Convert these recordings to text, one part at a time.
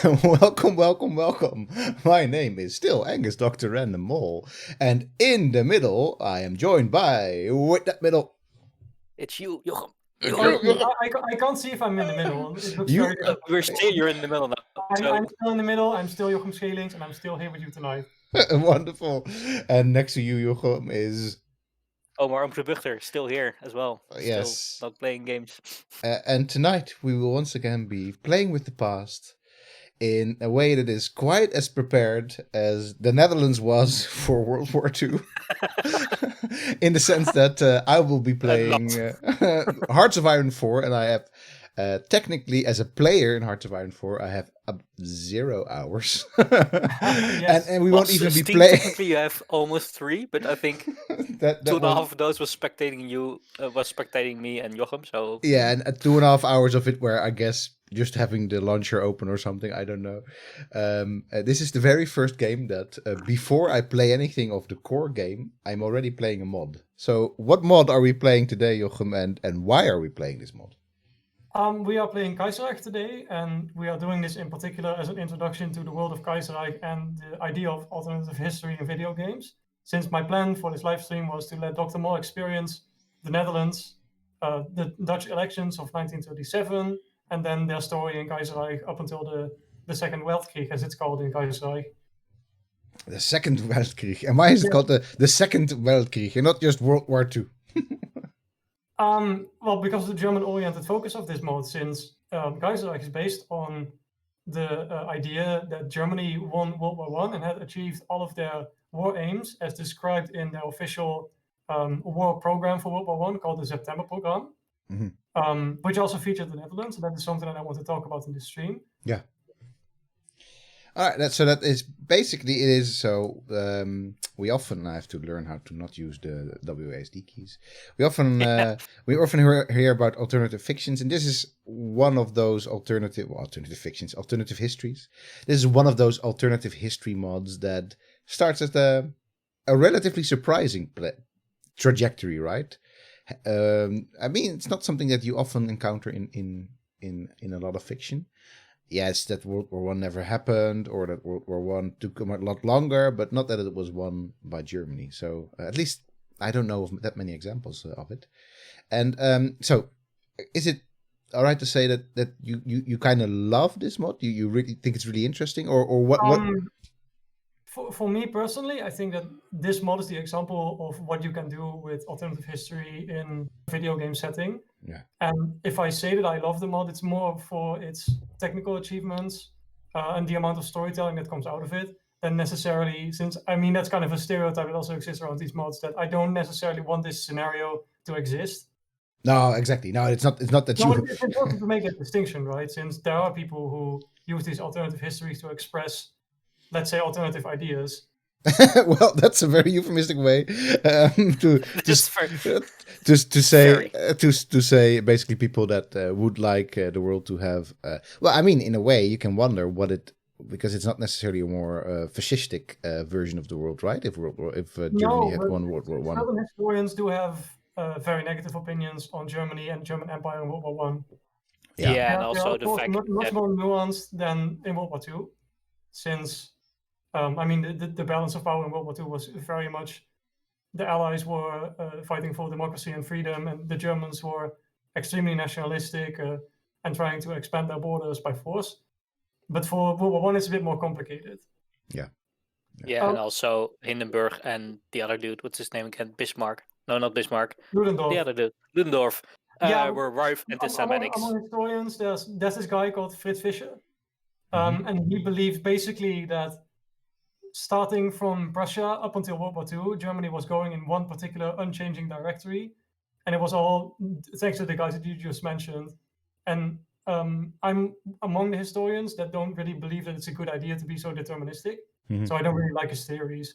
Welcome, welcome, welcome. My name is still Angus Dr. Random Mole, and in the middle, I am joined by with that middle. It's you, Jochem. I can't see if I'm in the middle. It looks You- very different. We're still you're in the middle now. So I'm still in the middle. I'm still Jochem Schelings, and I'm still here with you tonight. Wonderful. And next to you, Jochem, is Omar Omgebuchter still here as well. Yes. Still not playing games. and tonight we will once again be playing with the past in a way that is quite as prepared as the Netherlands was for World War II. In the sense that I will be playing Hearts of Iron 4, and I have technically, as a player in Hearts of Iron 4, I have 0 hours. Yes. and we won't even be Steam, playing. Technically, you have almost 3, but I think that 2.5 was- of those was spectating you, was spectating me and Jochem. So Yeah, and 2.5 hours of it where I guess just having the launcher open or something, I don't know. This is the very first game that before I play anything of the core game, I'm already playing a mod. So what mod are we playing today, Jochem, and why are we playing this mod? We are playing Kaiserreich today, and we are doing this in particular as an introduction to the world of Kaiserreich and the idea of alternative history in video games. Since my plan for this live stream was to let Dr. Mol experience the Netherlands, the Dutch elections of 1937, and then their story in Kaiserreich up until the Second Weltkrieg, as it's called in Kaiserreich. The Second Weltkrieg. And why is it called the Second Weltkrieg and not just World War II? Well, because of the German-oriented focus of this mode, since Kaiserreich is based on the idea that Germany won World War I and had achieved all of their war aims as described in their official war program for World War I called the September Program, which also featured the Netherlands. And that is something that I want to talk about in this stream. Yeah. All right, so that is basically it is. So we often have to learn how to not use the WASD keys. We often hear about alternative fictions, and this is one of those alternative histories. This is one of those alternative history mods that starts at a relatively surprising trajectory, right? I mean, it's not something that you often encounter in a lot of fiction. Yes, that World War I never happened, or that World War I took a lot longer, but not that it was won by Germany. So at least I don't know of that many examples of it. And so, is it all right to say that you kind of love this mod? You really think it's really interesting, or what? For me personally, I think that this mod is the example of what you can do with alternative history in a video game setting. Yeah. And if I say that I love the mod, it's more for its technical achievements and the amount of storytelling that comes out of it than necessarily, since I mean that's kind of a stereotype that also exists around these mods, that I don't necessarily want this scenario to exist. No, exactly. No, it's not that No, you. it's important to make that distinction, right? Since there are people who use these alternative histories to express, let's say, alternative ideas. Well, that's a very euphemistic way to say basically people that would like the world to have. Well, I mean, in a way, you can wonder what it, because it's not necessarily a more fascistic version of the world, right? If Germany had won World War I. Certain historians do have very negative opinions on Germany and German Empire in World War I. Yeah, and also the fact much more nuanced than in World War II, since I mean the balance of power in World War II was very much the Allies were fighting for democracy and freedom, and the Germans were extremely nationalistic and trying to expand their borders by force. But for World War I, it's a bit more complicated. Yeah. Yeah, and also Hindenburg and the other dude, what's his name again? Bismarck. No, not Bismarck. Ludendorff. The other dude, Ludendorff. Were rife anti-Semitics. Among historians, there's this guy called Fritz Fischer, and he believed basically that starting from Prussia up until World War II, Germany was going in one particular unchanging directory, and it was all thanks to the guys that you just mentioned. And I'm among the historians that don't really believe that it's a good idea to be so deterministic. So I don't really like his theories.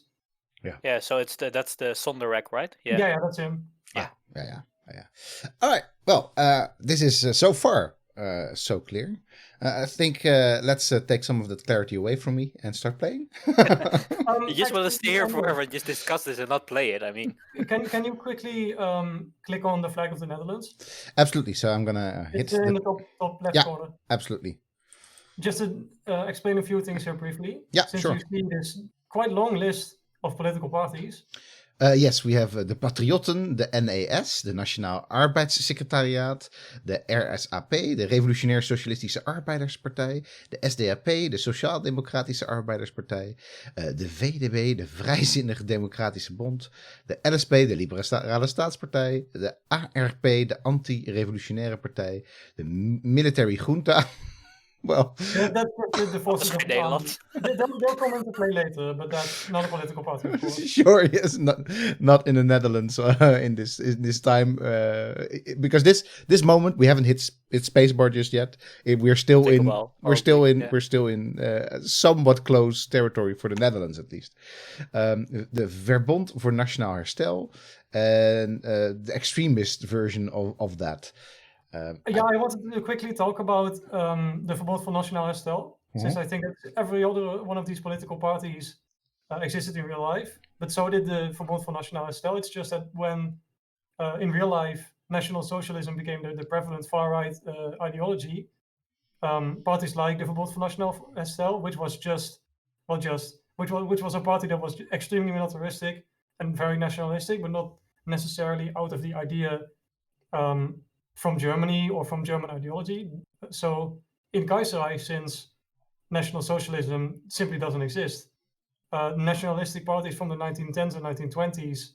Yeah. So that's the Sonderek, right? Yeah, that's him. Yeah. All right. Well, this is so far so clear. I think let's take some of that clarity away from me and start playing. You just want to stay here forever and just discuss this and not play it. I mean, can you quickly click on the flag of the Netherlands? Absolutely. So I'm gonna hit in the top left corner. Absolutely. just to explain a few things here briefly. Yeah, Since sure. you see this quite long list of political parties. Yes, we have de Patriotten, de NAS, de Nationaal Arbeidssecretariaat, de RSAP, de Revolutionair Socialistische Arbeiderspartij, de SDAP, de Sociaal-Democratische Arbeiderspartij, de VDB, de Vrijzinnige Democratische Bond, de LSP, de Liberale Staatspartij, de ARP, de Anti-Revolutionaire Partij, de Military Junta. Well, That's the forces Dat of is the army. Nederland. They'll come into play later, but that's not a political party, of course. Sure, yes, not in the Netherlands in this time, because this moment we haven't hit spacebar just yet. We're still Take a in while, we're still probably, in yeah. we're still in somewhat close territory for the Netherlands at least. The Verbond voor Nationaal Herstel and the extremist version of that. I wanted to quickly talk about the Verbond voor Nationaal Herstel, since I think that every other one of these political parties existed in real life, but so did the Verbond voor Nationaal Herstel. It's just that when in real life National Socialism became the prevalent far-right ideology, parties like the Verbond voor Nationaal Herstel, which was a party that was extremely militaristic and very nationalistic, but not necessarily out of the idea from Germany or from German ideology. So in Kaiserreich, since National Socialism simply doesn't exist, nationalistic parties from the 1910s and 1920s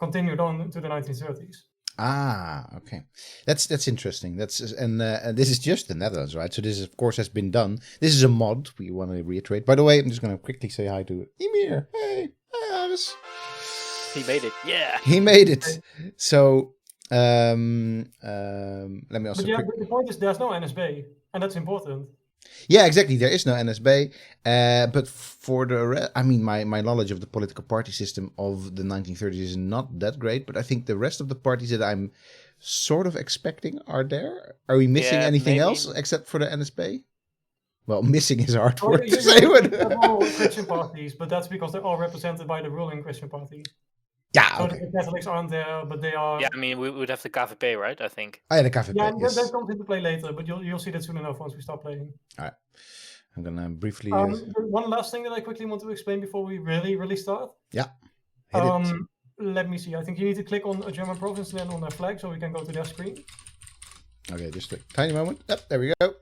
continued on to the 1930s. Ah, okay. That's interesting. And this is just the Netherlands, right? So this, of course, has been done. This is a mod. We want to reiterate. By the way, I'm just going to quickly say hi to Emir. Hey, Aris. He made it. Yeah. He made it. So let me also. But yeah, the point is there's no NSB, and that's important. Yeah, exactly. There is no NSB, but for the I mean, my knowledge of the political party system of the 1930s is not that great. But I think the rest of the parties that I'm sort of expecting are there. Are we missing anything else except for the NSB? Well, missing is a hard word to say. Several Christian parties, but that's because they're all represented by the ruling Christian party. Yeah, so okay. The Catholics aren't there, but they are. Yeah, I mean, we would have the KVP, right? I think. Oh, yeah, the KVP. Yeah, yes. that comes into play later, but you'll see that soon enough once we start playing. All right. I'm gonna briefly. One last thing that I quickly want to explain before we really start. Yeah. Hit it. Let me see. I think you need to click on a German province and then on their flag, so we can go to their screen. Okay, just a tiny moment. Yep, there we go.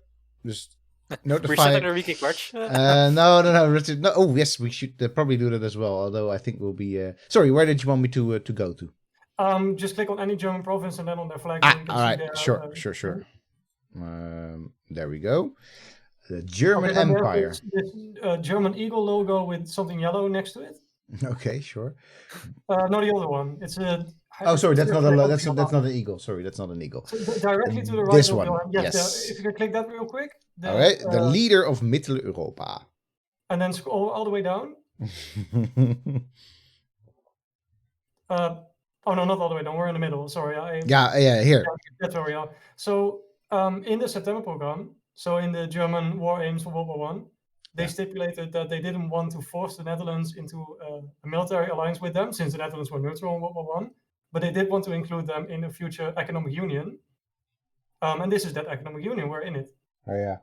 Just notify. Resetting the Viking March. No. Richard, no. Oh, yes, we should probably do that as well. Although I think we'll be. Sorry, where did you want me to go to? Just click on any German province and then on their flag. All right. Sure. There we go. The German Empire. This German eagle logo with something yellow next to it. Okay, sure. No, the other one. It's a. Oh, sorry, that's not an eagle. Sorry, that's not an eagle. So directly to the right. This one. Yes. If you can click that real quick. All right, the leader of Mittel-Europa. And then scroll all the way down. Oh no, not all the way down. We're in the middle. Sorry. Yeah, here. Yeah, that's where we are. So in the September program, so in the German war aims for World War I, they stipulated that they didn't want to force the Netherlands into a military alliance with them, since the Netherlands were neutral in World War I, but they did want to include them in the future economic union. And this is that economic union. We're in it. Oh yeah.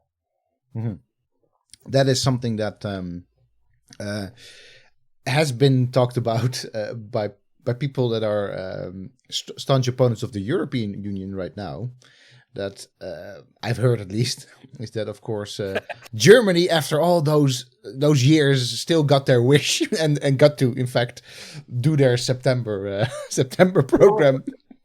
Mm-hmm. That is something that has been talked about by people that are staunch opponents of the European Union right now. That I've heard, at least, is that, of course, Germany, after all those years, still got their wish and got to, in fact, do their September program.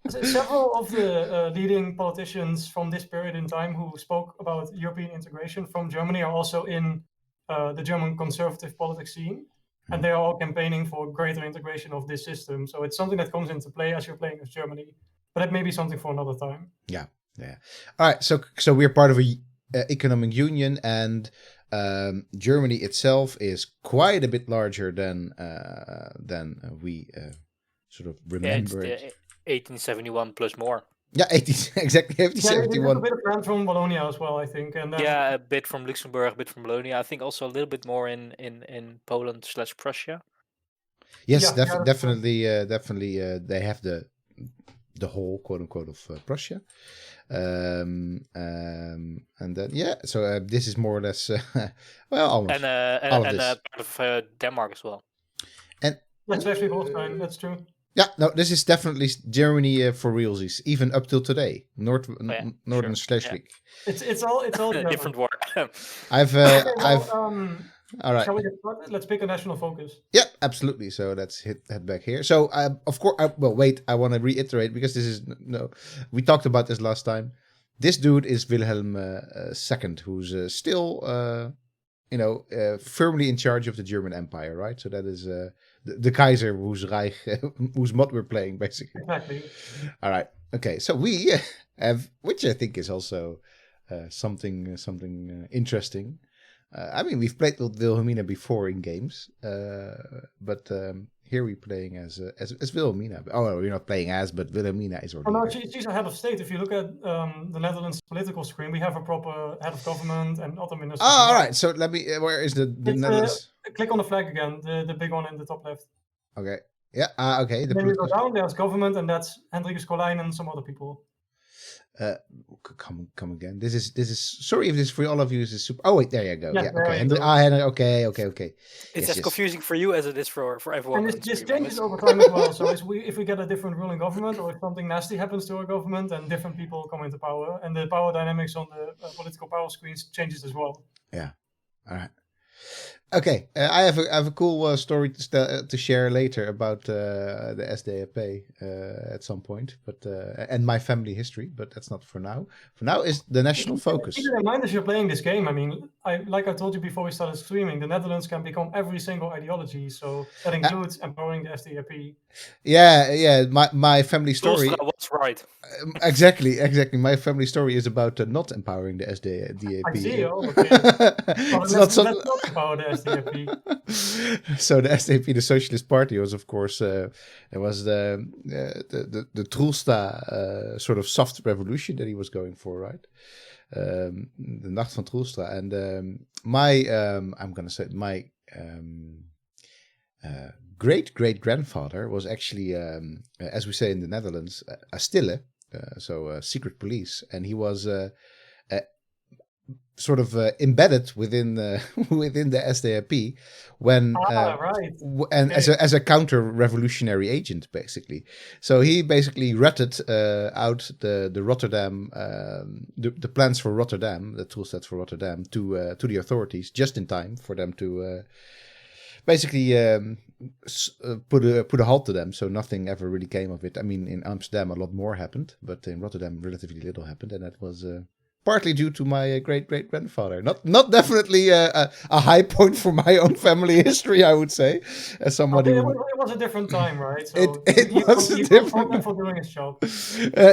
Several of the leading politicians from this period in time who spoke about European integration from Germany are also in the German conservative politics scene, and they are all campaigning for greater integration of this system. So it's something that comes into play as you're playing as Germany, but it may be something for another time. Yeah. All right. So we're part of a economic union, and Germany itself is quite a bit larger than we sort of remember. Yeah, it's 1871 plus more. Yeah, exactly. 1871. A bit of land from Wallonia as well, I think. And a bit from Luxembourg, a bit from Wallonia. I think also a little bit more in Poland / Prussia. Yes, definitely. They have the whole quote unquote of Prussia. And then so this is more or less well, almost all of and this. part of Denmark as well. And That's Schleswig-Holstein. That's true. yeah, no, this is definitely Germany for realsies, even up till today. Northern sure, Schleswig. It's all German. Different war. I've all right. Shall we get started? Let's pick a national focus. Yeah, absolutely. So let's head back here. So of course, wait. I want to reiterate because this is we talked about this last time. This dude is Wilhelm II, who's still firmly in charge of the German Empire, right? So that is the Kaiser whose Reich, whose mod we're playing, basically. Exactly. All right. Okay. So we have, which I think is also something interesting. I mean, we've played with Wilhelmina before in games, but here we're playing as Wilhelmina. Oh, no, we're not playing as, but Wilhelmina is already. Oh, no, she's a head of state. If you look at the Netherlands political screen, we have a proper head of government and other ministers. Oh, all right. So let me. Where is the Netherlands? Click on the flag again, the big one in the top left. Okay. Yeah. Okay. Then you go down. There's government, and that's Hendrikus Colijn and some other people. Come again. This is. Sorry if this for all of you is super. Oh wait, there you go. Yeah. Okay. Okay. It's as confusing for you as it is for everyone. And this changes over time as well. So if we get a different ruling government, or if something nasty happens to our government, and different people come into power, and the power dynamics on the political power screens changes as well. Yeah. All right. Okay, I have a cool story to share later about the SDAP at some point, but and my family history. But that's not for now. For now is the national focus. Keep in mind as you're playing this game. I mean, like I told you before we started streaming, the Netherlands can become every single ideology. So that includes empowering the SDAP. Yeah. My family story. What's right? Exactly. My family story is about not empowering the SDAP. I see. Okay. Let's not empower the SDAP. So the SDAP, the Socialist Party, was of course it was the Troelstra sort of soft revolution that he was going for, right? The Nacht van Troelstra, and I'm gonna say my great grandfather was actually, as we say in the Netherlands, a stille, so secret police, and he was sort of embedded within the SDAP when and as a counter-revolutionary agent, basically. So he basically ratted out the Rotterdam the plans for Rotterdam, the tool sets for Rotterdam, to the authorities just in time for them to basically put a halt to them. So nothing ever really came of it. I mean, in Amsterdam a lot more happened, but in Rotterdam relatively little happened, and that was partly due to my great grandfather. Not definitely a high point for my own family history, I would say. As somebody, it was a different time, right? So it was a different time for doing his job.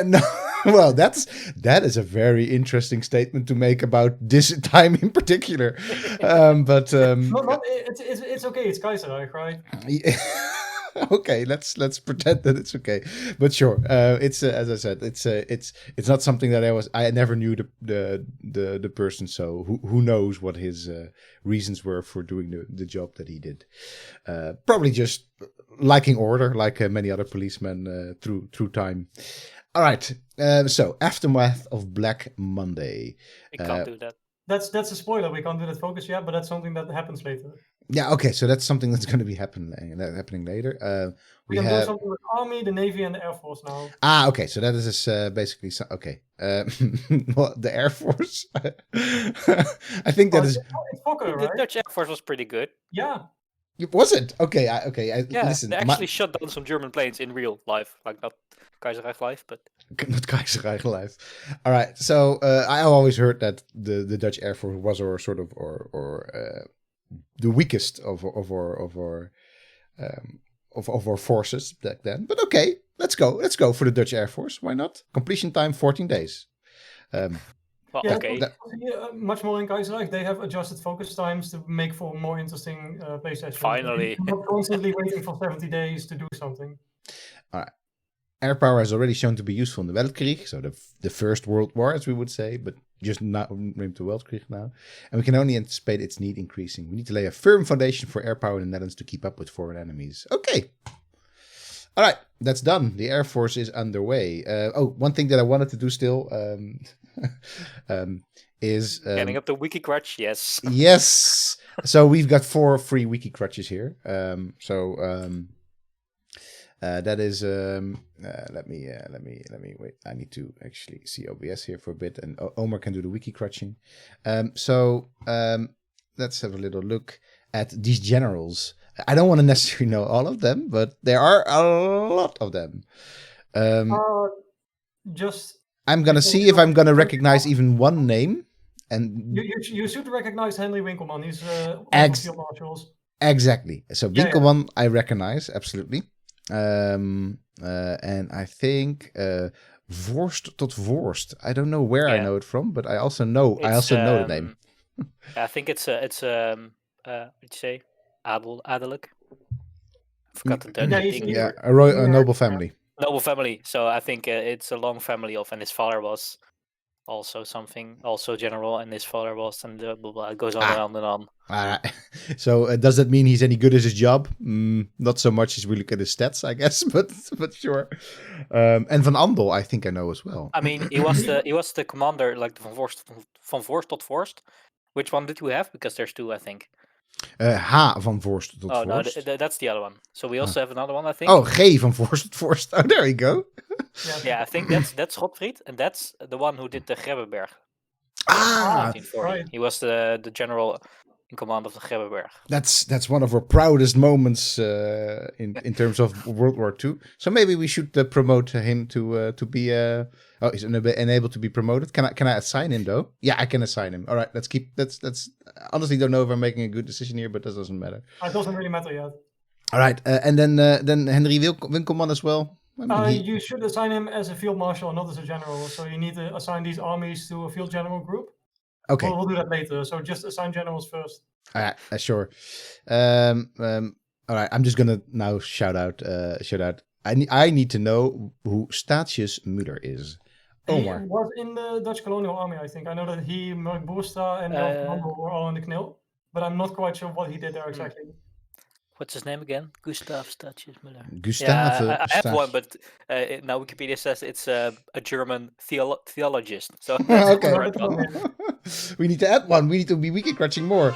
No, well, that is a very interesting statement to make about this time in particular. But it's okay. It's Kaiserreich, right? Okay, let's pretend that it's okay, but sure. It's as I said, it's not something that I never knew the person, so who knows what his reasons were for doing the job that he did. Probably just liking order, like many other policemen through time. All right. So aftermath of Black Monday. We can't do that. That's a spoiler. We can't do that focus yet, but that's something that happens later. Yeah, okay, so that's something that's going to be happening later. We can do something with Army, the Navy, and the Air Force now. Okay, so that is basically okay. Well, the Air Force. I think that is. It's Fokker, right? The Dutch Air Force was pretty good. Yeah. Was it? Okay, yeah, listen. They actually shot down some German planes in real life, like not Kaiserreich live, but not Kaiserreich live. All right, so I always heard that the Dutch Air Force was the weakest of our forces back then. But okay, let's go for the Dutch Air Force. Why not? Completion time 14 days. Okay. Much more in Kaiserreich. They have adjusted focus times to make for more interesting play sessions. Finally. Not constantly waiting for 70 days to do something. All right. Air power has already shown to be useful in the Weltkrieg, so the First World War, as we would say, but just not named the Weltkrieg now. And we can only anticipate its need increasing. We need to lay a firm foundation for air power in the Netherlands to keep up with foreign enemies. Okay. All right. that's done. The Air Force is underway. One thing that I wanted to do still is Getting up the wiki crutch, yes. yes. So we've got 4 free wiki crutches here. That is. Let me wait. I need to actually see OBS here for a bit, and Omar can do the wiki crutching. Let's have a little look at these generals. I don't want to necessarily know all of them, but there are a lot of them. I'm gonna see if I'm gonna recognize even one name. And you should recognize Henry Winkelmann. He's one of the field marshals. Exactly. So Winkelmann, I recognize absolutely. And I think Vorst tot Vorst. I don't know where I know it from, but I also know the name. I think it's what'd you say? Adellijk. I forgot the Dutch thing. Yeah, a noble family. Noble family. So I think it's a long family and his father was also general, and his father was, and blah, blah, it goes on and on and on. So does that mean he's any good at his job? Not so much as we look at his stats, I guess, but sure. And Van Andel, I think I know as well. I mean, he was the commander, like Van Vorst tot Vorst. Which one did we have? Because there's 2, I think. H van Vorst tot Vorst. No, that's the other one. So we also have another one, I think. Oh, G van Vorst tot Vorst. Oh, there you go. Yeah, I think that's Godfried, and that's the one who did the Grebbeberg. Right. He was the general in command of the Grebbeberg. That's one of our proudest moments in terms of World War II. So maybe we should promote him to be. He's enabled to be promoted. Can I assign him though? Yeah, I can assign him. All right, let's keep. That's honestly don't know if I'm making a good decision here, but that doesn't matter. It doesn't really matter yet. All right, and then Henry Winkelmann as well. You should assign him as a field marshal, not as a general. So you need to assign these armies to a field general group. Okay. We'll do that later. So just assign generals first. All right, sure. All right, I'm just gonna now shout out. I need to know who Statius Müller is. Omar. He was in the Dutch colonial army, I think. I know that he, Mark Boerstra, and Jan were all in the KNIL, but I'm not quite sure what he did there exactly. What's his name again? Gustav Statius Müller. I have one, but now Wikipedia says it's a German theologist. So okay. We need to add one. We need to be wiki crutching more.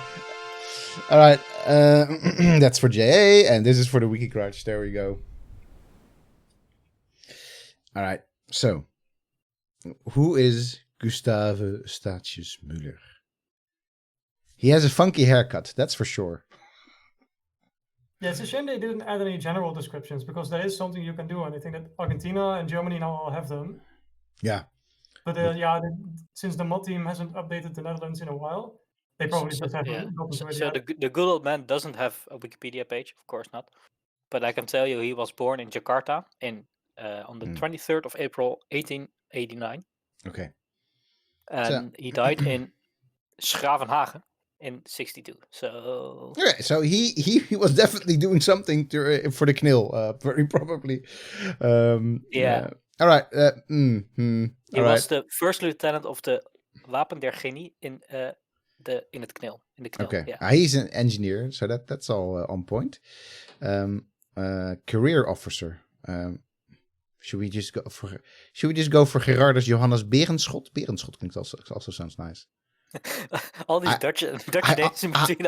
All right, that's for JA, and this is for the wiki crutch. There we go. All right, so who is Gustav Statius Müller? He has a funky haircut, that's for sure. Yeah, it's a shame they didn't add any general descriptions, because there is something you can do, and I think that Argentina and Germany now all have them. Yeah. But since the mod team hasn't updated the Netherlands in a while, they probably just haven't gotten to it So yet. the good old man doesn't have a Wikipedia page, of course not. But I can tell you he was born in Jakarta on the 23rd of April, 1889. Okay. And he died in Schravenhagen in 62. So okay, so he was definitely doing something for the KNIL, very probably. All right. He was the first lieutenant of the Wapen der Genie in het KNIL. In the KNIL. Okay. Yeah. He's an engineer, so that's all on point. Career officer. Should we just go for Gerardus Johannes Berenschot? Berenschot klinkt also sounds nice. All these Dutch names in between.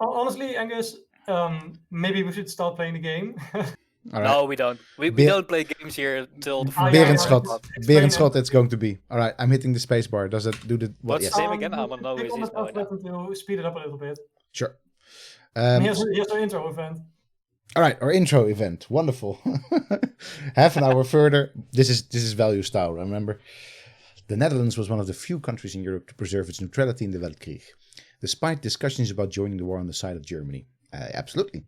Honestly, Angus, maybe we should start playing the game. All right. No, we don't. We don't play games here until the Berenschot, it's going to be. All right, I'm hitting the space bar. Does it do the... What's the name again? I want to know who is to speed it up a little bit. Sure. Here's our intro event. All right, our intro event. Wonderful. Half an hour further. This is value style, remember? The Netherlands was one of the few countries in Europe to preserve its neutrality in the Weltkrieg, despite discussions about joining the war on the side of Germany. Absolutely.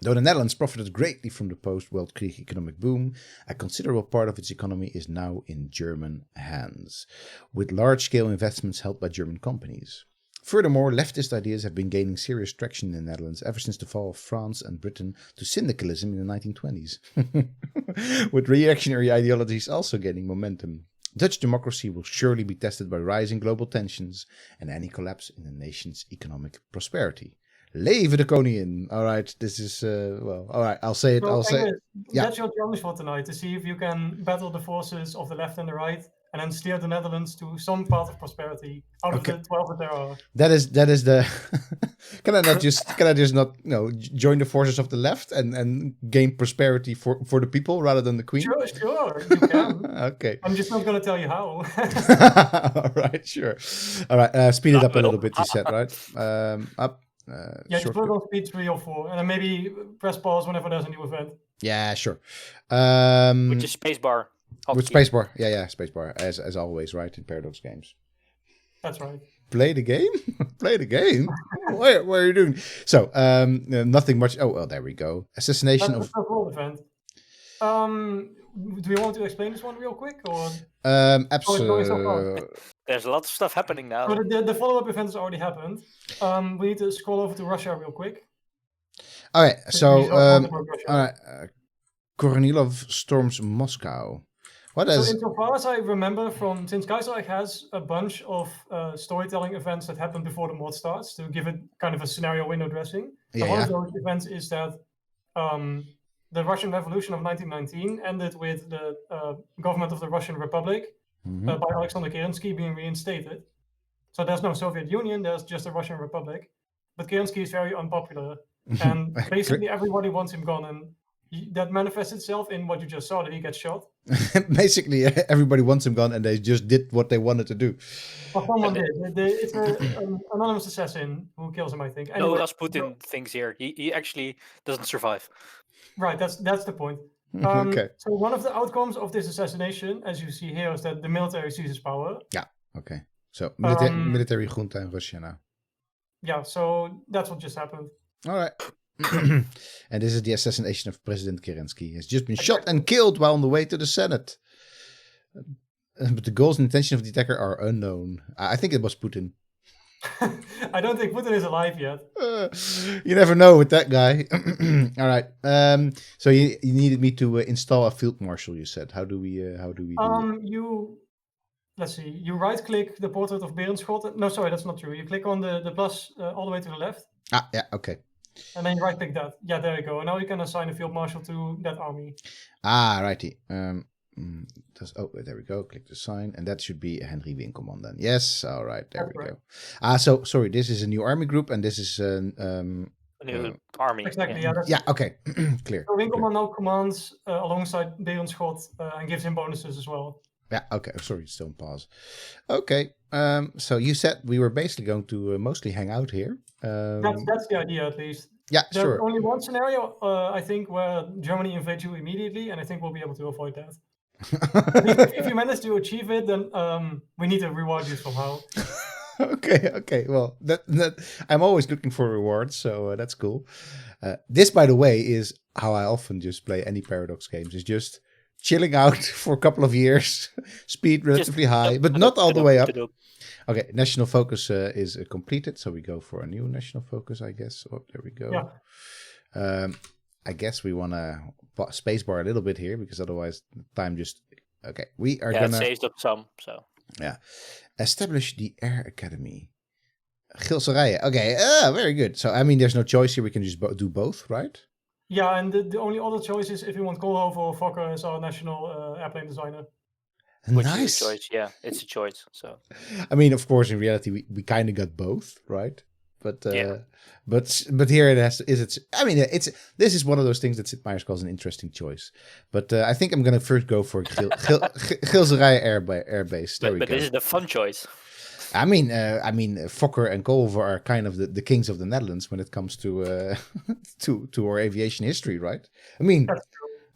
Though the Netherlands profited greatly from the post-Weltkrieg economic boom, a considerable part of its economy is now in German hands, with large-scale investments held by German companies. Furthermore, leftist ideas have been gaining serious traction in the Netherlands ever since the fall of France and Britain to syndicalism in the 1920s, with reactionary ideologies also gaining momentum. Dutch democracy will surely be tested by rising global tensions and any collapse in the nation's economic prosperity. Leven de koningin. All right, this is well. All right, I'll say it. So, I'll say. Angus, yeah. that's your challenge for tonight, to see if you can battle the forces of the left and the right, and then steer the Netherlands to some path of prosperity out Okay. of the 12 that there are. That is the. Can I just not join the forces of the left and gain prosperity for the people rather than the queen? Sure, you can. Okay. I'm just not going to tell you how. All right, sure. All right, speed it up a little bit. You said right. Up. Yeah, just put it on speed 3 or 4, and then maybe press pause whenever there's a new event. Yeah, sure. Which is spacebar. With spacebar. Yeah, spacebar as always, right, in Paradox games. That's right. Play the game? Play the game? What are you doing? So, nothing much. Oh, well, there we go. Assassination That's of... the whole event. Do you want to explain this one real quick? Or Absolutely. There's a lot of stuff happening now. So the follow-up event has already happened. We need to scroll over to Russia real quick. All right, so... Russia. all right. Kornilov storms Moscow. What So is... insofar as I remember since Kaiserreich has a bunch of storytelling events that happen before the mod starts to give it kind of a scenario window dressing. Yeah, One of those events is that the Russian Revolution of 1919 ended with the government of the Russian Republic by Alexander Kerensky being reinstated. So there's no Soviet Union, there's just a Russian Republic. But Kerensky is very unpopular. And basically everybody wants him gone, and that manifests itself in what you just saw, that he gets shot. Basically, everybody wants him gone, and they just did what they wanted to do. Well, someone did. It's an anonymous assassin who kills him, I think. No, Anyway, Rasputin thinks here. He actually doesn't survive. right, that's the point. Okay. So one of the outcomes of this assassination, as you see here, is that the military seizes power. Yeah, okay. So, military junta in Russia now. Yeah, so that's what just happened. All right. And this is the assassination of President Kerensky. He has just been shot and killed while on the way to the Senate. But the goals and intention of the attacker are unknown. I think it was Putin. I don't think Putin is alive yet. You never know with that guy. All right. So you needed me to install a field marshal. You said. How do we do? Let's see. You right-click the portrait of Berenschot. No, sorry, that's not true. You click on the plus all the way to the left. Ah, yeah, okay. And then you right-click that. Yeah, there you go. And now you can assign a field marshal to that army. Ah, righty. There we go. Click the sign, and that should be Henry Winkelman then. Yes, all right, there we go. So sorry, this is a new army group, and this is A new army. Exactly. Yeah. Yeah. Okay, clear. So Winkelman now commands alongside Berenschot and gives him bonuses as well. Yeah, okay. Sorry, still on pause. Okay. So you said we were basically going to mostly hang out here. That's the idea, at least. Yeah, There's sure. only one scenario, I think, where Germany invades you immediately, and I think we'll be able to avoid that. If you manage to achieve it, then we need to reward you somehow. Okay. Well, that I'm always looking for rewards, so that's cool. This, by the way, is how I often just play any Paradox games. Is just chilling out for a couple of years, speed relatively high, but not all the way up. Okay, national focus is completed, so we go for a new national focus, I guess. Oh, there we go. Yeah. I guess we want to spacebar a little bit here, because otherwise time just... Okay, we are gonna... it saves up some, so... Yeah. Establish the Air Academy. Gilserijen. Okay, very good. So, I mean, there's no choice here. We can just do both, right? Yeah, and the only other choice is if you want Koolhoven or Fokker as our national airplane designer. Which Nice. is a choice. Yeah, it's a choice. So I mean, of course, in reality, we kind of got both, right? But Yeah. but here it has. This is one of those things that Sid Meier's calls an interesting choice. But I think I'm gonna first go for Gilserijen Airbase. There we but go. this is the fun choice. I mean, Fokker and Koolhoven are kind of the kings of the Netherlands when it comes to to our aviation history, right?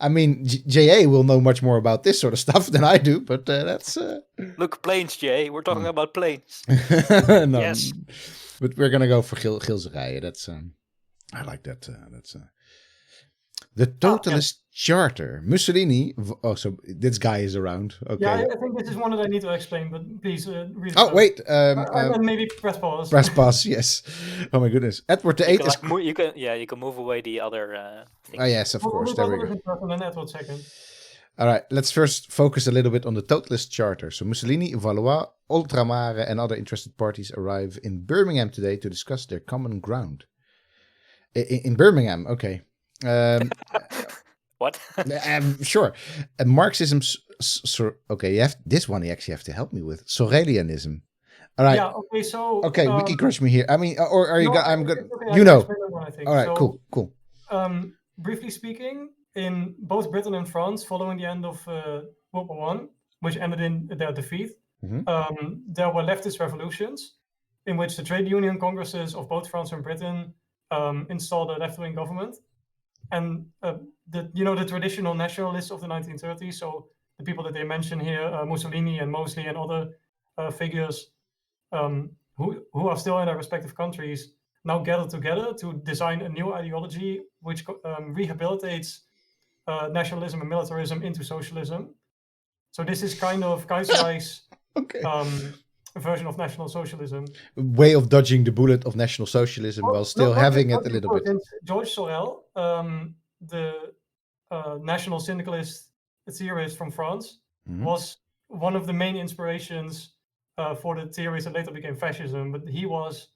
I mean, JA will know much more about this sort of stuff than I do, but that's... Look, planes, Jay. We're talking about planes. No, Yes. But we're going to go for Gilserijen. That's... I like that. That's... The Totalist Charter. Mussolini... Oh, so this guy is around. Okay. Yeah, I think this is one that I need to explain, but please read it. Oh, first. wait. And maybe press pause. Press pass, yes. Oh, my goodness. Edward the Eighth is... You can move away the other things. Oh, yes, of course. There we go. And then Edward second. All right, let's first focus a little bit on the Totalist Charter. So Mussolini, Valois, Ultramare, and other interested parties arrive in Birmingham today to discuss their common ground. In Birmingham, okay. What? Sure. Marxism. Okay, you have this one. You actually have to help me with Sorelianism. All right. Yeah. Okay. So. Okay, wiki crush me here. I mean, or are you? No, I'm good. it's okay, I You can know. explain that one, I think. All right. So, Cool. briefly speaking, in both Britain and France, following the end of World War One, which ended in their defeat, there were leftist revolutions in which the trade union congresses of both France and Britain installed a left-wing government, and the traditional nationalists of the 1930s. So the people that they mention here, Mussolini and Mosley and other figures who are still in their respective countries, now gather together to design a new ideology which rehabilitates nationalism and militarism into socialism. So this is kind of Kaiserreich's version of National Socialism. Way of dodging the bullet of National Socialism while still having it a little bit. George Sorel, the national syndicalist theorist from France, was one of the main inspirations for the theories that later became fascism. But he was,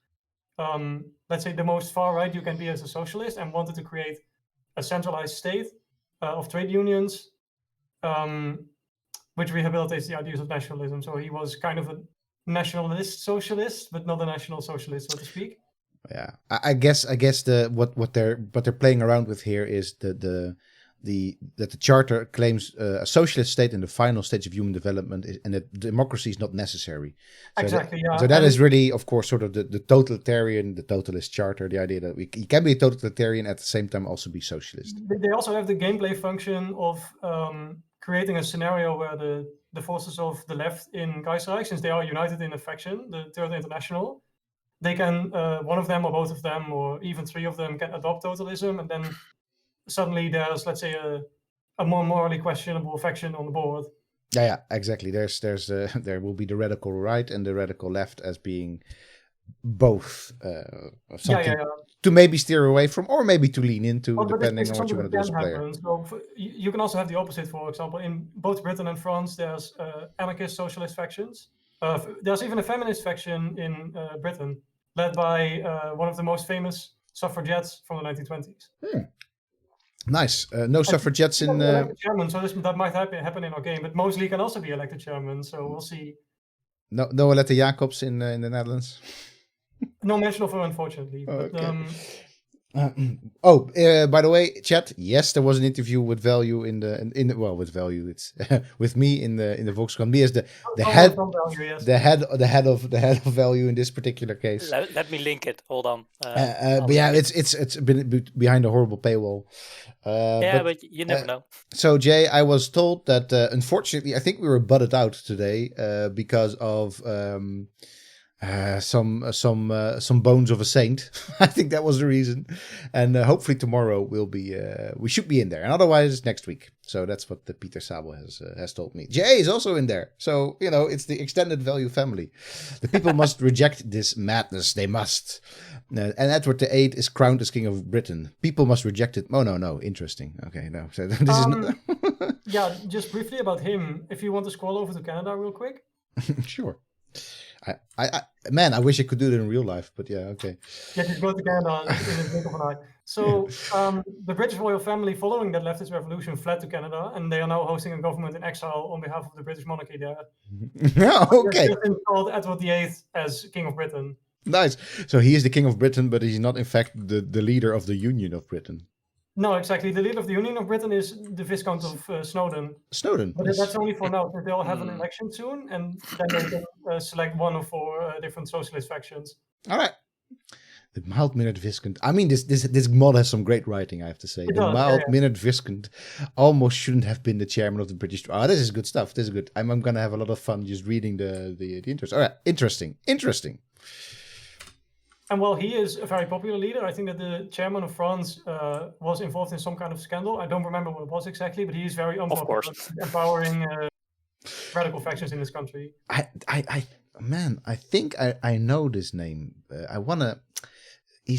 let's say, the most far right you can be as a socialist, and wanted to create a centralized state of trade unions, which rehabilitates the ideas of nationalism. So he was kind of a nationalist socialist, but not a national socialist, so to speak. Yeah, I guess what they're playing around with here is that the charter claims a socialist state in the final stage of human development, and that democracy is not necessary. So exactly. So that is really, of course, sort of the totalitarian, the totalist charter. The idea that you can be a totalitarian at the same time also be socialist. They also have the gameplay function of creating a scenario where the forces of the left in Kaiserreich, since they are united in a faction, the Third International, they can, one of them or both of them or even three of them can adopt totalism, and then suddenly there's, let's say, a more morally questionable faction on the board. Yeah, exactly. There will be the radical right and the radical left as being both something to maybe steer away from, or maybe to lean into, depending on what you want to do as a player. So you can also have the opposite. For example, in both Britain and France, there's anarchist socialist factions. There's even a feminist faction in Britain, led by one of the most famous suffragettes from the 1920s. Nice. No suffragettes in. Chairman, so that might happen in our game, but Mosley can also be elected chairman. So we'll see. No Aletta Jacobs in the Netherlands. No mention of her, unfortunately. By the way, chat. Yes, there was an interview with Value with Value. It's with me in the Volkskrant. Me as the head, the head of Value in this particular case. Let me link it. Hold on. But yeah, it's been behind a horrible paywall. But you never know. So Jay, I was told that unfortunately, I think we were butted out today because of some bones of a saint. I think that was the reason, and hopefully tomorrow we should be in there, and otherwise next week. So that's what the Peter Sabel has told me. Jay is also in there, so it's the extended Value family. The people must reject this madness. They must. And Edward VIII is crowned as King of Britain. People must reject it. Oh no, interesting. Okay, no. So this is not. Yeah, just briefly about him. If you want to scroll over to Canada real quick. Sure. I wish I could do it in real life, but yeah, okay. Yeah, just go to Canada in the blink of an eye. So the British royal family, following that leftist revolution, fled to Canada, and they are now hosting a government in exile on behalf of the British monarchy there. Okay. They've been called Edward VIII as King of Britain. Nice. So he is the King of Britain, but he's not, in fact, the leader of the Union of Britain. No, exactly. The leader of the Union of Britain is the Viscount of Snowdon. Snowdon. But that's only for now. They'll have an election soon, and then they can select one of four different socialist factions. All right. The mild-mannered Viscount. I mean, this mod has some great writing, I have to say. The mild-mannered Viscount almost shouldn't have been the chairman of the British. Oh, this is good stuff. This is good. I'm going to have a lot of fun just reading the interest. All right. Interesting. And while he is a very popular leader, I think that the chairman of France was involved in some kind of scandal. I don't remember what it was exactly, but he is very unpopular, empowering radical factions in this country. I think I know this name. I wanna. He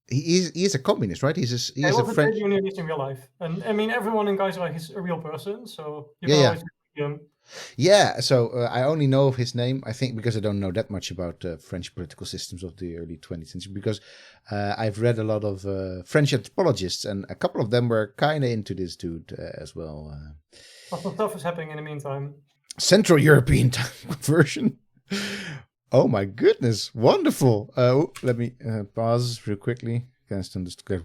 is a communist, right? He is a trade unionist in real life, and I mean everyone in Kaiserreich is a real person. So you can always Yeah. Yeah, so I only know of his name, I think, because I don't know that much about French political systems of the early 20th century, because I've read a lot of French anthropologists, and a couple of them were kind of into this dude as well. Lots of stuff is happening in the meantime. Central European time conversion. Oh my goodness, wonderful. Let me pause real quickly.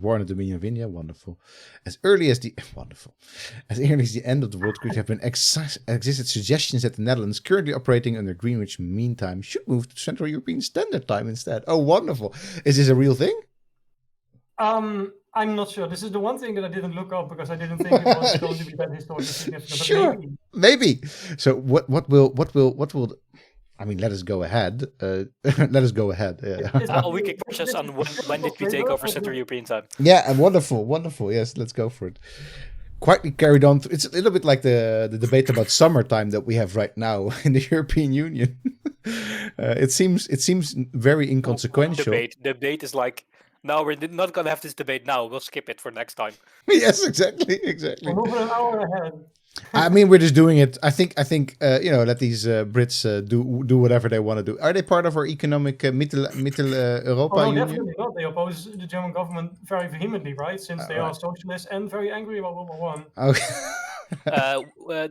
War in the Dominion of India, wonderful. As early as the end of the World Grid have been existed suggestions that the Netherlands, currently operating under Greenwich Mean Time, should move to Central European Standard Time instead. Oh, wonderful! Is this a real thing? I'm not sure. This is the one thing that I didn't look up because I didn't think it was going to be that historically significant. Sure, but maybe. So what will? I mean, let us go ahead. Let us go ahead. Yeah. We can question on when did we take over Central European time? Yeah, and wonderful. Yes, let's go for it. Quietly carried on. It's a little bit like the debate about summertime that we have right now in the European Union. It seems very inconsequential. Debate is like, no, we're not gonna have this debate now. We'll skip it for next time. Yes, exactly. We're moving an hour ahead. I mean, we're just doing it. I think let these Brits do whatever they want to do. Are they part of our economic Mittel-Europa No, Union? definitely not. They oppose the German government very vehemently, right? Since they are socialists and very angry about World War I. Okay.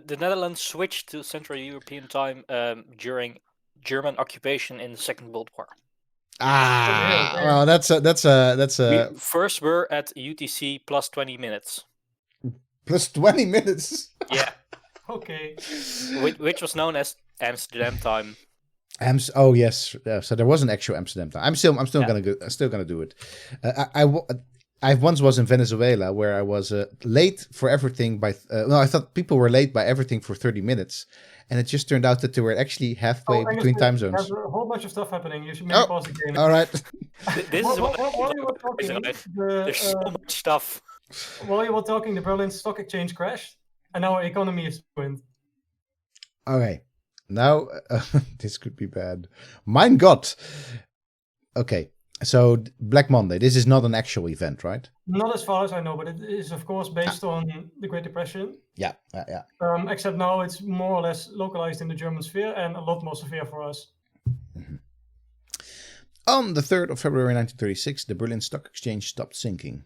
The Netherlands switched to Central European time during German occupation in the Second World War. Well, that's a. We first were at UTC plus 20 minutes. Plus 20 minutes. Yeah. Okay. Which was known as Amsterdam time. Oh yes, so there was an actual Amsterdam time. I'm still gonna do it. I once was in Venezuela where I was late for everything by. I thought people were late by everything for 30 minutes, and it just turned out that they were actually halfway between time zones. There's a whole bunch of stuff happening. You should maybe pause the game. All right. This is while you were talking, there's so much stuff. While you were talking, the Berlin Stock Exchange crashed, and our economy is ruined. Okay, now this could be bad. Mein Gott. Okay, so Black Monday. This is not an actual event, right? Not as far as I know, but it is, of course, based on the Great Depression. Yeah. Except now it's more or less localized in the German sphere and a lot more severe for us. Mm-hmm. On the 3rd of February 1936, the Berlin Stock Exchange stopped sinking.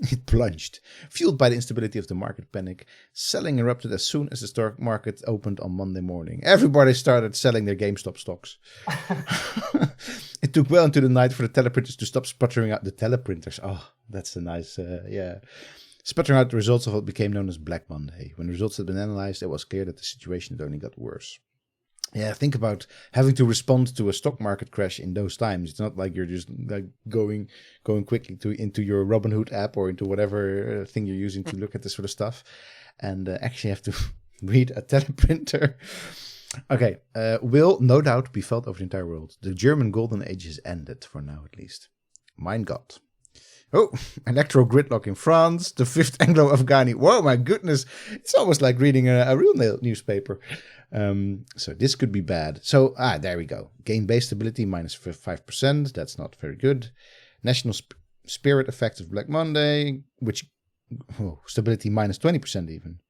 It plunged. Fueled by the instability of the market panic, selling erupted as soon as the stock market opened on Monday morning. Everybody started selling their GameStop stocks. It took well into the night for the teleprinters to stop sputtering out the teleprinters. Oh, that's a nice, sputtering out the results of what became known as Black Monday. When the results had been analyzed, it was clear that the situation had only got worse. Yeah, think about having to respond to a stock market crash in those times. It's not like you're just like going quickly into your Robinhood app or into whatever thing you're using to look at this sort of stuff, and actually have to read a teleprinter. Okay, will no doubt be felt over the entire world. The German golden age is ended, for now at least. Mein Gott. Oh, electoral gridlock in France, the 5th Anglo-Afghani. Whoa, my goodness. It's almost like reading a real newspaper. So this could be bad. So, there we go. Gain-based stability minus 5%. That's not very good. National spirit effect of Black Monday, which stability minus 20% even.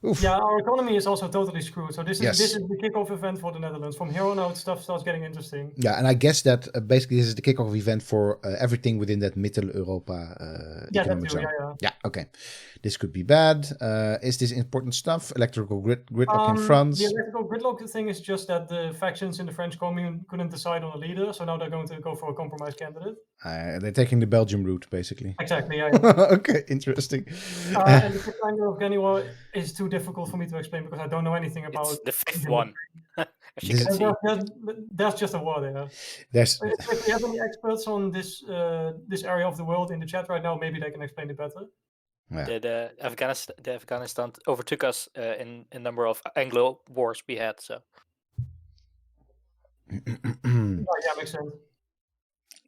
Oof. Yeah, our economy is also totally screwed. So this is the kickoff event for the Netherlands. From here on out, stuff starts getting interesting. Yeah, and I guess that basically this is the kickoff event for everything within that Mittel-Europa economic zone. Yeah, okay. This could be bad. Is this important stuff? Electrical gridlock in France? The electrical gridlock thing is just that the factions in the French commune couldn't decide on a leader, so now they're going to go for a compromise candidate. They're taking the Belgium route, basically. Exactly, yeah. Okay, interesting. And the 5th Anglo-Afghani war is too difficult for me to explain because I don't know anything about it's the 5th one. As you can see. There's just a war there. If we have any experts on this area of the world in the chat right now, maybe they can explain it better. Yeah. The Afghanistan overtook us in a number of Anglo wars we had. So. Yeah, makes sense.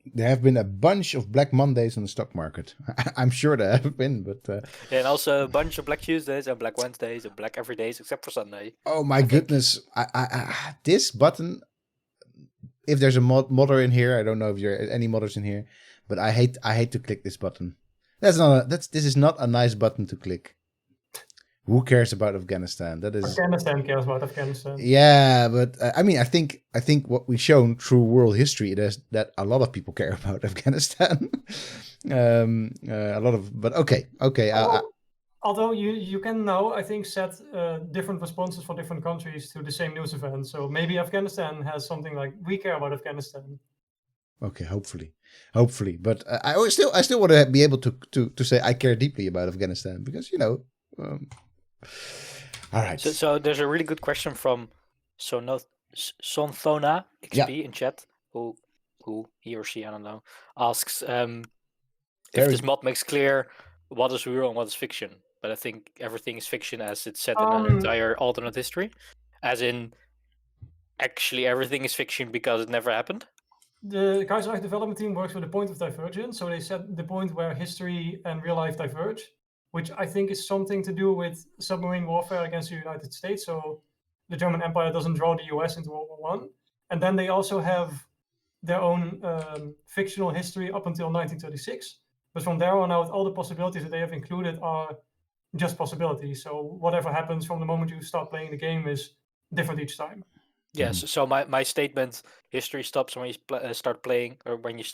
There have been a bunch of Black Mondays on the stock market. I'm sure there have been, but... and also a bunch of Black Tuesdays and Black Wednesdays and Black every days except for Sunday. Oh my goodness. I this button, if there's a modder in here, I don't know if there are any modders in here, but I hate to click this button. This is not a nice button to click. Who cares about Afghanistan? That is. Afghanistan cares about Afghanistan. Yeah, but I mean, I think what we've shown through world history is that a lot of people care about Afghanistan. A lot of, but okay. Although you can now, I think, set different responses for different countries to the same news event. So maybe Afghanistan has something like, we care about Afghanistan. Okay, hopefully, but I still want to be able to say I care deeply about Afghanistan because all right. So there's a really good question from Sonthona XP in chat, who he or she, I don't know, asks if this mod makes clear what is real and what is fiction. But I think everything is fiction as it's set in an entire alternate history, as in actually everything is fiction because it never happened. The Kaiserreich development team works with the point of divergence, so they set the point where history and real life diverge, which I think is something to do with submarine warfare against the United States. So the German Empire doesn't draw the US into World War I. And then they also have their own fictional history up until 1936. But from there on out, all the possibilities that they have included are just possibilities. So whatever happens from the moment you start playing the game is different each time. Yes. So my statement, history stops when you start playing, or when you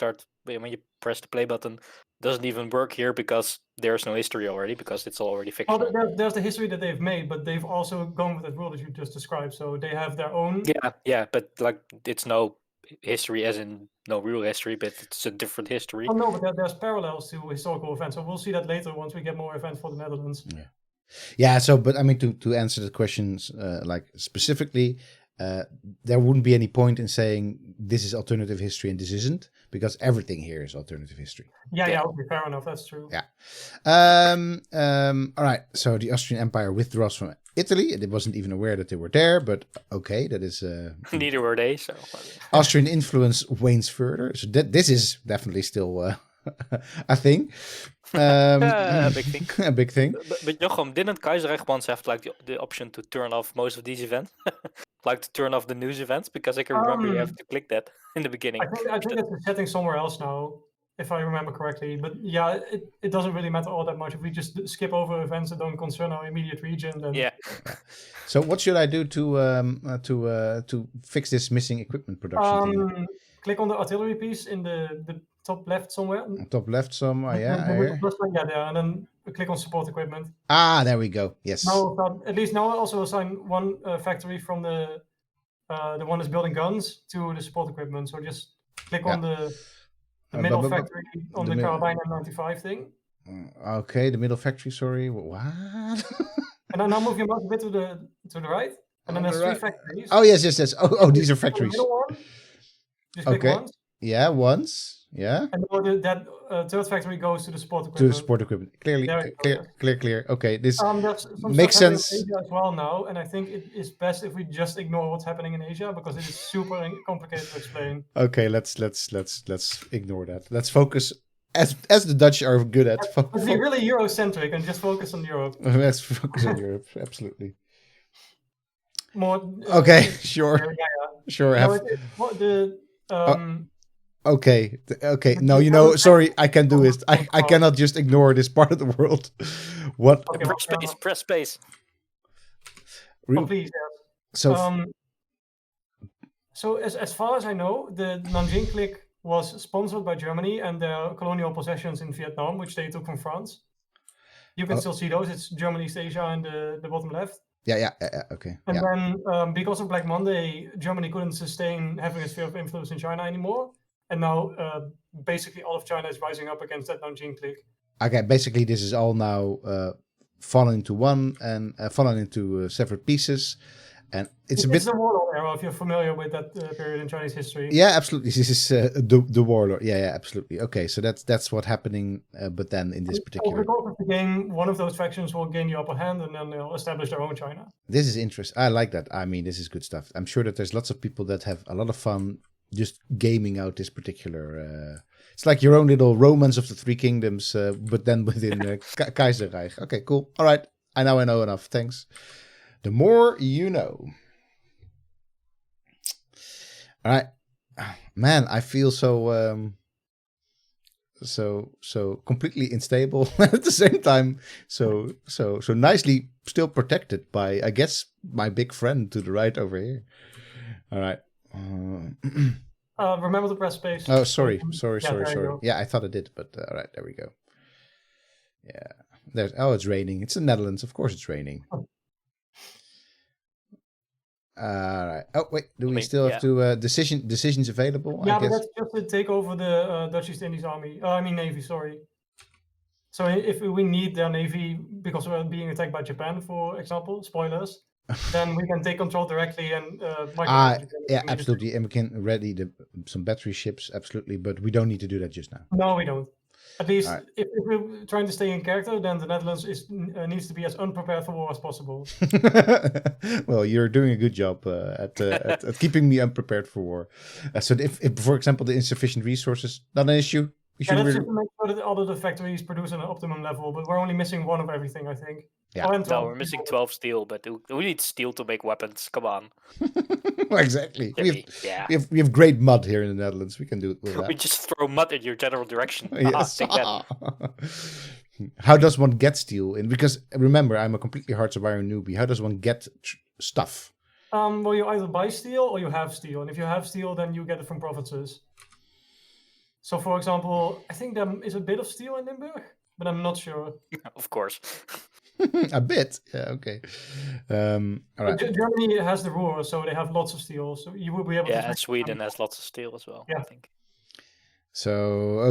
press the play button, doesn't even work here because there's no history already, because it's already fictional. Well, there's the history that they've made, but they've also gone with that rule that you just described. So they have their own. Yeah, but like it's no history as in no real history, but it's a different history. Oh no, but there's parallels to historical events. So we'll see that later once we get more events for the Netherlands. Yeah. So, but I mean, to answer the questions like specifically. There wouldn't be any point in saying this is alternative history and this isn't, because everything here is alternative history. Yeah, okay, fair enough. That's true. Yeah. All right. So the Austrian Empire withdraws from Italy. It wasn't even aware that they were there, but okay, that is. Neither were they. So Austrian influence wanes further. So this is definitely still a thing. a big thing. A big thing. But Jochem, didn't Kaiserreich once have like the option to turn off most of these events? Like to turn off the news events? Because I can remember you have to click that in the beginning. I think it's a setting somewhere else now, if I remember correctly. But yeah, it doesn't really matter all that much. If we just skip over events that don't concern our immediate region, then yeah. So what should I do to fix this missing equipment production thing? Click on the artillery piece in the top left somewhere. Top left somewhere, yeah. There, and then click on support equipment. Ah, there we go. Yes. Now, at least now I also assign one factory from the one that's building guns to the support equipment. So just click on the middle factory on the Carabine M95 thing. Okay, the middle factory. Sorry, what? And then now move your mouse a bit to the right, and then there's three factories. Oh yes. Oh, these are factories. The middle one. Just click once. Yeah, once. Yeah. And that third factory goes to the support equipment. To the support equipment. Clear. Okay, this there's makes sense. In Asia as well now, and I think it is best if we just ignore what's happening in Asia because it is super complicated to explain. Okay, let's ignore that. Let's focus, as the Dutch are good at. Let's be really Eurocentric and just focus on Europe. Let's focus on Europe. Absolutely. More. Okay, sure. Sure. Okay. No, sorry, I can't do it. I cannot just ignore this part of the world. What? Okay, press space. Oh, please, yeah. So as far as I know, the Nanjing Click was sponsored by Germany and their colonial possessions in Vietnam, which they took from France. You can still see those. It's German East Asia in the bottom left. Yeah, okay. And then because of Black Monday, Germany couldn't sustain having a sphere of influence in China anymore. And now basically all of China is rising up against that Nanjing Click. Okay, basically this is all now fallen into one and fallen into separate pieces. And it's a bit... It's the warlord era, if you're familiar with that period in Chinese history. Yeah, absolutely. This is the warlord. Yeah, absolutely. Okay, so that's what's happening, but then in this particular... Over the course of the game, one of those factions will gain the upper hand and then they'll establish their own China. This is interesting. I like that. I mean, this is good stuff. I'm sure that there's lots of people that have a lot of fun just gaming out this particular... it's like your own little Romance of the Three Kingdoms, but then within Kaiserreich. Okay, cool. All right. I know enough. Thanks. The more you know. All right. Man, I feel so so completely unstable at the same time. So nicely still protected by, I guess, my big friend to the right over here. All right. Remember to press space. Oh, sorry. Yeah, I thought I did, but all right, there we go. Yeah. There's. Oh, it's raining. It's the Netherlands. Of course, it's raining. All right. Oh, wait. Do we still have to decisions available? Yeah, I guess. but that's just to take over the Dutch East Indies Army. Navy. Sorry. So if we need their navy because we're being attacked by Japan, for example, spoilers, then we can take control directly and yeah, absolutely. And we can ready some battery ships, absolutely. But we don't need to do that just now. No, we don't. At least if we're trying to stay in character, then the Netherlands needs to be as unprepared for war as possible. Well, you're doing a good job at keeping me unprepared for war. So if, for example, the insufficient resources, not an issue. Let's just make sure that all of the factories produce at an optimum level, but we're only missing one of everything, I think. Yeah. No, we're missing 12 steel, but we need steel to make weapons. Come on. Exactly. We have great mud here in the Netherlands. We can do it with that. We just throw mud in your general direction. Yes. Take that. How does one get steel? Because remember, I'm a completely Hearts of Iron newbie. How does one get stuff? Well, you either buy steel or you have steel. And if you have steel, then you get it from provinces. So, for example, I think there is a bit of steel in Limburg, but I'm not sure. Of course. A bit. Yeah, okay. All right. Germany has the Ruhr, so they have lots of steel. So you will be able to... Yeah, and Sweden has lots of steel as well, I think. So,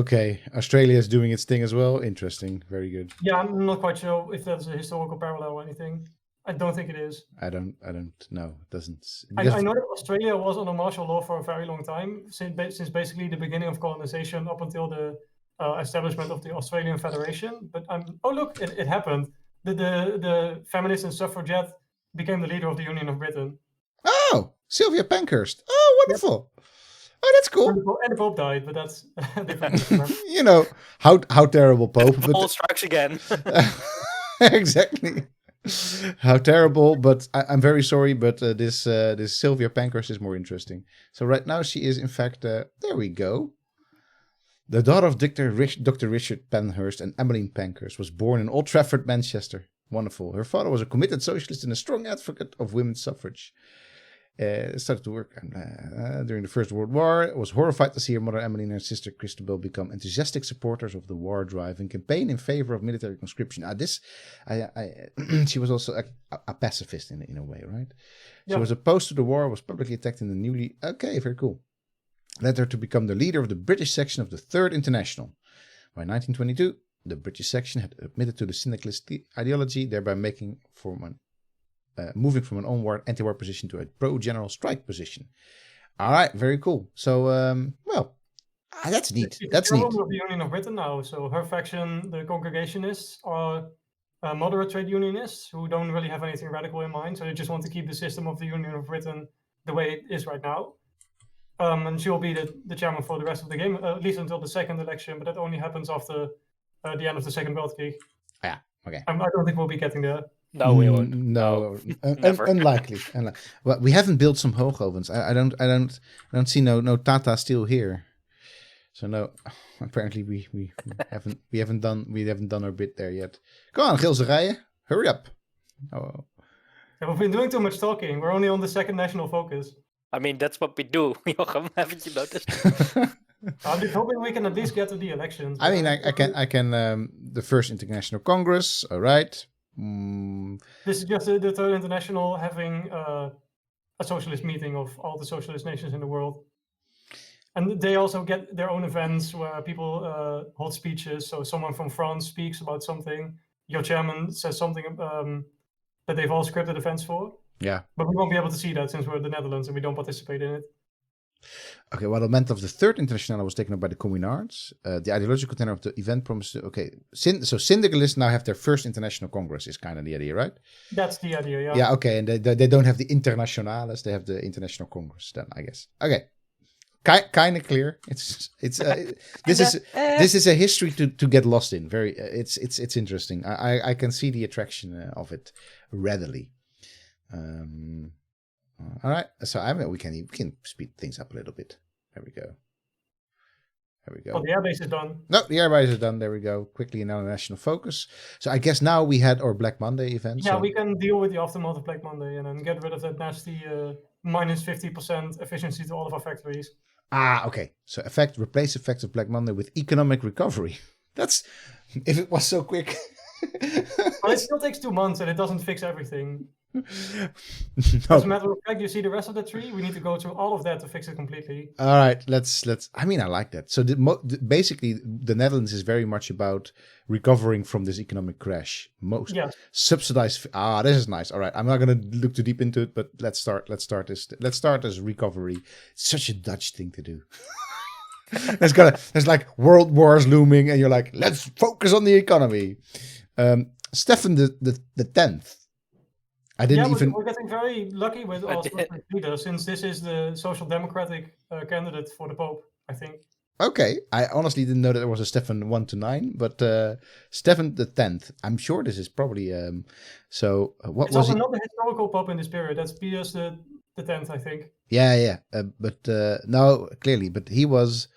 okay. Australia is doing its thing as well. Interesting. Very good. Yeah, I'm not quite sure if that's a historical parallel or anything. I don't think it is. I don't know. It doesn't. I know that Australia was under martial law for a very long time, since basically the beginning of colonization up until the establishment of the Australian Federation. But oh look, it happened. The feminist and suffragette became the leader of the Union of Britain. Oh, Sylvia Pankhurst. Oh, wonderful. Yep. Oh, that's cool. And the Pope died, but that's different. You know how terrible Pope. The Pope strikes again. Exactly. How terrible, but I'm very sorry, but this Sylvia Pankhurst is more interesting. So right now she is, in fact, there we go. The daughter of Dr. Richard Pankhurst and Emmeline Pankhurst was born in Old Trafford, Manchester. Wonderful. Her father was a committed socialist and a strong advocate of women's suffrage. Started to work during the First World War. Was horrified to see her mother Emmeline and her sister Christabel become enthusiastic supporters of the war drive and campaign in favor of military conscription. She was also a pacifist in a way, right? Yeah. She was opposed to the war, was publicly attacked in the newly... Okay, very cool. Led her to become the leader of the British section of the Third International. By 1922, the British section had admitted to the syndicalist ideology, thereby moving from an anti-war position to a pro-general strike position. All right, very cool. So, that's neat. That's neat. Of the Union of Britain now. So her faction, the Congregationists, are moderate trade unionists who don't really have anything radical in mind. So they just want to keep the system of the Union of Britain the way it is right now. And she'll be the chairman for the rest of the game, at least until the second election. But that only happens after the end of the Second World War. Yeah. Okay. I don't think we'll be getting there. No, we won't. No, unlikely. Well, we haven't built some hoogovens. I don't see no Tata Steel here. So no, apparently we haven't done our bit there yet. Come on, Gilserijen, hurry up. Oh. Yeah, we've been doing too much talking. We're only on the second national focus. I mean, that's what we do, Jochem. Haven't you noticed? I'm just hoping we can at least get to the elections. I mean, I can. The First International Congress. All right. This is just the Third International having a socialist meeting of all the socialist nations in the world. And they also get their own events where people hold speeches. So someone from France speaks about something. Your chairman says something that they've all scripted events for. Yeah. But we won't be able to see that since we're in the Netherlands and we don't participate in it. Okay, well, the event of the Third International was taken up by the Communards. The ideological tenor of the event promised to... Okay, so syndicalists now have their first international congress is kind of the idea, right? That's the idea, yeah. Yeah, okay, and they don't have the internationales, they have the international congress then, I guess. Okay, kind of clear. This is a history to get lost in. Very, it's interesting. I can see the attraction of it readily. All right, so we can speed things up a little bit. There we go. There we go. But the airbase is done. No, the airbase is done. There we go. Quickly now national focus. So I guess now we had our Black Monday event. Yeah, so... we can deal with the aftermath of Black Monday and then get rid of that nasty minus 50% efficiency to all of our factories. Okay. So replace effects of Black Monday with economic recovery. That's if it was so quick. But it still takes 2 months and it doesn't fix everything. No. As a matter of fact, you see the rest of the tree. We need to go through all of that to fix it completely. All right, let's. I mean, I like that. So basically, the Netherlands is very much about recovering from this economic crash. Most subsidized. This is nice. All right, I'm not going to look too deep into it, but let's start as recovery. It's such a Dutch thing to do. There's like world wars looming, and you're like, let's focus on the economy. Stefan the 10th. We're getting very lucky with our leader, since this is the Social Democratic candidate for the Pope, I think. Okay, I honestly didn't know that there was a Stefan 1 to 9, but Stefan the 10th. I'm sure this is probably what it's was also he? not the historical Pope in this period. That's Pius the 10th, I think. Yeah. But no, clearly, but he was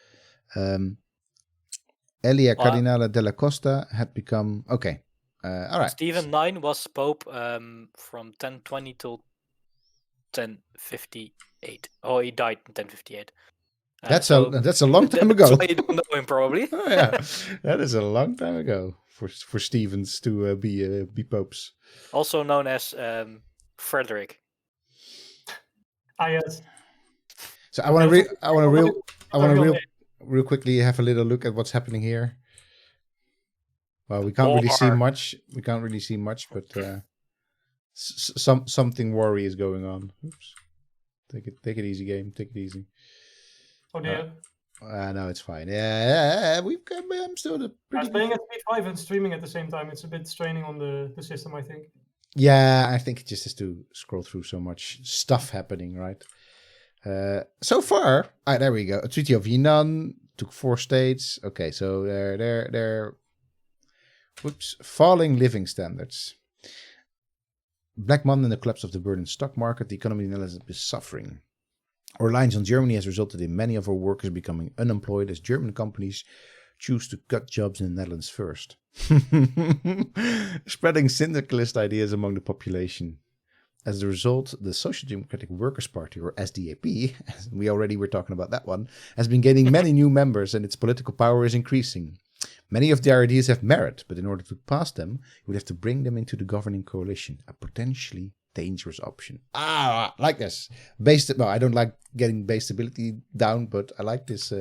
Elia Cardinale della Costa had become okay. All right. Stephen IX was Pope from 1020 till 1058. Oh, he died in 1058. That's a long time ago. That's why you don't know him, probably. Oh, yeah, that is a long time ago for Stevens to be popes. Also known as Frederick. Yes. So I want to real quickly have a little look at what's happening here. Well, we can't really see much. But something worry is going on. Oops. Take it easy, game. Take it easy. Oh dear. No, it's fine. Yeah, I'm still playing at speed 5 and streaming at the same time. It's a bit straining on the system, I think. Yeah, I think it just has to scroll through so much stuff happening, right? So far, there we go. A Treaty of Yinan took 4 states. Okay, so they're falling living standards. Black Monday and the collapse of the Berlin stock market. The economy in the Netherlands is suffering. Our reliance on Germany has resulted in many of our workers becoming unemployed as German companies choose to cut jobs in the Netherlands first. Spreading syndicalist ideas among the population. As a result, the Social Democratic Workers' Party, or SDAP, we already were talking about that one, has been gaining many new members and its political power is increasing. Many of their ideas have merit, but in order to pass them, you would have to bring them into the governing coalition, a potentially dangerous option. Like this. I don't like getting base stability down, but I like this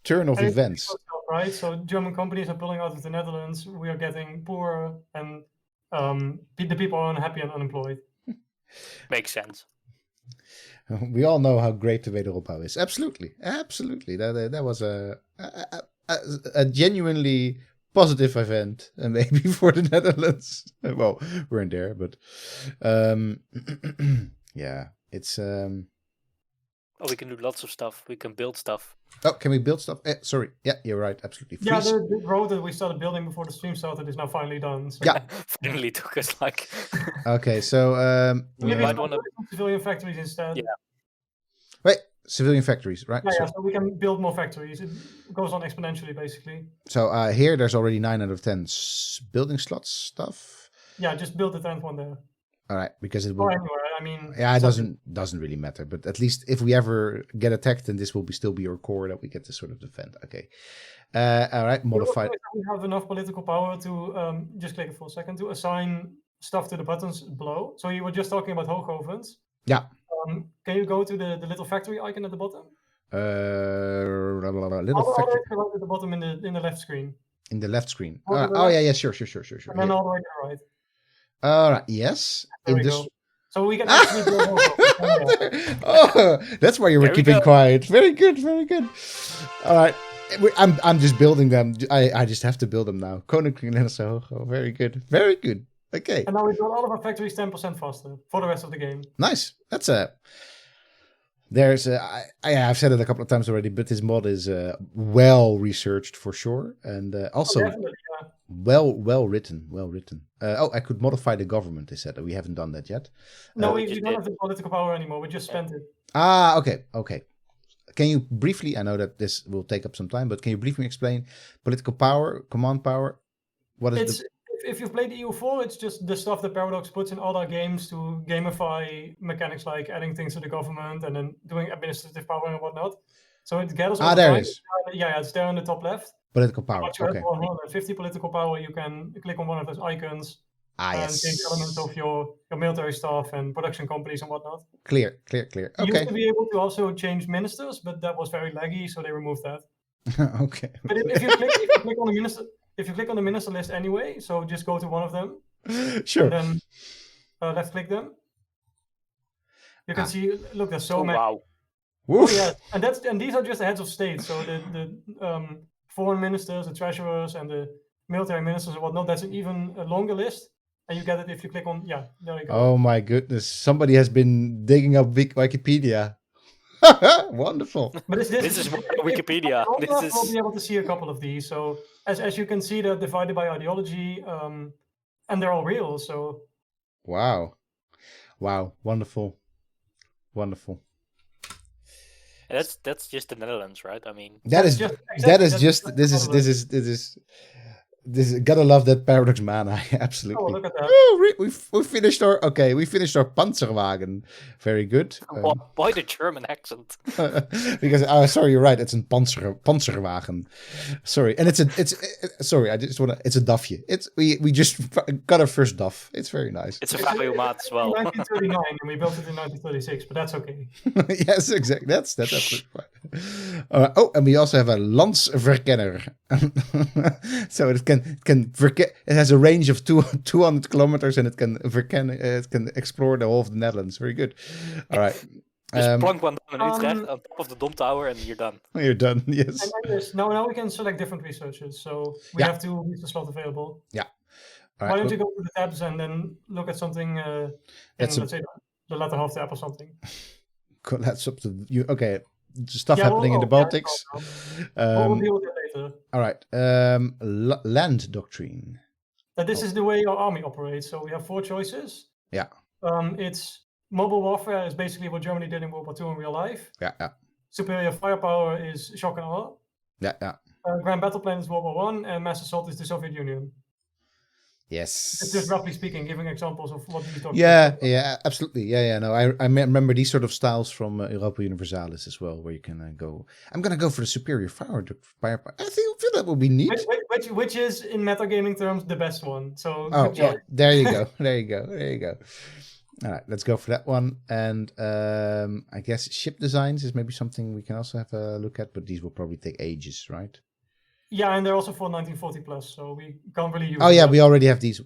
turn of events. Right, so German companies are pulling out of the Netherlands. We are getting poorer, and the people are unhappy and unemployed. Makes sense. We all know how great the Wederopbouw is. Absolutely. That was a genuinely positive event, maybe for the Netherlands. Well, we're in there, but yeah, it's. We can do lots of stuff. We can build stuff. Oh, can we build stuff? Sorry. Yeah, you're right. Absolutely. Yeah, the road that we started building before the stream started is now finally done. So. Yeah. Finally took us like... Okay, so... we might want to civilian factories instead. Yeah. Wait, civilian factories, right? Yeah, so we can build more factories. It goes on exponentially, basically. So here, there's already 9 out of 10 building slots stuff. Yeah, just build the 10th one there. All right, because it will... Or anywhere, I mean... Yeah, it doesn't really matter. But at least if we ever get attacked, then this will still be our core that we get to sort of defend. Okay. All right, modified... We have enough political power to, just click it for a second, to assign stuff to the buttons below. So you were just talking about Hoogovens. Yeah. Can you go to the little factory icon at the bottom? Little factory... All at the bottom in the left screen. In the left screen. Yeah, sure. And then all the way to the right. All right, yes. There we go. So we can actually build Oh, that's why you were keeping quiet. Very good. All right. I'm just building them. I just have to build them now. Koninklijke Nederlandse Hogo. Very good. Okay. And now we build all of our factories 10% faster for the rest of the game. Nice. That's I've said it a couple of times already, but this mod is well researched for sure, and also well written. I could modify the government. They said we haven't done that yet. No, we don't have the political power anymore. We just spent it. Okay. can you briefly, I know that this will take up some time, but can you briefly explain political power, command power? What is If you've played EU4, it's just the stuff that Paradox puts in all their games to gamify mechanics like adding things to the government and then doing administrative power and whatnot. So it gathers all the there time. it is. Yeah, it's there on the top left. Political power. Once you Okay. have 150 political power, you can click on one of those icons and Yes. change elements of your military staff and production companies and whatnot. Clear. You Okay. used to be able to also change ministers, but that was very laggy, so they removed that. Okay. But if you click on the minister, if you click on the minister list anyway, so just go to one of them. Sure. And then left click them. You can see. Look, there's so many. Wow. Woof. Oh, yeah, and these are just the heads of state. So the foreign ministers, the treasurers, and the military ministers and whatnot. That's an even longer list, and you get it if you click on. Yeah, there you go. Oh my goodness! Somebody has been digging up Wikipedia. Wonderful. But This is Wikipedia. We'll be able to see a couple of these. So as you can see, they're divided by ideology, and they're all real. So Wow. Wonderful. That's just the Netherlands, right? I mean, This is gotta love that Paradox Mana. Absolutely. Oh, look at that. Oh, we finished our Panzerwagen. Very good. why the German accent? Because sorry, you're right. It's a Panzerwagen. Sorry, and it's a DAFje. We just got our first DAF. It's very nice. It's a Variomaat as well. 1939, and we built it in 1936, but that's okay. Yes, exactly. That's absolutely fine. And we also have a Landsverkenner. So it has a range of 200 kilometers, and it can explore the whole of the Netherlands. Very good. All right. Just plonk one down in Utrecht on top of the Dom Tower, and you're done. You're done. Yes. And now we can select different researchers. So we have 2 research slots available. Yeah. All right, why don't you go to the tabs and then look at something in, let's say, the latter half tab or something. That's up to you. Okay. Stuff happening in the Baltics. We'll deal with it later. All right. Land doctrine. This is the way our army operates. So we have 4 choices. Yeah. It's mobile warfare is basically what Germany did in World War II in real life. Yeah. Superior firepower is shock and awe. Yeah. Grand battle plan is World War I, and mass assault is the Soviet Union. Yes. It's just roughly speaking, giving examples of what these talking about. Yeah, absolutely. Yeah. No, I remember these sort of styles from Europa Universalis as well, where you can go. I'm gonna go for the superior firepower. I feel that would be neat. Which is in metagaming terms the best one. So there you go. There you go. All right, let's go for that one. And I guess ship designs is maybe something we can also have a look at, but these will probably take ages, right? Yeah, and they're also for 1940 plus, so we can't really use them. We already have these,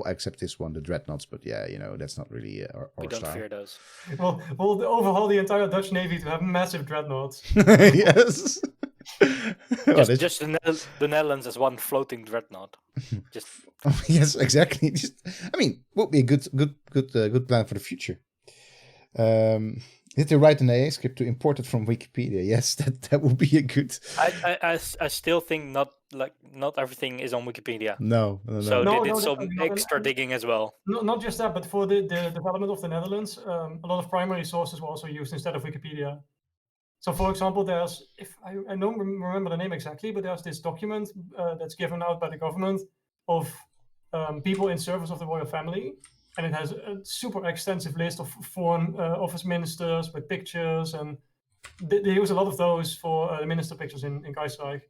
except this one, the Dreadnoughts, but that's not really our we don't style. fear those. We'll overhaul the entire Dutch Navy to have massive Dreadnoughts. Yes. just the Netherlands as one floating Dreadnought. Just yes, exactly. Would be a good plan for the future. Did they write an AA script to import it from Wikipedia? Yes, that would be a good. I still think not everything is on Wikipedia. No. So they did some extra digging as well. Not just that, but for the development of the Netherlands, a lot of primary sources were also used instead of Wikipedia. So, for example, there's, if I don't remember the name exactly, but there's this document that's given out by the government of people in service of the royal family. And it has a super extensive list of foreign office ministers with pictures, and they use a lot of those for the minister pictures in Kaiserreich.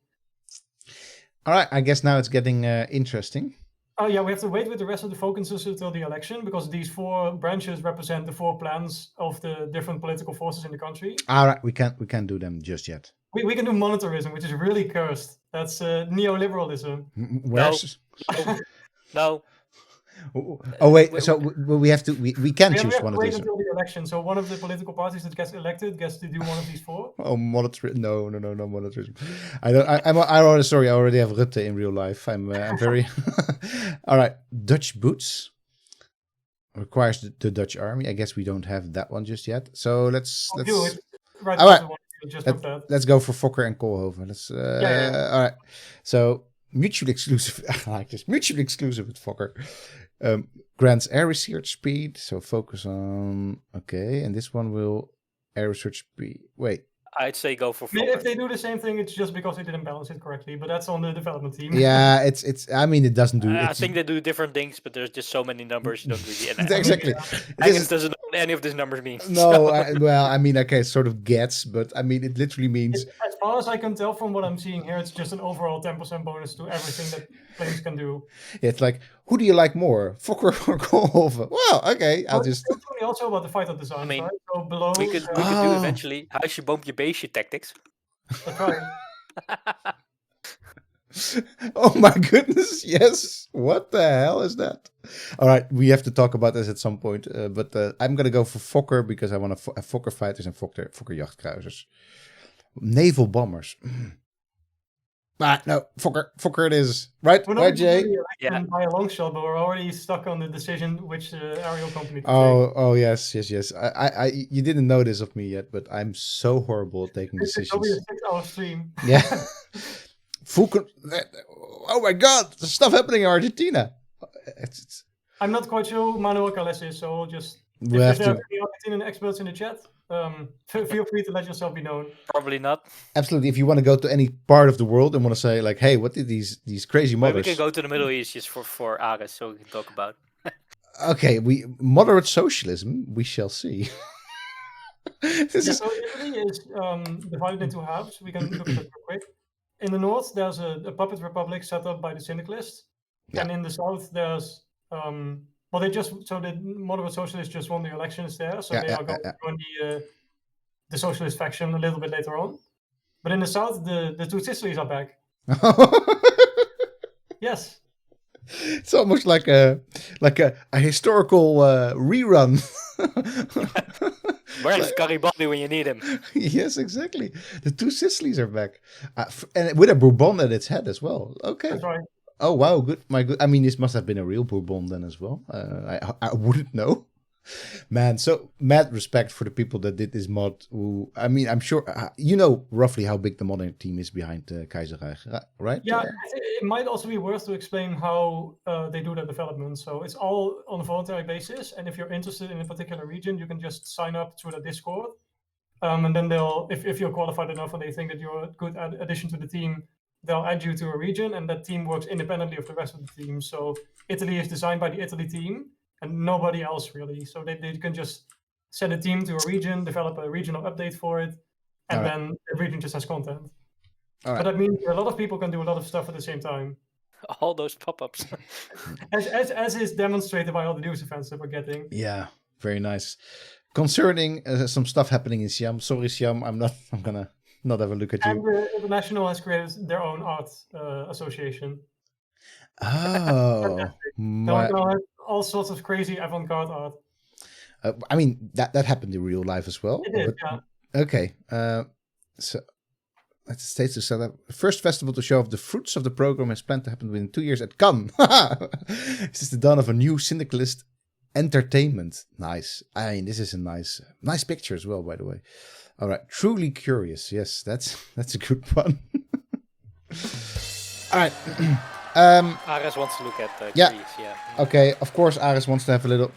All right, I guess now it's getting interesting. Oh yeah, we have to wait with the rest of the focuses until the election, because these 4 branches represent the 4 plans of the different political forces in the country. All right, we can't do them just yet. We can do monetarism, which is really cursed. That's neoliberalism. Where's... No. Oh wait, so we have to. We can choose one of these. Until the election, so one of the political parties that gets elected gets to do one of these 4. Oh, monetarism! No, monetarism. I already have Rutte in real life. I'm very. All right, Dutch boots requires the Dutch army. I guess we don't have that one just yet. So let's. Do it. Right. All right. Let's go for Fokker and Koolhoven. All right. So mutually exclusive. I like this. Mutually exclusive with Fokker. Grants air research speed, so focus on and this one will air research speed. Wait, I'd say go for Maybe if Fokker. they do the same thing, it's just because they didn't balance it correctly. But that's on the development team. Yeah, it's. I mean, it doesn't do. I It's, think they do different things, but there's just so many numbers you don't really. And exactly. Agnes This, doesn't know what any of these numbers mean. no, so- well, I mean, okay, it sort of gets, but I mean, it literally means. As far as I can tell from what I'm seeing here, it's just an overall 10% bonus to everything that planes can do. It's like, who do you like more, Fokker or Koolhoven? Well, okay, I'll But just. it's really also about the fighter designs, I mean, right? So below, we could do Oh. eventually huisje-boompje beestje tactics. that's right. Oh my goodness, yes. What the hell is that? All right, we have to talk about this at some point. But I'm going to go for Fokker because I want to have Fokker fighters and Fokker Jachtkruisers. Naval bombers. No, Fokker it is. Right, We're not right, Jay? really Yeah. by a long shot, but we're already stuck on the decision which aerial company to take. Oh, yes. You didn't know this of me yet, but I'm so horrible at taking It's probably decisions. a 6-hour stream. Yeah. Fulcrum. Oh my God, there's stuff happening in Argentina. It's, I'm not quite sure who Manuel Calles is, so we'll just. we have If there are to. any Argentinian experts in the chat, feel free to let yourself be known. Probably not. Absolutely. If you want to go to any part of the world and want to say, like, hey, what did these crazy But we mothers? can go to the Middle East just for Ares, so we can talk about. Okay, moderate socialism, we shall see. This Yeah, is so Italy is divided into halves. We can look at that real quick. In the north, there's a puppet republic set up by the syndicalists, Yeah. and in the south, there's well, the moderate socialists just won the elections there, so they are going to join the socialist faction a little bit later on. But in the south, the two Sicilies are back. Yes. It's almost like a historical rerun. Where's Garibaldi when you need him? Yes, exactly. The two Sicilies are back, and with a Bourbon at its head as well. Okay. That's right. Oh wow, good. I mean, this must have been a real Bourbon then as well. I wouldn't know. Man, so mad respect for the people that did this mod. Who, I mean, I'm sure you know roughly how big the modding team is behind Kaiserreich, right? Yeah, it might also be worth to explain how they do that development. So it's all on a voluntary basis, and if you're interested in a particular region, you can just sign up through the Discord, and then they'll, if you're qualified enough and they think that you're a good addition to the team, they'll add you to a region, and that team works independently of the rest of the team. So Italy is designed by the Italy team, and nobody else really. So they can just send a team to a region, develop a regional update for it, and then the region just has content. But that means a lot of people can do a lot of stuff at the same time. All those pop-ups. as is demonstrated by all the news events that we're getting. Yeah, very nice. Concerning some stuff happening in Siam. Sorry, Siam, I'm gonna not have a look at you. And the International has created their own art association. Oh, Now have all sorts of crazy avant-garde art. I mean that happened in real life as well. It did, yeah. Okay, so let's state to set up. The first festival to show off the fruits of the program is planned to happen within 2 years at Cannes. This is the dawn of a new syndicalist entertainment. Nice. I mean, this is a nice picture as well, by the way. All right, truly curious. Yes, that's a good one. All right. Ares wants to look at Greece, yeah. Okay, of course, Ares wants to have a little.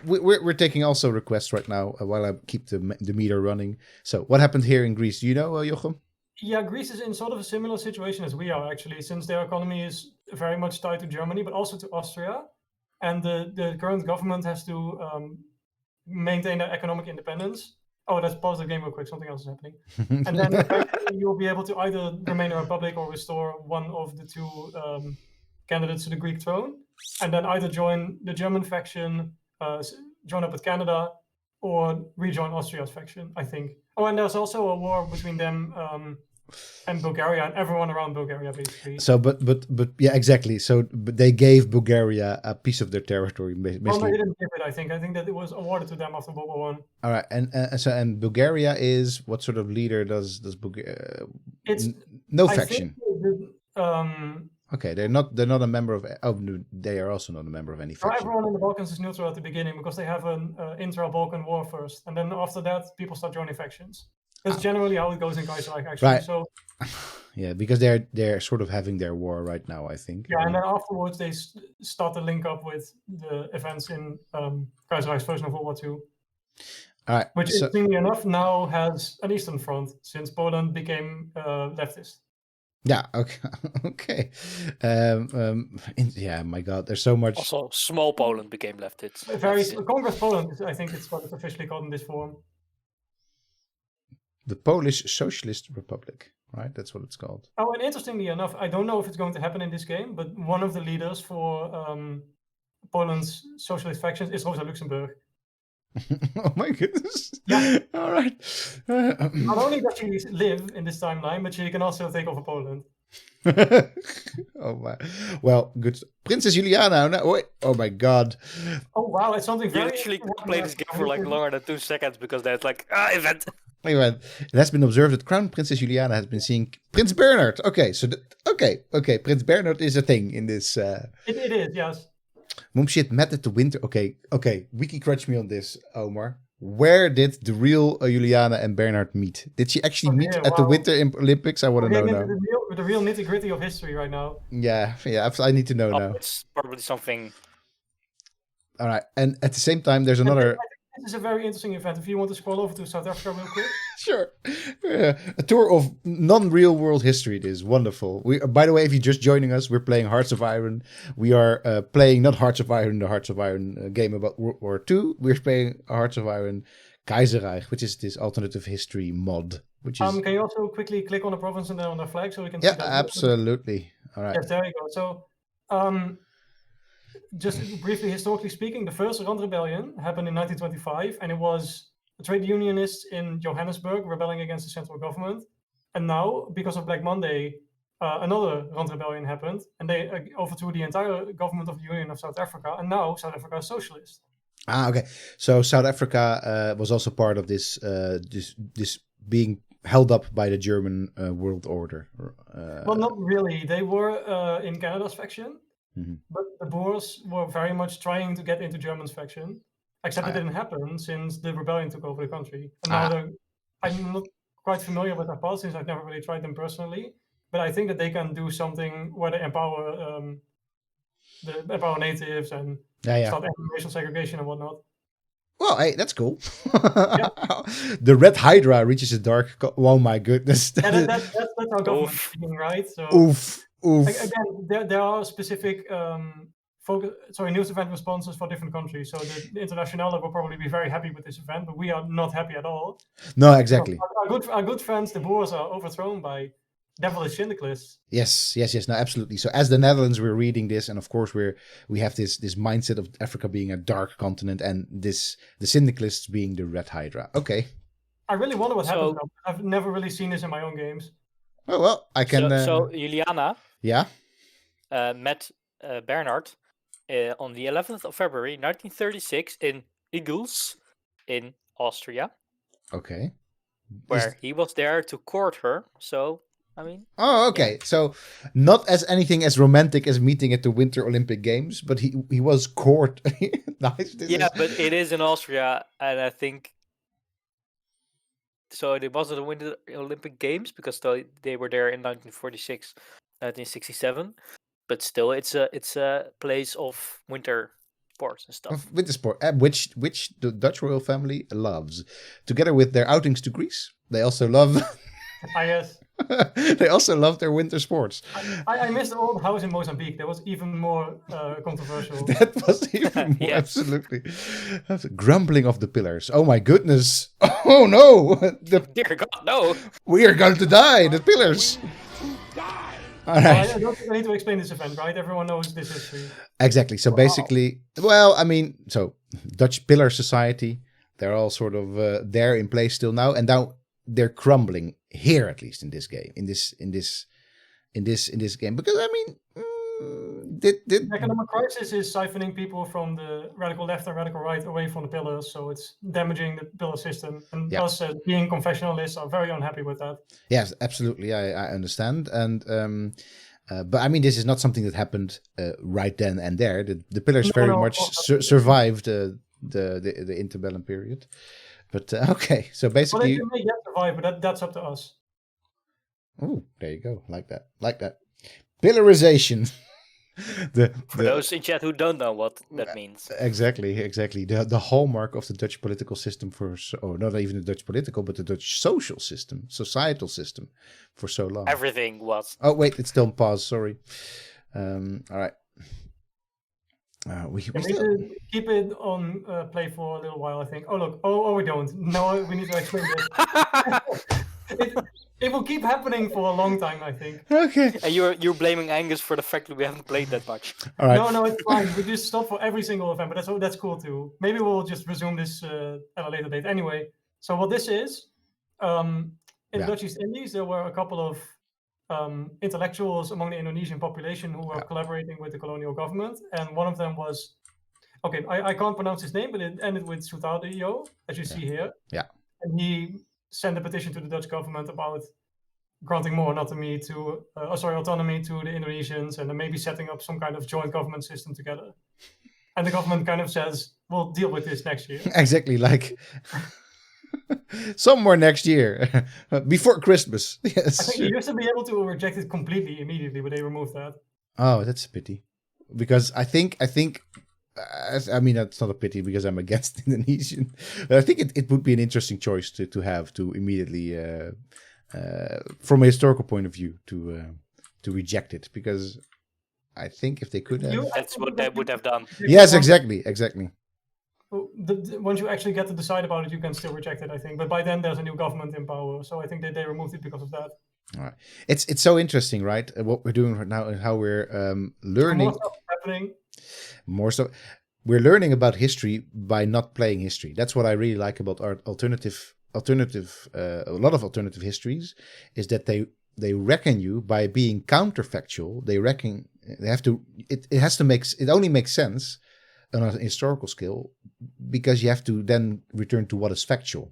We're taking also requests right now while I keep the meter running. So, what happened here in Greece? Do you know, Jochem? Yeah, Greece is in sort of a similar situation as we are, actually, since their economy is very much tied to Germany, but also to Austria. And the current government has to maintain their economic independence. Oh, that's pause the game real quick. Something else is happening. And then eventually you'll be able to either remain a republic or restore one of the two candidates to the Greek throne. And then either join the German faction, join up with Canada, or rejoin Austria's faction, I think. Oh, and there's also a war between them and Bulgaria and everyone around Bulgaria, basically. So, but yeah, exactly. So, but they gave Bulgaria a piece of their territory, basically. Well, they didn't give it. I think that it was awarded to them after World War One. All right, and Bulgaria is what sort of leader does Bulgaria? It's no faction. Think, okay, they're not a member of. Oh, no, they are also not a member of any faction. Everyone in the Balkans is neutral at the beginning because they have an intra-Balkan war first, and then after that, people start joining factions. That's generally how it goes in Kaiserreich, actually. Right. So, yeah, because they're sort of having their war right now, I think. Yeah, and then afterwards they start to link up with the events in Kaiserreich's version of World War II. All right. Which, interestingly enough, now has an Eastern Front since Poland became leftist. Yeah. Okay. Okay. Yeah. My God, there's so much. Also, small Poland became leftist. Congress Poland, I think it's what it's officially called in this form. The Polish Socialist Republic, right? That's what it's called. Oh, and interestingly enough, I don't know if it's going to happen in this game, but one of the leaders for Poland's socialist factions is Rosa Luxemburg. Oh my goodness. Yeah. All right. Not only does she live in this timeline, but she can also take over Poland. Oh my. Well, good. Princess Juliana. No, wait. Oh my God. Oh wow, it's something very. You actually play this game for like longer than 2 seconds because there's like event. Anyway, it has been observed that Crown Princess Juliana has been seeing Prince Bernhard. Okay, so okay. Prince Bernhard is a thing in this. It is, yes. Mom shit met at the winter. Okay. Wiki crutch me on this, Omar. Where did the real Juliana and Bernhard meet? Did she actually meet at the Winter Olympics? I want to know now. The real nitty gritty of history right now. Yeah. I need to know now. It's probably something. All right, and at the same time, there's another. This is a very interesting event. If you want to scroll over to South Africa real quick. Sure. A tour of non-real world history. It is wonderful. By the way, if you're just joining us, we're playing Hearts of Iron. We are playing not Hearts of Iron, the Hearts of Iron game about World War II. We're playing Hearts of Iron Kaiserreich, which is this alternative history mod. Which is... Can you also quickly click on the province and then on the flag so we can see that? Yeah, absolutely. All right. Yes, there you go. So, just briefly, historically speaking, the first Rand Rebellion happened in 1925, and it was trade unionists in Johannesburg rebelling against the central government. And now, because of Black Monday, another Rand Rebellion happened, and they overthrew the entire government of the Union of South Africa, and now South Africa is socialist. Okay. So South Africa was also part of this this being held up by the German world order. Well, not really. They were in Canada's faction. Mm-hmm. But the Boers were very much trying to get into German's faction, except it didn't happen since the rebellion took over the country. And now I'm not quite familiar with their past since I've never really tried them personally, but I think that they can do something where they empower natives and start racial segregation and whatnot. Well, hey, that's cool. The Red Hydra reaches a dark. Oh my goodness! That's our government speaking, right? So. Oof. Again, there are specific news event responses for different countries. So the Internationale will probably be very happy with this event, but we are not happy at all. No, exactly. So our good friends, the Boers, are overthrown by devilish syndicalists. Yes. No, absolutely. So as the Netherlands, we're reading this, and of course we have this mindset of Africa being a dark continent, and the syndicalists being the Red Hydra. Okay. I really wonder what happens now. I've never really seen this in my own games. Oh well, I can. So Juliana. Yeah. Met Bernhard on the 11th of February 1936 in Igls in Austria. Okay. Where he was there to court her. So, I mean. Oh, okay. Yeah. So, not as anything as romantic as meeting at the Winter Olympic Games, but he was court. Nice. But it is in Austria, and I think. So it wasn't the Winter Olympic Games because they were there in 1946, 1967. But still, it's a place of winter sports and stuff. Winter sport, which the Dutch royal family loves. Together with their outings to Greece, they also love. Yes. They also love their winter sports. I missed the old house in Mozambique. That was even more controversial. That was even more, absolutely. That's grumbling of the pillars. Oh my goodness. Oh no. Dear God, no. We are going to die. The pillars. All right. I don't think I need to explain this event, right? Everyone knows this history. Exactly. So basically, well, I mean, so Dutch Pillar Society, they're all sort of there in place still now, and now they're crumbling here, at least in this game, in this game, because I mean, the economic crisis is siphoning people from the radical left and radical right away from the pillars, so it's damaging the pillar system. And us, being confessionalists, are very unhappy with that. Yes, absolutely, I understand, and but I mean, this is not something that happened right then and there. The pillars very much survived the interbellum period. But okay, so basically, well, they may survive, but that's up to us. Oh, there you go, like that, pillarization. For those in chat who don't know what that means. Exactly. The hallmark of the Dutch political system not even the Dutch political, but the Dutch societal system for so long. Everything was. Oh, wait, it's still on pause. Sorry. All right. We still keep it on play for a little while, I think. Oh, look. Oh, we don't. No, we need to explain this. It will keep happening for a long time, I think. Okay. And you're blaming Angus for the fact that we haven't played that much. All right. No, it's fine. We just stop for every single event, but that's cool too. Maybe we'll just resume this at a later date. Anyway, so what this is, in Dutch East Indies, there were a couple of intellectuals among the Indonesian population who were collaborating with the colonial government, and one of them was, I can't pronounce his name, but it ended with Sutardio, as you see here. Yeah. And he sent a petition to the Dutch government about granting more autonomy to the Indonesians, and then maybe setting up some kind of joint government system together. And the government kind of says, we'll deal with this next year. Exactly, like somewhere next year, before Christmas. Yes. I think you used to be able to reject it completely immediately, but they removed that. Oh, that's a pity. Because I think, I mean, that's not a pity because I'm against Indonesian. But I think it would be an interesting choice to have to immediately, from a historical point of view, to reject it. Because I think if they could have... That's what they would have done. Yes, exactly. Once you actually get to decide about it, you can still reject it, I think. But by then, there's a new government in power. So I think they removed it because of that. All right. It's so interesting, right? What we're doing right now and how we're learning... More stuff happening. More so, we're learning about history by not playing history. That's what I really like about our alternative. A lot of alternative histories is that they reckon you by being counterfactual. It only makes sense on a historical scale because you have to then return to what is factual.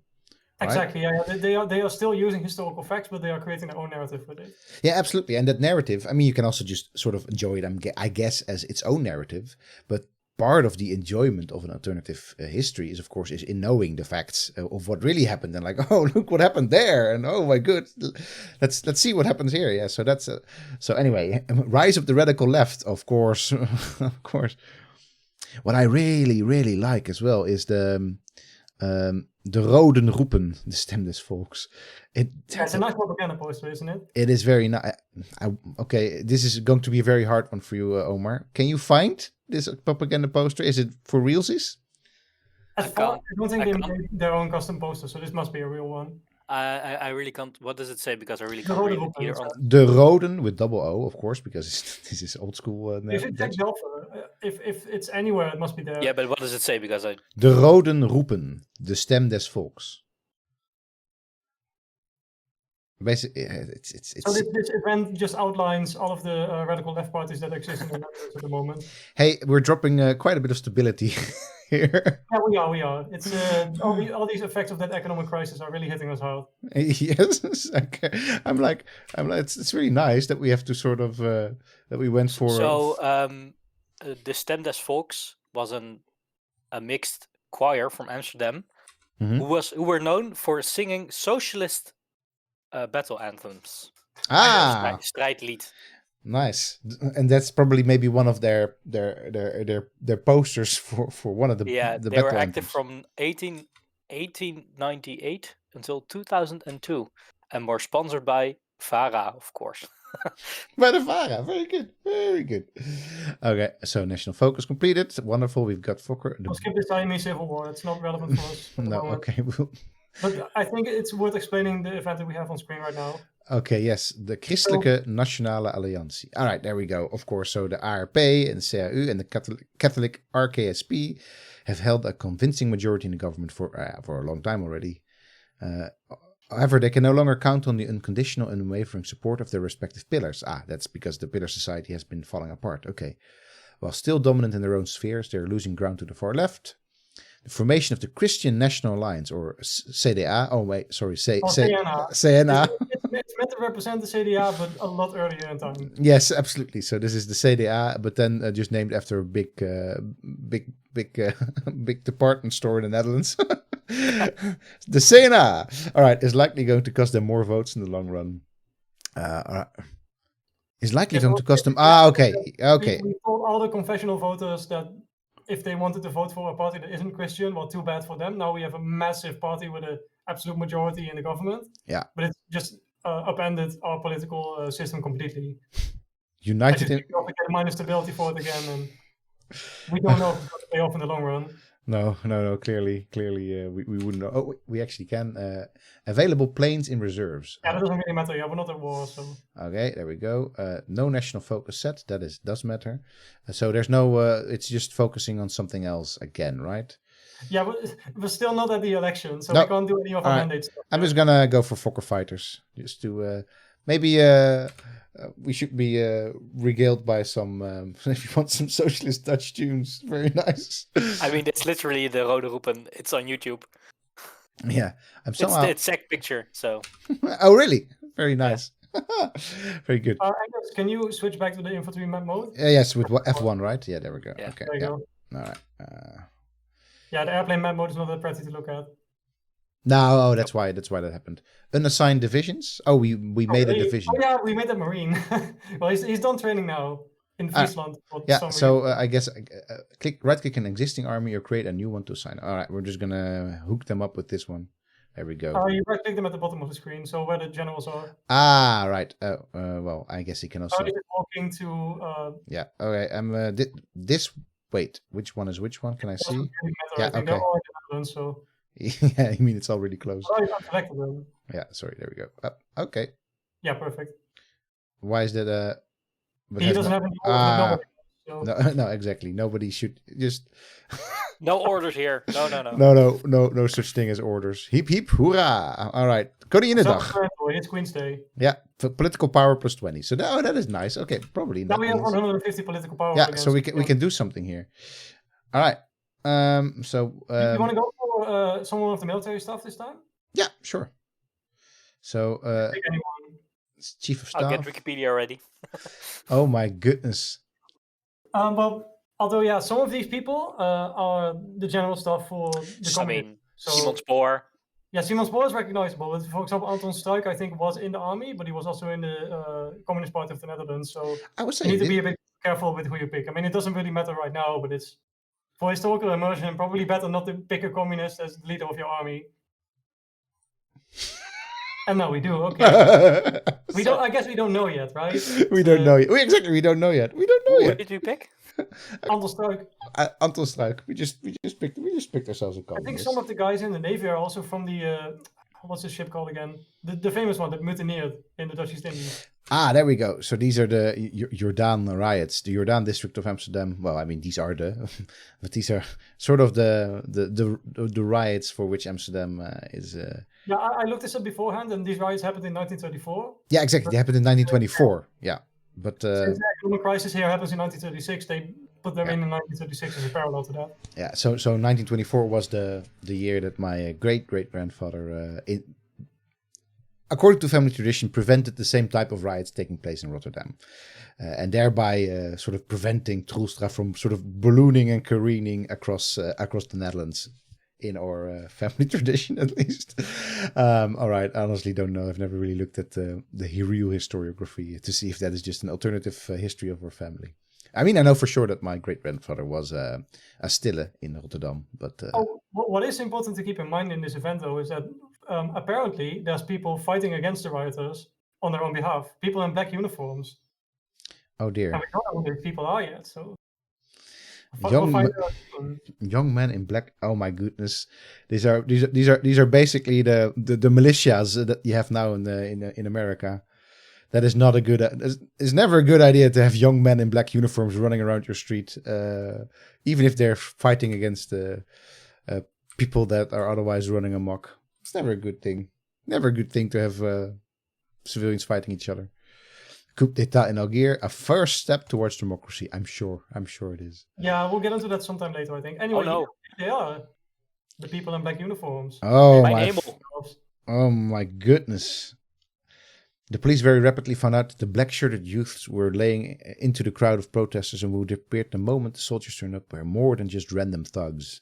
Right? Exactly. Yeah. They are still using historical facts, but they are creating their own narrative with it. Yeah, absolutely. And that narrative, I mean, you can also just sort of enjoy it, I guess, as its own narrative. But part of the enjoyment of an alternative history is in knowing the facts of what really happened and like, oh, look what happened there, and oh my good, let's see what happens here. Yeah. So that's so anyway, rise of the radical left, of course, of course. What I really, really like as well is the Roden roepen, the stem des volks. It's a nice propaganda poster, isn't it? It is very nice. Okay, this is going to be a very hard one for you, Omar. Can you find this propaganda poster? Is it for realsies? I don't think they made their own custom poster, so this must be a real one. I really can't. What does it say? Because I really can't read it either. The Roden with double O, of course, because this is old school. You should check Delphi. If it's anywhere, it must be there. Yeah, but what does it say? Because De Roden roepen, de stem des volks. Basically, it's. So this event just outlines all of the radical left parties that exist in the Netherlands at the moment. Hey, we're dropping quite a bit of stability here. Yeah, we are. It's all these effects of that economic crisis are really hitting us hard. Yes, okay. I'm like, it's really nice that we have to sort of that we went for. So, the Stem des Volks was a mixed choir from Amsterdam, who were known for singing socialist battle anthems. Strijdlied. Nice, and that's probably maybe one of their posters for one of the they were active from 1898 until 2002, and were sponsored by VARA, of course. By the VARA, very good. Okay, so national focus completed. Wonderful. We've got Fokker. We'll skip the Siamese Civil War. It's not relevant for us. No, okay. But I think it's worth explaining the event that we have on screen right now. Okay, yes, the Christelijke Nationale Alliantie. All right, there we go. Of course, so the ARP and the CAU and the Catholic RKSP have held a convincing majority in the government for a long time already. However, they can no longer count on the unconditional and unwavering support of their respective pillars. That's because the pillar society has been falling apart. Okay. While still dominant in their own spheres, they're losing ground to the far left. The formation of the Christian National Alliance, or CDA. Oh, wait, sorry. CNA. CNA. It's meant to represent the CDA, but a lot earlier in time. Yes, absolutely. So this is the CDA, but then just named after a big department store in the Netherlands. The CNA. All right, is likely going to cost them more votes in the long run. Is likely Yes, going well, to cost them. yeah, Okay. Okay. We told all the confessional voters that if they wanted to vote for a party that isn't Christian, well, too bad for them. Now we have a massive party with an absolute majority in the government. Yeah. But it's just upended our political system completely. United in. We get minus stability for it again, and we don't know if it's going to pay off in the long run. No. Clearly, we wouldn't know. Oh, we actually can. Available planes in reserves. Yeah, that doesn't really matter. Yeah, we're not at war, so. Okay, there we go. No national focus set. That does matter. So there's no. It's just focusing on something else again, right? Yeah, we're still not at the election, so No. we can't do any of our mandates. I'm just gonna go for Fokker fighters, just to maybe we should be regaled by some. If you want some socialist Dutch tunes, very nice. I mean, it's literally the Rode Roepen. It's on YouTube. Yeah, I'm somehow. It's SEC picture. So. Oh really? Very nice. Very good. Angus, can you switch back to the infantry map mode? Yes, with F1, right? Yeah, there we go. Yeah. Okay. There you go. All right. Yeah, the airplane map mode is not that pretty to look at. No, that's why that happened. Unassigned divisions. Oh, we made a division. Oh yeah, we made a marine. Well, he's done training now in Friesland. Yeah, so I guess right-click an existing army or create a new one to assign. All right, we're just gonna hook them up with this one. There we go. You right-click them at the bottom of the screen, so where the generals are. Ah, right. Well, I guess he can also. He's walking to. Yeah. Okay. I'm this. Wait, which one is which one? Can I see? Yeah. Okay. They're all in the Netherlands, so. Yeah, I mean it's already closed. Oh, I selected them. Yeah. Sorry. There we go. Okay. Yeah. Perfect. Why is that? He doesn't have any. No, exactly. Nobody should just. No orders here. No. No such thing as orders. Heap heap, hoera! All right, Koninginnedag. It's Queen's Day. Yeah, political power plus 20. So that is nice. Okay, probably. Now we have 150 political power. Yeah, so we can do something here. All right. So you want to go for someone of the military stuff this time? Yeah, sure. So Pick anyone. Chief of Staff. I'll get Wikipedia ready. Oh my goodness. Well, although yeah, some of these people are the general staff for the communist. Simon Spoor. Yeah, Simon Spoor is recognizable. But for example, Anton Struik, I think, was in the army, but he was also in the Communist Party of the Netherlands. So I would say you need to be a bit careful with who you pick. I mean, it doesn't really matter right now, but it's for historical immersion probably better not to pick a communist as the leader of your army. And now we do. Okay. We don't. I guess we don't know yet, right? We don't know yet. Exactly. We don't know yet. What did you pick? Anton Struik. Anton Struik. We just picked ourselves a communist. I think some of the guys in the Navy are also from the what's the ship called again? The famous one that mutineered in the Dutch East Indies. Ah, there we go. So these are the Jordaan riots, the Jordaan district of Amsterdam. Well, I mean, but these are sort of the riots for which Amsterdam is. Yeah, I looked this up beforehand, and these riots happened in 1934. Yeah, exactly. They happened in 1924. Yeah, but since the economic crisis here happens in 1936, they put them in 1936 as a parallel to that. Yeah, so 1924 was the year that my great grandfather, according to family tradition, prevented the same type of riots taking place in Rotterdam, and thereby sort of preventing Troelstra from sort of ballooning and careening across the Netherlands. In our family tradition, at least. All right, I honestly don't know. I've never really looked at the real historiography to see if that is just an alternative history of our family. I mean, I know for sure that my great-grandfather was a stille in Rotterdam, but... what is important to keep in mind in this event, though, is that apparently there's people fighting against the rioters on their own behalf. People in black uniforms. Oh, dear. And we don't know who these people are yet, so... Young men in black. Oh my goodness, these are basically the militias that you have now in America. That is not a good. It's never a good idea to have young men in black uniforms running around your street, even if they're fighting against people that are otherwise running amok. It's never a good thing. Never a good thing to have civilians fighting each other. Coup d'etat in Algiers, a first step towards democracy. I'm sure it is. Yeah, we'll get into that sometime later, I think. Anyway, they are the people in black uniforms. Oh my goodness. The police very rapidly found out that the black-shirted youths were laying into the crowd of protesters and who appeared the moment the soldiers turned up were more than just random thugs.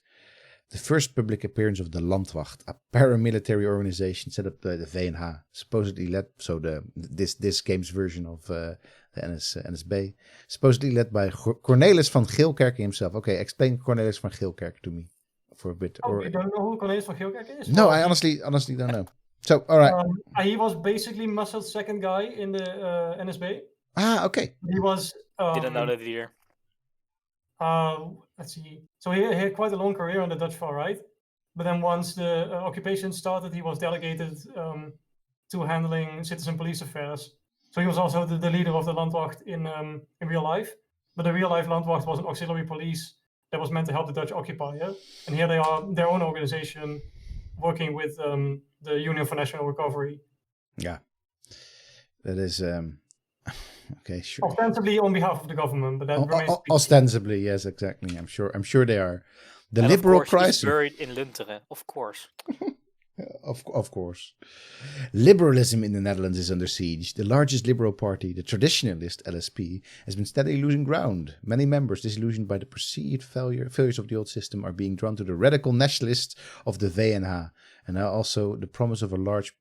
The first public appearance of the Landwacht, a paramilitary organization set up by the VNH, supposedly led, this game's version of the NSB, supposedly led by Cornelis van Geelkerk himself. Okay, explain Cornelis van Geelkerk to me for a bit. Oh, you don't know who Cornelis van Geelkerk is? No, I honestly don't know. So, all right. He was basically Mussel's second guy in the NSB. Ah, okay. He was... Didn't know that either. Let's see. So he had quite a long career on the Dutch far right, but then once the occupation started, he was delegated to handling citizen police affairs. So he was also the leader of the Landwacht in real life. But the real life Landwacht was an auxiliary police that was meant to help the Dutch occupier. And here they are, their own organization, working with the Union for National Recovery. Yeah, that is. Okay, sure. Ostensibly on behalf of the government, but that remains. Ostensibly, yes, exactly. I'm sure they are. The and liberal of course crisis. He's buried in Lunteren, of course. Of course. Liberalism in the Netherlands is under siege. The largest liberal party, the traditionalist LSP, has been steadily losing ground. Many members, disillusioned by the perceived failures of the old system, are being drawn to the radical nationalists of the VNH, and now also the promise of a large.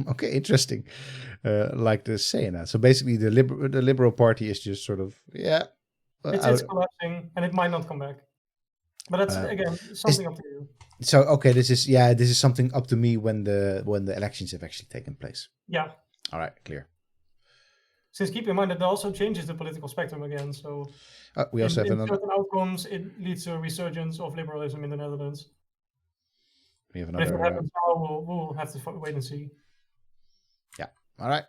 Okay, interesting. Like the CNA. So basically, the Liberal Party is just sort of it's collapsing, and it might not come back. But that's again something up to you. So okay, this is something up to me when the elections have actually taken place. Yeah. All right, clear. Since keep in mind that it also changes the political spectrum again. So we also have another certain outcomes. It leads to a resurgence of liberalism in the Netherlands. We have But if another. it happens now, we'll have to wait and see. Yeah. All right.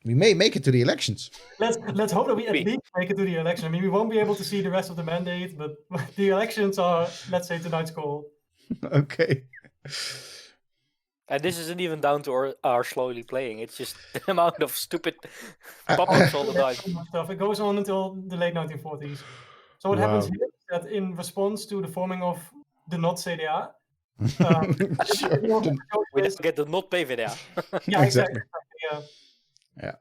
We may make it to the elections. Let's hope that we at least make it to the election. I mean, we won't be able to see the rest of the mandate, but the elections are, let's say, tonight's goal. Okay. And this isn't even down to our slowly playing. It's just the amount of stupid pop-ups all the time. Stuff. It goes on until the late 1940s. So what happens here is that in response to the forming of the not CDA, we don't get the not PvdA. Yeah, exactly. Yeah.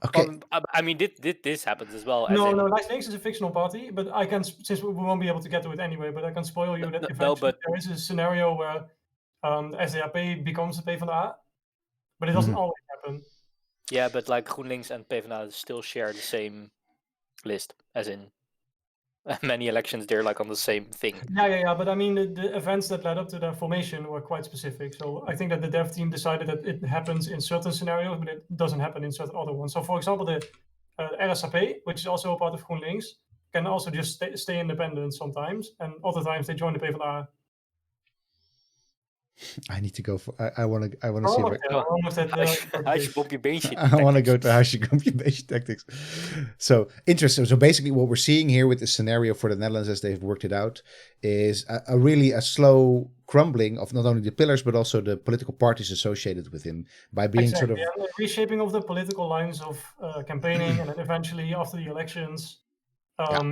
Okay. I mean, did this happens as well? No, Lijst Links is a fictional party, but I can, since we won't be able to get to it anyway, but I can spoil you that eventually there is a scenario where the SDAP becomes the PvdA, but it doesn't always happen. Yeah, but like GroenLinks and PvdA still share the same list, as in many elections they're like on the same thing. Yeah, but I mean the events that led up to their formation were quite specific. So I think that the dev team decided that it happens in certain scenarios, but it doesn't happen in certain other ones. So for example, the RSAP, which is also a part of GroenLinks, can also just stay independent sometimes, and other times they join the PvdA. I need to go for. I want to see. Huisje, bompje, beestje. I want to go to huisje, bompje, beestje tactics. So interesting. So basically, what we're seeing here with the scenario for the Netherlands, as they've worked it out, is a really slow crumbling of not only the pillars but also the political parties associated with him by being sort of the reshaping of the political lines of campaigning, and then eventually after the elections,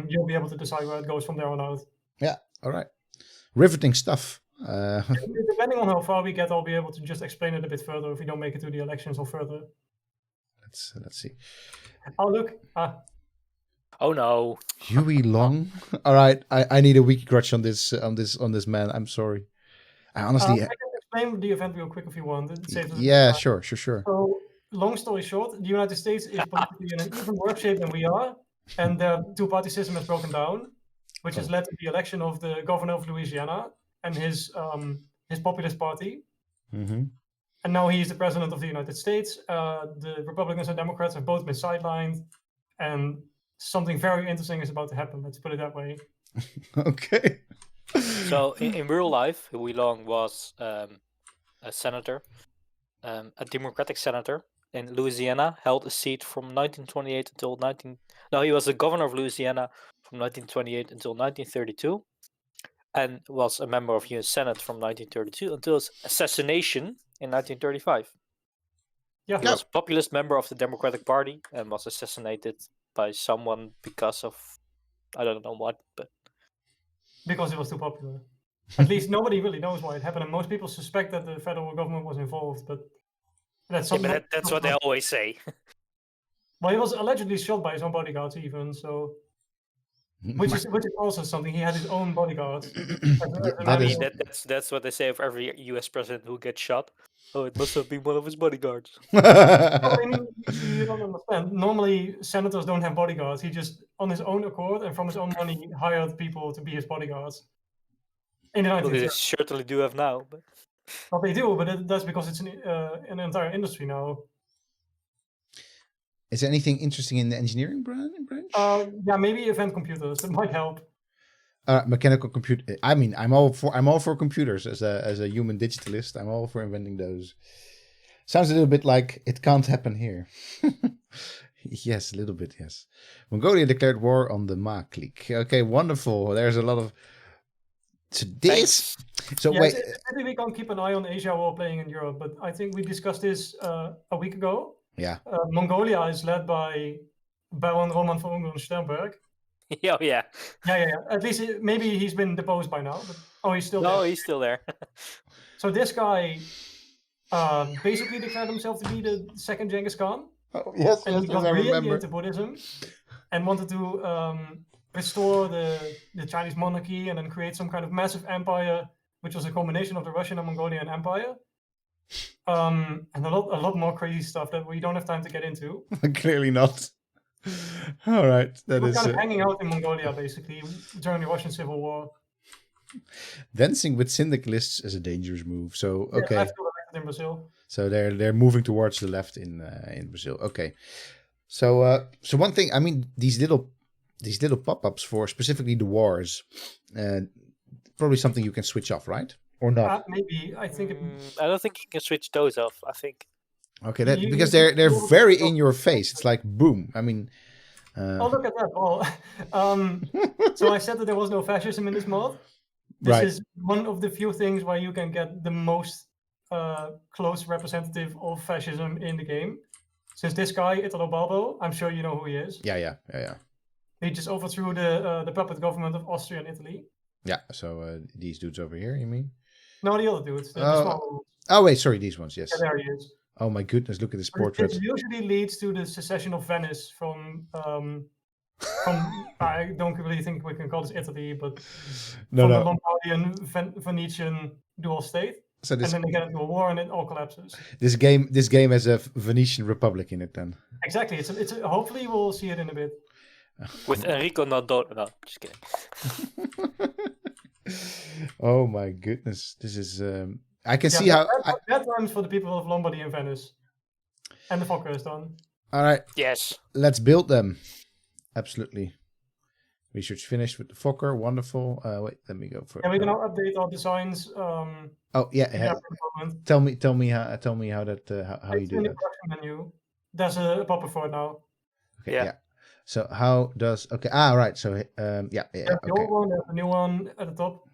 you'll be able to decide where it goes from there on out. Yeah. All right. Riveting stuff. Depending on how far we get, I'll be able to just explain it a bit further if we don't make it to the elections or further. Let's see. Oh look! Oh no! Huey Long. All right, I need a wiki crutch on this man. I'm sorry. I honestly. I can explain the event real quick if you want. Yeah, sure. So, long story short, the United States is politically in an even worse shape than we are, and the two-party system has broken down, which has led to the election of the governor of Louisiana and his populist party. Mm-hmm. And now he's the president of the United States. The Republicans and Democrats have both been sidelined, and something very interesting is about to happen. Let's put it that way. Okay. So in real life, Huey Long was a senator, a Democratic senator in Louisiana, held a seat from 1928 until he was the governor of Louisiana from 1928 until 1932. And was a member of U.S. Senate from 1932 until his assassination in 1935. Yeah. He was a populist member of the Democratic Party and was assassinated by someone because of, I don't know what, but... Because it was too popular. At least nobody really knows why it happened, and most people suspect that the federal government was involved, but that's something... that's what they always say. Well, he was allegedly shot by his own bodyguards even, so... which is also something. He had his own bodyguards. That I is- mean, that's what they say of every U.S. president who gets shot. Oh, it must have been one of his bodyguards. I mean, you don't understand. Normally, senators don't have bodyguards. He just, on his own accord and from his own money, hired people to be his bodyguards. In the Well, they 1930s. certainly do have now. But Well, they do, but that's because it's an entire industry now. Is there anything interesting in the engineering branch? Yeah, maybe event computers. That might help. Mechanical computer. I mean, I'm all for computers as a human digitalist. I'm all for inventing those. Sounds a little bit like it can't happen here. Yes, a little bit. Yes. Mongolia declared war on the Ma clique. Okay, wonderful. There's a lot of. So this. So Yeah, wait. I think we can keep an eye on Asia while playing in Europe, but I think we discussed this a week ago. Yeah. Mongolia is led by Baron Roman von Ungern-Sternberg. yeah, yeah. Yeah. At least maybe he's been deposed by now. But, he's still there. No, he's still there. So this guy basically declared himself to be the second Genghis Khan. Oh, yes, And he got really into Buddhism and wanted to restore the Chinese monarchy and then create some kind of massive empire, which was a combination of the Russian and Mongolian empire. And a lot more crazy stuff that we don't have time to get into. Clearly not. All right, that We're is kind of hanging out in Mongolia basically during the Russian Civil War. dancing with syndicalists is a dangerous move. So okay, Yeah, left to the left in Brazil. so they're moving towards the left in Brazil. Okay, so one thing, I mean, these little pop-ups for specifically the wars, probably something you can switch off, right? Or not? Maybe I think. I don't think you can switch those off. I think. Okay, that You- because you- they're very in your face. It's like boom. I mean, Oh, look at that! Well, so I said that there was no fascism in this mod. This Right. is one of the few things where you can get the most close representative of fascism in the game. Since this guy, Italo Balbo, I'm sure you know who he is. yeah. He just overthrew the puppet government of Austria and Italy. Yeah. So these dudes over here, you mean? No, the other dudes. The Oh. small ones. Oh wait, sorry, these ones. Yes. Yeah, there he is. Oh my goodness, look at this But portrait. It usually leads to the secession of Venice from I don't really think we can call this Italy, but No, from no. the Lombardian Venetian dual state. So And then they get into a war and it all collapses. this game has a Venetian Republic in it then. Exactly. It's hopefully we'll see it in a bit. With Enrico Nardone. No, just kidding. Oh my goodness, this is. I can see how. Bad times for the people of Lombardy and Venice. And the Fokker is done. All right, Yes. let's build them. Absolutely. Research finished with the Fokker. Wonderful. Wait, let me go for. And we can now update our designs. Oh yeah. Yeah, for the moment. Tell me how that how you It's do in the that. production menu. There's a popper for it now. Okay, Yeah. yeah. So how does right? So yeah. There's the Okay. old one, there's the new one at the top.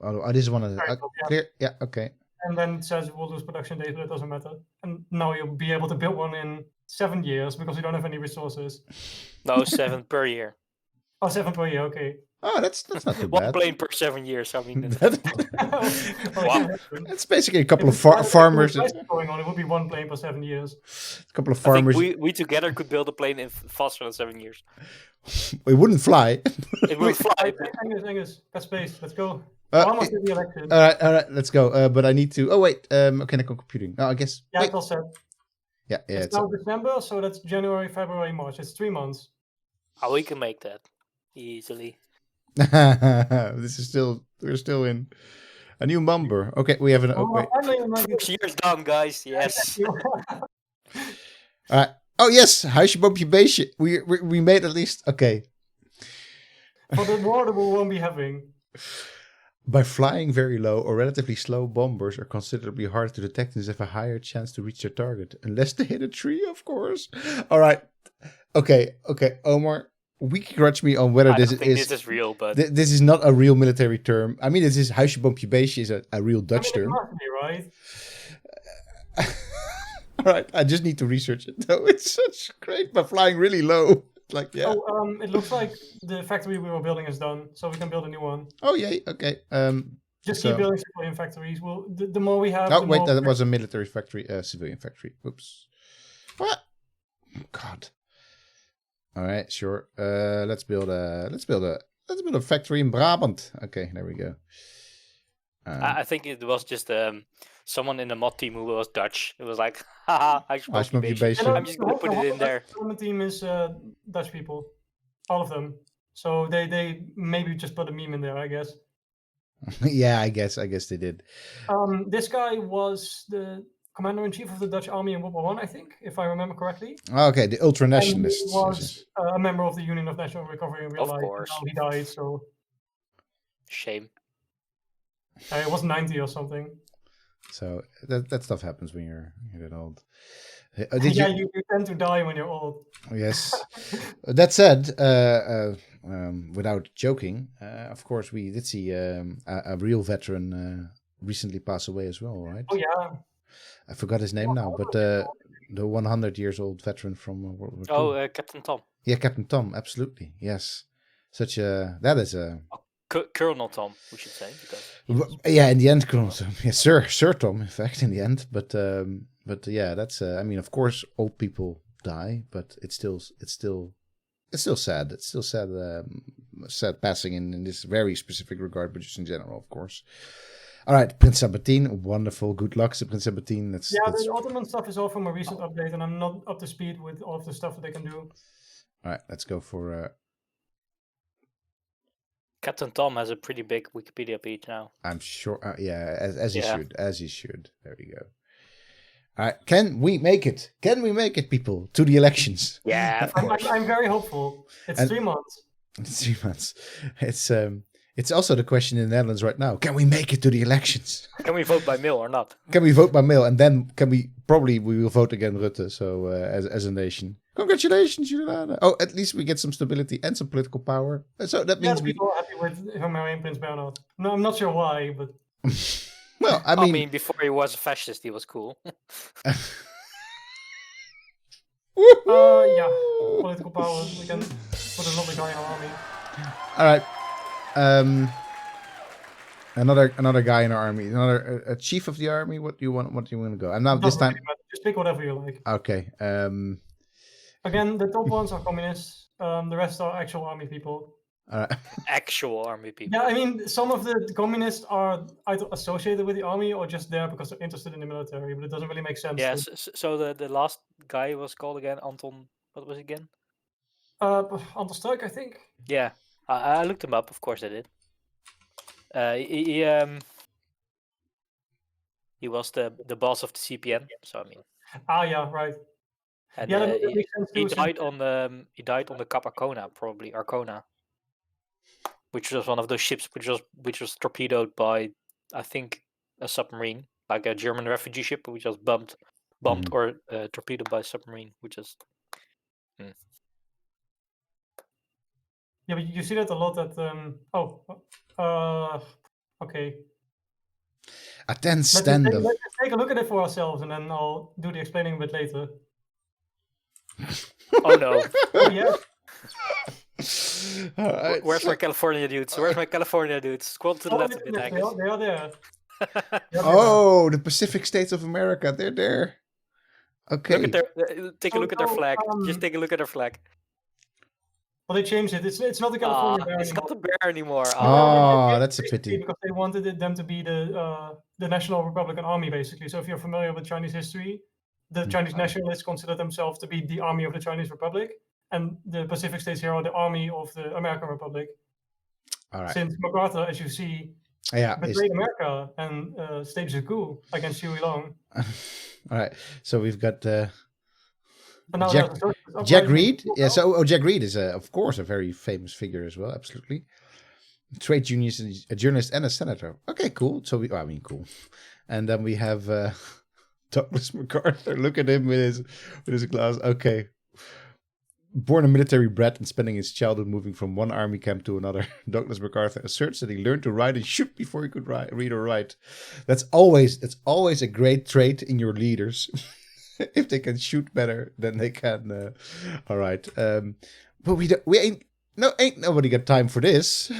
Oh, this is one of the Very top, yeah. clear. Yeah. Okay. And then it says we'll lose production days, but it doesn't matter. And now you'll be able to build one in 7 years because you don't have any resources. No, 7 per year. Oh, 7 per year, okay. Oh, that's not too One bad. plane per 7 years. I mean, Wow. That's basically a couple of farmers. Going on, it would be 1 plane per 7 years. A couple of I think farmers. we together could build a plane in faster than 7 years. It wouldn't fly. It will fly. Hey, Angus, got space. Let's go. Uh, Almost did the election. all right, let's go. But I need to. Oh wait, mechanical computing. Oh, I guess. Yeah, Wait. it's all set. Yeah. It's now December, so that's January, February, March. It's 3 months. Oh, we can make that easily. This is still. We're still in a new number. Okay, we have an. Oh, wait. finally, I'm not First year's done, guys. Yes. All right. Oh yes, huisje, boompje, beestje. We made at least. Okay. For the war that we won't be having. By flying very low or relatively slow, bombers are considerably harder to detect and have a higher chance to reach their target. Unless they hit a tree, of course. All right. Okay. Omar, we grudge me on whether I this don't think is... this is real, but This is not a real military term. I mean, this is huisje, boompje, beestje is a real Dutch I mean, it term. must be, right? All right. I just need to research it, though. It's such great by flying really low. Like, yeah. Oh, it looks like the factory we were building is done, so we can build a new one. Oh, yay. Okay. Just So- keep building civilian factories. Well, the more we have, Oh, the wait. more That was a military factory, civilian factory. Oops. What? God. All right, sure. Let's build a let's build a factory in Brabant. Okay, there we go. I think it was just someone in the mod team who was Dutch. It was like, haha, Huismoccupation. I'm just gonna put it in there. The development team is Dutch people, all of them. So they maybe just put a meme in there, I guess. Yeah, I guess they did. This guy was the commander-in-chief of the Dutch army in World War I think, if I remember correctly. Okay, the ultranationalists. And he was a member of the Union of National Recovery in real life. Of course. Now he died, so Shame. it was 90 or something. So that stuff happens when you're that old. You tend to die when you're old. Yes. That said, without joking, of course, we did see a real veteran recently pass away as well, right? Oh yeah. I forgot his name now, but the 100 years old veteran from World War II. Captain Tom. Yeah, Captain Tom, absolutely. Yes. That is a... Colonel Tom, we should say. Yeah, in the end, Colonel Tom. Yeah, Sir Tom, in fact, in the end. But yeah, that's... I mean, of course, old people die, but it's still sad. It's still sad, sad passing in this very specific regard, but just in general, of course. All right, Prince Sabatine, wonderful. Good luck to Prince Sabatine. The Ottoman stuff is all from a recent update, and I'm not up to speed with all of the stuff that they can do. All right, let's go for... Captain Tom has a pretty big Wikipedia page now. I'm sure. Yeah, as he should. As he should. There we go. All right, can we make it? Can we make it, people, to the elections? Yeah, I'm very hopeful. It's 3 months. It's 3 months. It's also the question in the Netherlands right now. Can we make it to the elections? Can we vote by mail or not? Can we vote by mail? And then we will vote again Rutte, so as a nation. Congratulations, Juliana. Oh, at least we get some stability and some political power. So that means people are happy with Hungarian Prince Bernhard. No, I'm not sure why, but... Well, I mean, before he was a fascist, he was cool. Yeah, political power. We can put another guy in our army. All right. Another guy in our army, a chief of the army. What do you want to go? I'm not this time. Just pick whatever you like. Okay. Again, the top ones are communists. The rest are actual army people. Actual army people. Yeah, I mean, some of the communists are either associated with the army or just there because they're interested in the military, but it doesn't really make sense. Yeah, so the last guy was called again Anton. What was it again? Anton Struik, I think. Yeah, I looked him up. Of course, I did. He was the boss of the CPN. So I mean. Yeah, right. And yeah, that makes sense he died on the Cap Arcona, probably Arcona, which was one of those ships which was torpedoed by, I think, a submarine, like a German refugee ship, which was bombed or torpedoed by a submarine, which is. Yeah, but you see that a lot at okay. Let's take a look at it for ourselves, and then I'll do the explaining a bit later. Oh no! Oh yeah. Right. Where's my California dudes? Scroll to the left a bit, Angus. They are there. Oh, the Pacific States of America. They're there. Okay. Take a look at their flag. Just take a look at their flag. Well, they changed it. It's not the California bear. It's not the bear anymore. That's a pity. Because they wanted them to be the National Republican Army, basically. So if you're familiar with Chinese history, the Chinese nationalists consider themselves to be the army of the Chinese Republic, and the Pacific States here are the army of the American Republic. All right. Since MacArthur, as you see, betrayed America and staged a coup against Huey Long. All right. So we've got Jack Reed. Yeah. So Jack Reed is of course a very famous figure as well. Absolutely. Trade unionist, a journalist, and a senator. Okay, cool. So cool. And then we have Douglas MacArthur. Look at him with his glass. Okay. Born a military brat and spending his childhood moving from one army camp to another, Douglas MacArthur asserts that he learned to ride and shoot before he could read or write. That's always a great trait in your leaders. If they can shoot better than they can. All right. But ain't nobody got time for this.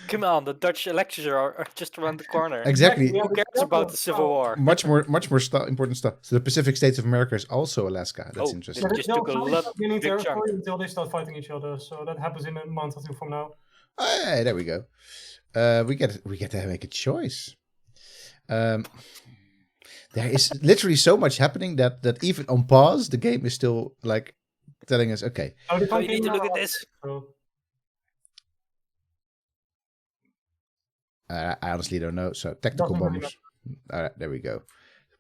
Come on, the Dutch elections are just around the corner. Exactly. Who cares about the Civil War? Much more important stuff. So the Pacific States of America is also Alaska. That's interesting. It just took a lot of territory until they start fighting each other. So that happens in a month or two from now. Hey, there we go. We get to make a choice. There is literally so much happening that even on pause, the game is still like telling us, okay. Oh, you need to look at this. I honestly don't know. So tactical bombers. All right, there we go.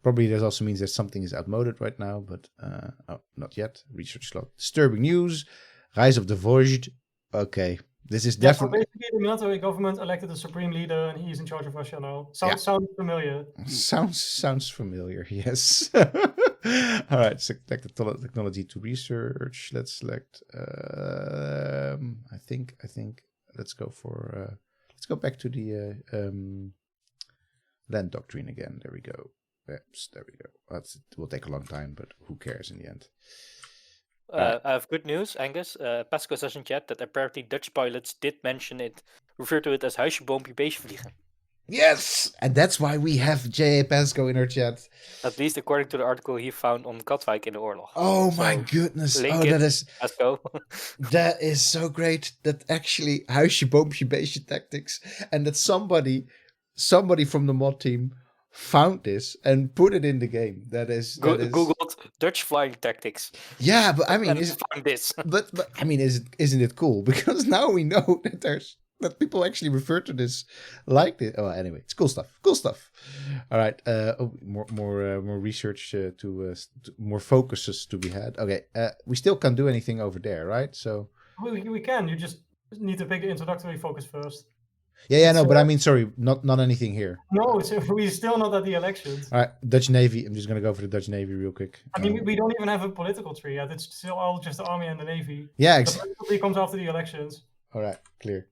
Probably that also means that something is outmoded right now, but not yet. Research slot. Disturbing news. Rise of the Vozhd. Okay, this is definitely. So basically, the military government elected a supreme leader, and he's in charge of Russia now. Sounds familiar. Sounds familiar. Yes. All right. Select the technology to research. Let's select. I think. Let's go for. Let's go back to the land doctrine again. There we go. Oops, there we go. It will take a long time, but who cares in the end? I have good news, Angus. Pasco says in chat that apparently Dutch pilots did mention it, refer to it as huisje, boompje, beestje vliegen. Yes! And that's why we have J.A. Pasco in our chat. At least according to the article he found on Katwijk in the Oorlog. Oh my goodness. Link that is Pasco. That is so great. That actually huisje, boompje, beestje tactics. And that somebody from the mod team found this and put it in the game. That is Googled Dutch flying tactics. Yeah, but I mean, found this. But I mean, isn't it cool? Because now we know that people actually refer to this like this. Oh, anyway, it's cool stuff. Cool stuff. All right, more research to more focuses to be had. Okay, we still can't do anything over there, right? So we can. You just need to pick the introductory focus first. Yeah, no, but I mean, sorry, not anything here. No, we're still not at the elections. All right, Dutch Navy. I'm just going to go for the Dutch Navy real quick. I mean, we don't even have a political tree yet. It's still all just the army and the navy. Yeah, exactly. The political tree comes after the elections. All right, clear.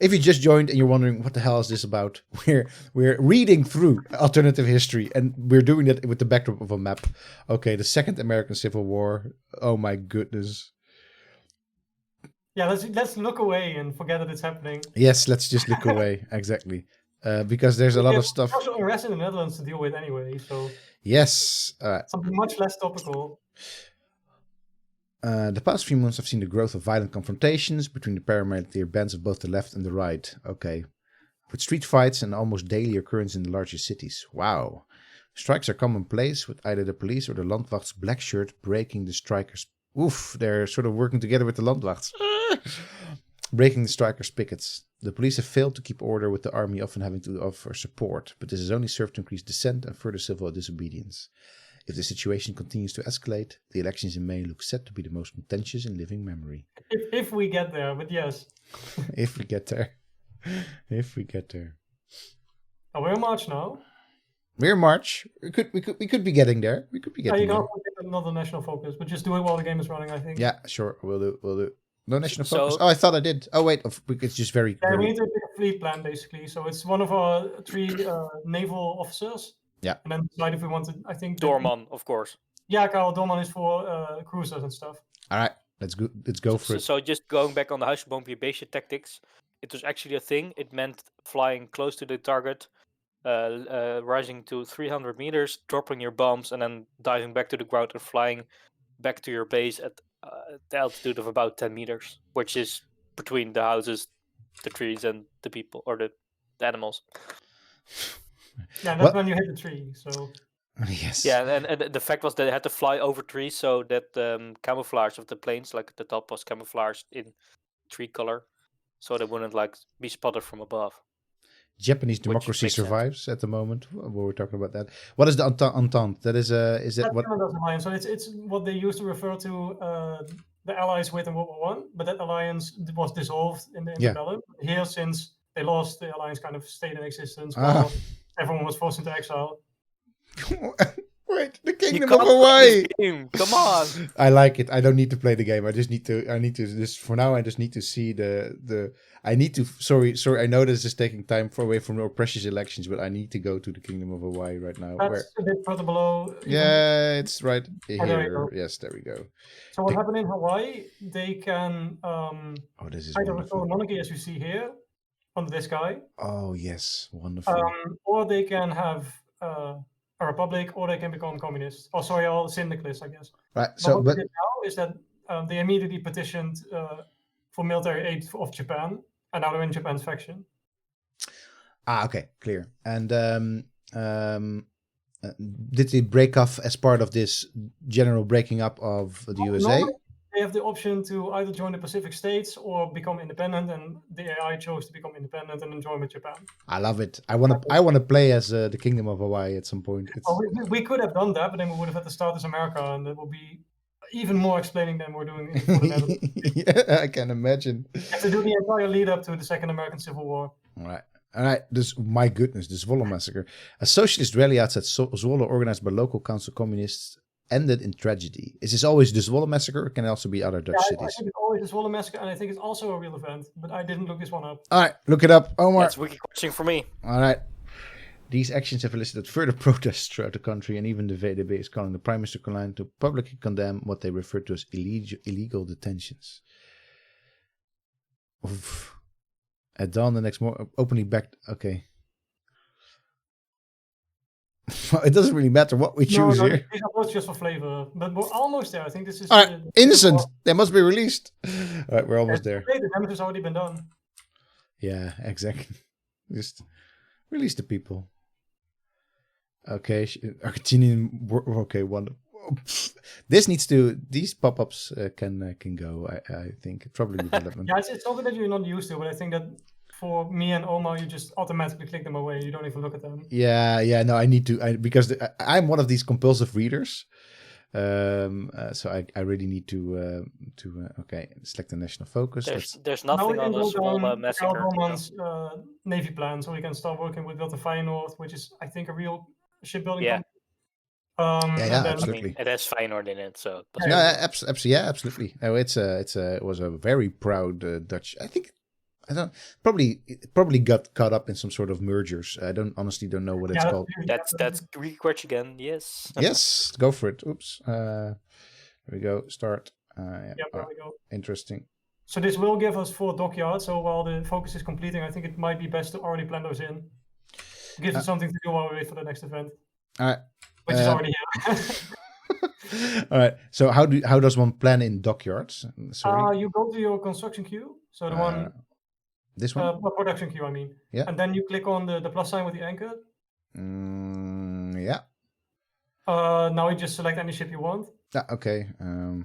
If you just joined and you're wondering what the hell is this about, we're reading through alternative history, and we're doing that with the backdrop of a map. Okay, the Second American Civil War. Oh my goodness. Yeah, let's look away and forget that it's happening. Yes, let's just look away. Exactly. Because there's a lot of stuff. Social unrest in the Netherlands to deal with anyway, so. Yes. Something much less topical. The past few months have seen the growth of violent confrontations between the paramilitary bands of both the left and the right. Okay. With street fights and almost daily occurrence in the larger cities. Wow. Strikes are commonplace, with either the police or the Landwacht's black shirt breaking the strikers. Oof, they're sort of working together with the Landwachts. Breaking the strikers' pickets. The police have failed to keep order, with the army often having to offer support, but this has only served to increase dissent and further civil disobedience. If the situation continues to escalate, the elections in May look set to be the most contentious in living memory. If we get there, but yes. If we get there. Oh, we're in March now. We're in March. We could be getting there. We could be getting there. You can't another national focus, but just do it while the game is running, I think. Yeah, sure. We'll do. No national focus. Oh, I thought I did. Oh, wait. It's just very. Yeah, we need to pick a fleet plan, basically. So it's one of our 3 naval officers. Yeah. And then decide if we want to, I think. Doorman, of course. Yeah, Karel Doorman is for cruisers and stuff. All right. Let's go for it. So just going back on the huisje, boompje, beestje tactics, it was actually a thing. It meant flying close to the target, rising to 300 meters, dropping your bombs, and then diving back to the ground and flying back to your base at the altitude of about 10 meters, which is between the houses, the trees, and the people, or the animals. Yeah, that's when you hit the tree, so... Yes. Yeah, and the fact was that they had to fly over trees, so that camouflage of the planes, like the top was camouflaged in tree color, so they wouldn't be spotted from above. Japanese democracy survives at the moment. We're talking about that. What is the Entente? That is that what? Alliance. So it's what they used to refer to the allies with in World War I, but that alliance was dissolved in the interbellum. Yeah. Here, since they lost, the alliance kind of stayed in existence while everyone was forced into exile. Wait, the Kingdom of Hawaii. Come on. I like it. I don't need to play the game. I need to just for now. I just need to see the. I need to. Sorry. I know this is taking time away from our precious elections, but I need to go to the Kingdom of Hawaii right now. That's a bit further below. Yeah, it's right here. Yes, there we go. So what happened in Hawaii? They can this is either restore monarchy, as you see here, under this guy. Oh yes, wonderful. Or they can have a republic, or they can become communist. Oh, sorry, all syndicalists, I guess. Right. But what they did now is that they immediately petitioned for military aid of Japan, and now they're in Japan's faction. Okay, clear. And did they break off as part of this general breaking up of the USA? Normally, they have the option to either join the Pacific States or become independent, and the AI chose to become independent and then join with Japan. I love it. I want to play as the Kingdom of Hawaii at some point. We could have done that, but then we would have had to start as America, and it will be even more explaining than we're doing for the Netherlands. Yeah, I can imagine. You have to do the entire lead up to the Second American Civil War. All right. My goodness, the Zwolle massacre. A socialist rally outside Zwolle organized by local council communists ended in tragedy. Is this always the Zwolle massacre, or can it also be other Dutch cities? I think it's always the Zwolle massacre, and I think it's also a real event, but I didn't look this one up. All right, look it up, Omar. That's wiki question for me. All right. These actions have elicited further protests throughout the country, and even the VDB is calling the Prime Minister Colijn to publicly condemn what they refer to as illegal detentions. Oof. At dawn the next morning, openly back. Okay. It doesn't really matter what we choose here. These are both just for flavor, but we're almost there. I think this is... All right, innocent. They must be released. All right, we're almost there. The damage has already been done. Yeah, exactly. Just release the people. Okay, Argentinian. Okay, one. This needs to. These pop-ups can go. I think probably development. Yeah, it's something that you're not used to, but I think that for me and Omar, you just automatically click them away. You don't even look at them. Yeah. No, I need to. Because I'm one of these compulsive readers. So I really need to okay, select the national focus. There's nothing on the Zwolle massacre. Navy plan, so we can start working with Wilton Feyenoord, which is I think a real shipbuilding company. Absolutely. I mean, it has Feyenoord in it, so. No, absolutely. Oh, it was a very proud Dutch. I probably got caught up in some sort of mergers. I honestly don't know what it's called. That's Greek question again. Yes. Yes, go for it. Oops. Here we go. Start. There we go. Interesting. So this will give us 4 dockyards. So while the focus is completing, I think it might be best to already plan those in. It gives us something to do while we wait for the next event. All right. Which is already here. All right. So how does one plan in dockyards? You go to your construction queue. So the one. This one? Production queue, I mean. Yeah. And then you click on the plus sign with the anchor. Yeah. Now you just select any ship you want. Okay. And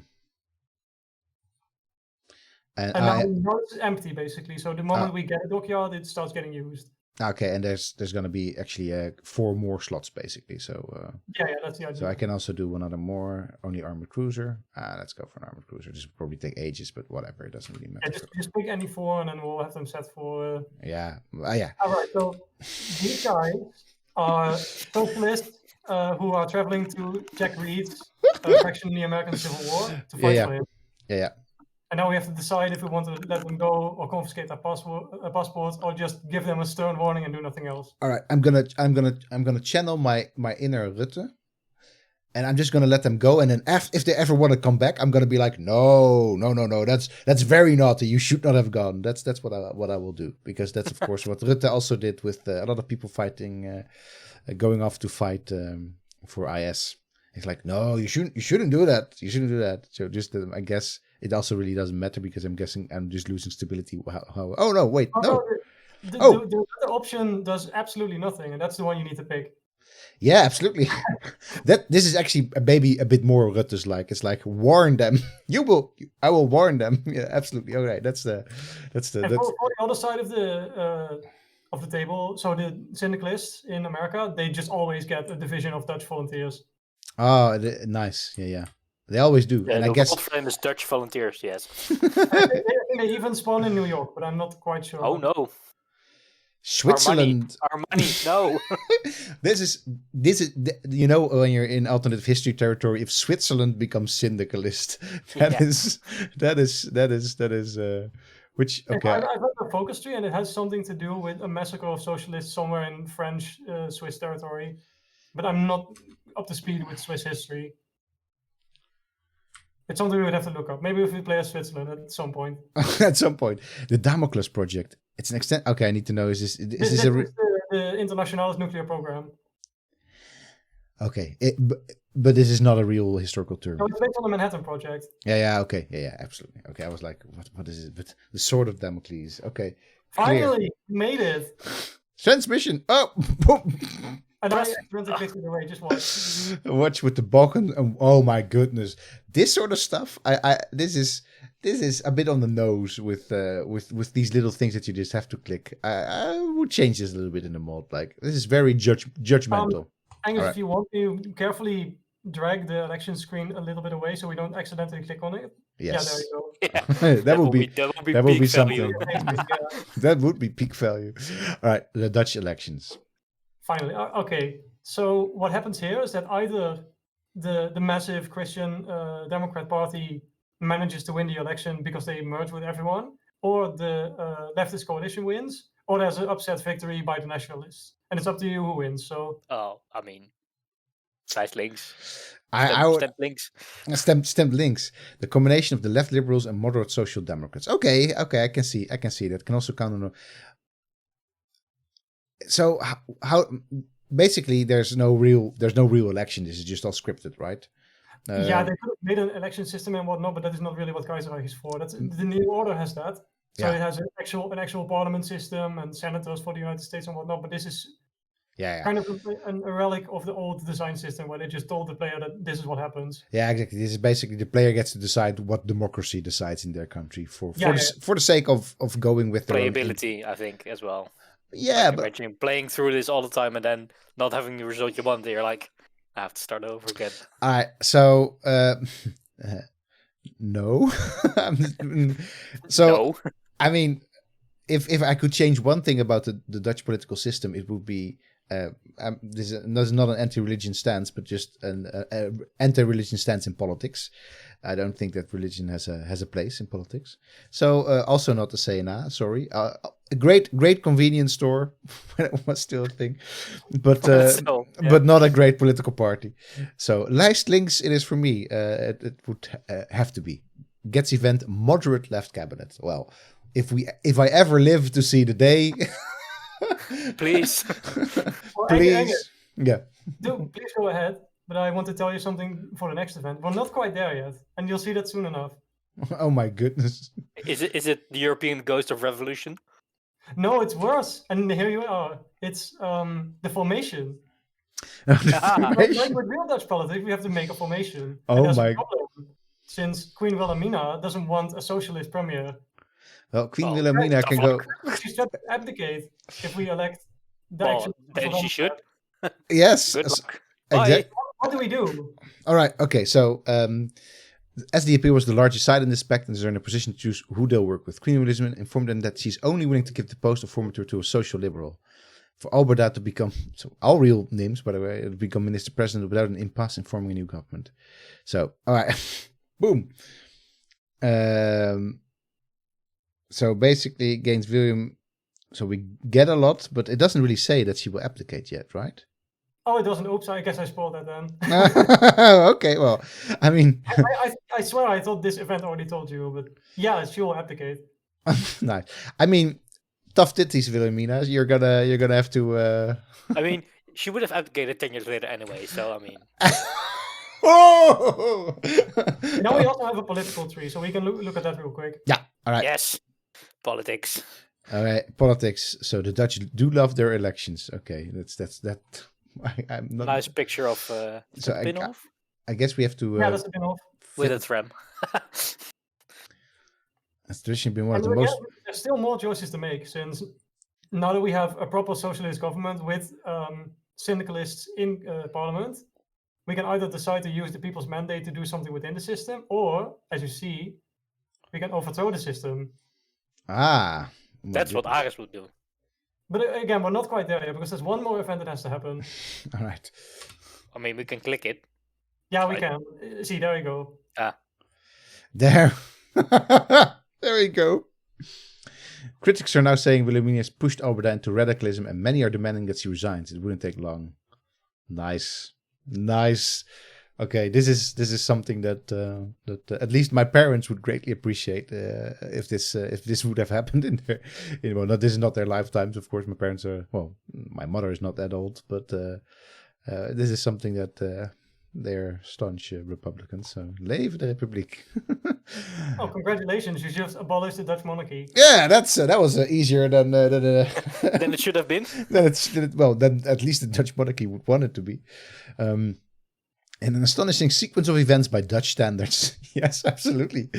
now it's empty, basically. So the moment we get a dockyard, it starts getting used. Okay, and there's going to be actually 4 more slots, basically. So yeah, that's the idea. So I can also do one other more, only armored cruiser. Let's go for an armored cruiser. This will probably take ages, but whatever, it doesn't really matter. Yeah, just pick any 4, and then we'll have them set for. Yeah. All right. So these guys are socialists who are traveling to Jack Reed's faction in the American Civil War to fight for him. Yeah. And now we have to decide if we want to let them go or confiscate their passports, or just give them a stern warning and do nothing else. All right, I'm gonna channel my inner Rutte, and I'm just gonna let them go. And then if they ever want to come back, I'm gonna be like, no, that's very naughty. You should not have gone. That's what I will do, because that's of course what Rutte also did with a lot of people fighting, going off to fight for IS. He's like, no, you shouldn't do that. You shouldn't do that. So just I guess. It also really doesn't matter, because I'm guessing I'm just losing stability. Oh no! Wait, no. The other option does absolutely nothing, and that's the one you need to pick. Yeah, absolutely. This is actually a bit more Rutte's like. It's like, warn them. I will warn them. Yeah, absolutely. All right, that's the. For the other side of the table, so the syndicalists in America, they just always get a division of Dutch volunteers. Oh, nice. Yeah. They always do, yeah, and I guess famous Dutch volunteers. Yes, they even spawn in New York, but I'm not quite sure. Oh no, Switzerland. Armani, no. This is when you're in alternative history territory, if Switzerland becomes syndicalist, that is which okay. I've heard the focus tree, and it has something to do with a massacre of socialists somewhere in French Swiss territory, but I'm not up to speed with Swiss history. It's something we would have to look up. Maybe if we play as Switzerland at some point. At some point. The Damocles project. It's an extent. Okay, I need to know. Is this the Internationales nuclear program? Okay, but this is not a real historical term. No, it's based on the Manhattan Project. Yeah, okay. Yeah, absolutely. Okay, I was like, what is it? But the Sword of Damocles. Okay. Finally, made it. Transmission. Oh, boom. And I accidentally clicked it away. Just watch. Watch with the Balkan. Oh my goodness, this sort of stuff. This is a bit on the nose with these little things that you just have to click. I would change this a little bit in the mod. Like this is very judgmental. Angus, if you want to carefully drag the election screen a little bit away so we don't accidentally click on it. Yes. Yeah, there you go. Yeah. that would be peak something. Yeah. That would be peak value. All right, the Dutch elections. Finally, okay. So what happens here is that either the massive Christian Democrat Party manages to win the election because they merge with everyone, or the leftist coalition wins, or there's an upset victory by the nationalists. And it's up to you who wins. So. Oh, I mean, nice links. Stemmed links. The combination of the left liberals and moderate social democrats. Okay, I can see that. Can also count on. So how basically there's no real election. This is just all scripted, right? Yeah, they could have made an election system and whatnot, but that is not really what Keiserreich is for. That's the New Order has that. So it has an actual parliament system and senators for the United States and whatnot. But this is kind of a relic of the old design system where they just told the player that this is what happens. Yeah, exactly. This is basically the player gets to decide what democracy decides in their country for the sake of going with their playability, I think, as well. Yeah, but imagine playing through this all the time and then not having the result you want. You're like, I have to start over again. All right, so no. So no. I mean, if I could change one thing about the Dutch political system, it would be this is not an anti-religion stance, but just an anti-religion stance in politics. I don't think that religion has a place in politics. So also not the CNA, sorry. A great convenience store when it was still a thing, but but not a great political party. So lijst links it is for me. It would have to be Gets event moderate left cabinet. Well, if I ever live to see the day, please, please, yeah, please go ahead. But I want to tell you something for the next event. We're not quite there yet, and you'll see that soon enough. Oh my goodness! Is it the European Ghost of Revolution? No, it's worse. And here you are. It's the formation. Like with real Dutch politics, we have to make a formation. Oh my! Since Queen Wilhelmina doesn't want a socialist premier. Well, Queen Wilhelmina can go. She should abdicate if we elect. Then she should. Yes. Good luck. Exactly. What do we do? All right. Okay. So, SDP was the largest side in this pact and is in a position to choose who they'll work with. Queen Elizabeth informed them that she's only willing to give the post of formator to a social liberal. For Alberda to become, so all real names, by the way, to become minister president without an impasse in forming a new government. So, all right. Boom. So basically, against William, so we get a lot, but it doesn't really say that she will abdicate yet, right? Oh, it doesn't. Oops, I guess I spoiled that then. Okay, well, I mean... I swear I thought this event already told you, but yeah, she will abdicate. Nice. I mean, tough titties, Wilhelmina. You're gonna have to... I mean, she would have abdicated 10 years later anyway, so I mean... Oh! Now we also have a political tree, so we can look at that real quick. Yeah, all right. Yes, politics. All right, politics. So the Dutch do love their elections. Okay, that's that. I'm not... Nice picture of Binnenhof. I guess we have to. Yeah, that's a Binnenhof. With a tram. That's traditionally been one of the most. There's still more choices to make since now that we have a proper socialist government with syndicalists in parliament. We can either decide to use the people's mandate to do something within the system, or, as you see, we can overthrow the system. Ah. That's what Ares would do. But again, we're not quite there yet, because there's one more event that has to happen. All right. I mean, we can click it. Yeah, we can. See, there we go. There. There we go. Critics are now saying Wilhelmina has pushed Alberda into radicalism, and many are demanding that she resigns. It wouldn't take long. Nice. Okay, this is something that at least my parents would greatly appreciate if this would have happened in their, this is not their lifetimes, of course. My parents are, well, my mother is not that old, but This is something that they're staunch Republicans. So leave the Republiek. Oh, congratulations! You just abolished the Dutch monarchy. Yeah, that was easier than Than it should have been. Then at least the Dutch monarchy would want it to be. In an astonishing sequence of events by Dutch standards. Yes, absolutely.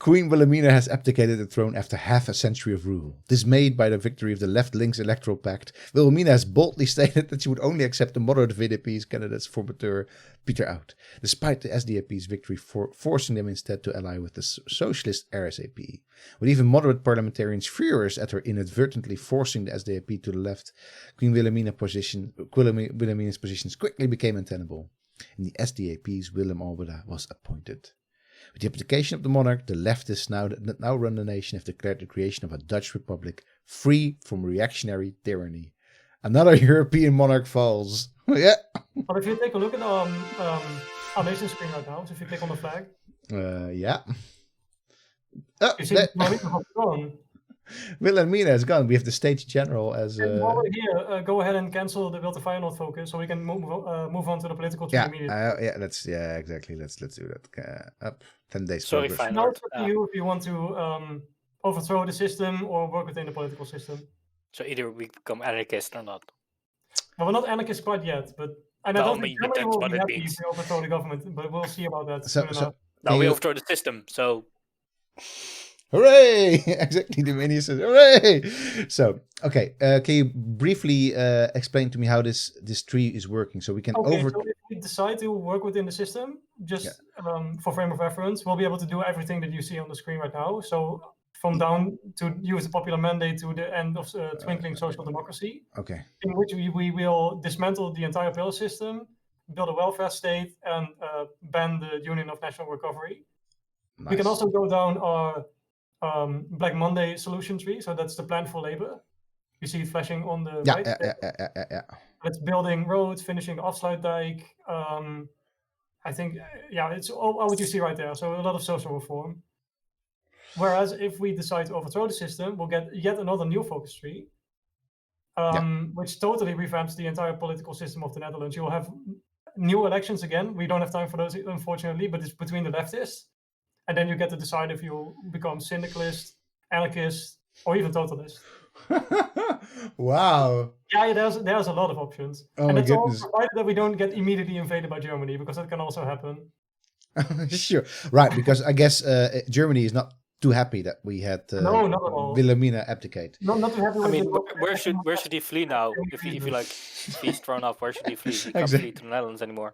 Queen Wilhelmina has abdicated the throne after half a century of rule. Dismayed by the victory of the left-links electoral pact, Wilhelmina has boldly stated that she would only accept the moderate VDP's candidates formateur Pieter Oud, despite the SDAP's victory forcing them instead to ally with the socialist RSAP. With even moderate parliamentarians furious at her inadvertently forcing the SDAP to the left, Queen Wilhelmina's positions quickly became untenable. In the SDAP's Willem Albeda was appointed. With the abdication of the monarch, the leftists that now run the nation have declared the creation of a Dutch republic free from reactionary tyranny. Another European monarch falls. Yeah. But if you take a look at our nation screen right now, so if you click on the flag, yeah. Oh, you see the throne. Wilhelmina is gone. We have the States General as. While we're here, go ahead and cancel the Will to Feyenoord focus, so we can move on to the political tree immediately. Exactly. Let's do that. Up 10 days. Sorry, progress. Now it's up to you if you want to overthrow the system or work within the political system. So either we become anarchist or not. Well, we're not anarchists quite yet, but I don't think Germany will be happy if we overthrow the government, but we'll see about that soon enough. No, we overthrow the system, so. Hooray! Exactly, the mini says hooray! So, okay, can you briefly explain to me how this tree is working? So we can so if we decide to work within the system, just for frame of reference, we'll be able to do everything that you see on the screen right now. So from down to use the popular mandate to the end of twinkling social democracy. Okay. In which we will dismantle the entire pillar system, build a welfare state, and ban the Union of National Recovery. Nice. We can also go down our Black Monday solution tree. So that's the plan for labor. You see it flashing on the right. Yeah. It's building roads, finishing the Afsluitdijk. I think, it's all what you see right there. So a lot of social reform. Whereas if we decide to overthrow the system, we'll get yet another new focus tree, which totally revamps the entire political system of the Netherlands. You'll have new elections again. We don't have time for those, unfortunately, but it's between the leftists. And then you get to decide if you become syndicalist, anarchist, or even totalist. Wow. Yeah, there's a lot of options. Oh, and my it's goodness. all provided that we don't get immediately invaded by Germany, because that can also happen. Sure. Right, because I guess Germany is not too happy that we had no, not at all. Wilhelmina abdicate. No, not too happy with where should he flee now? If he's thrown off, where should he flee? He can't flee to the Netherlands anymore.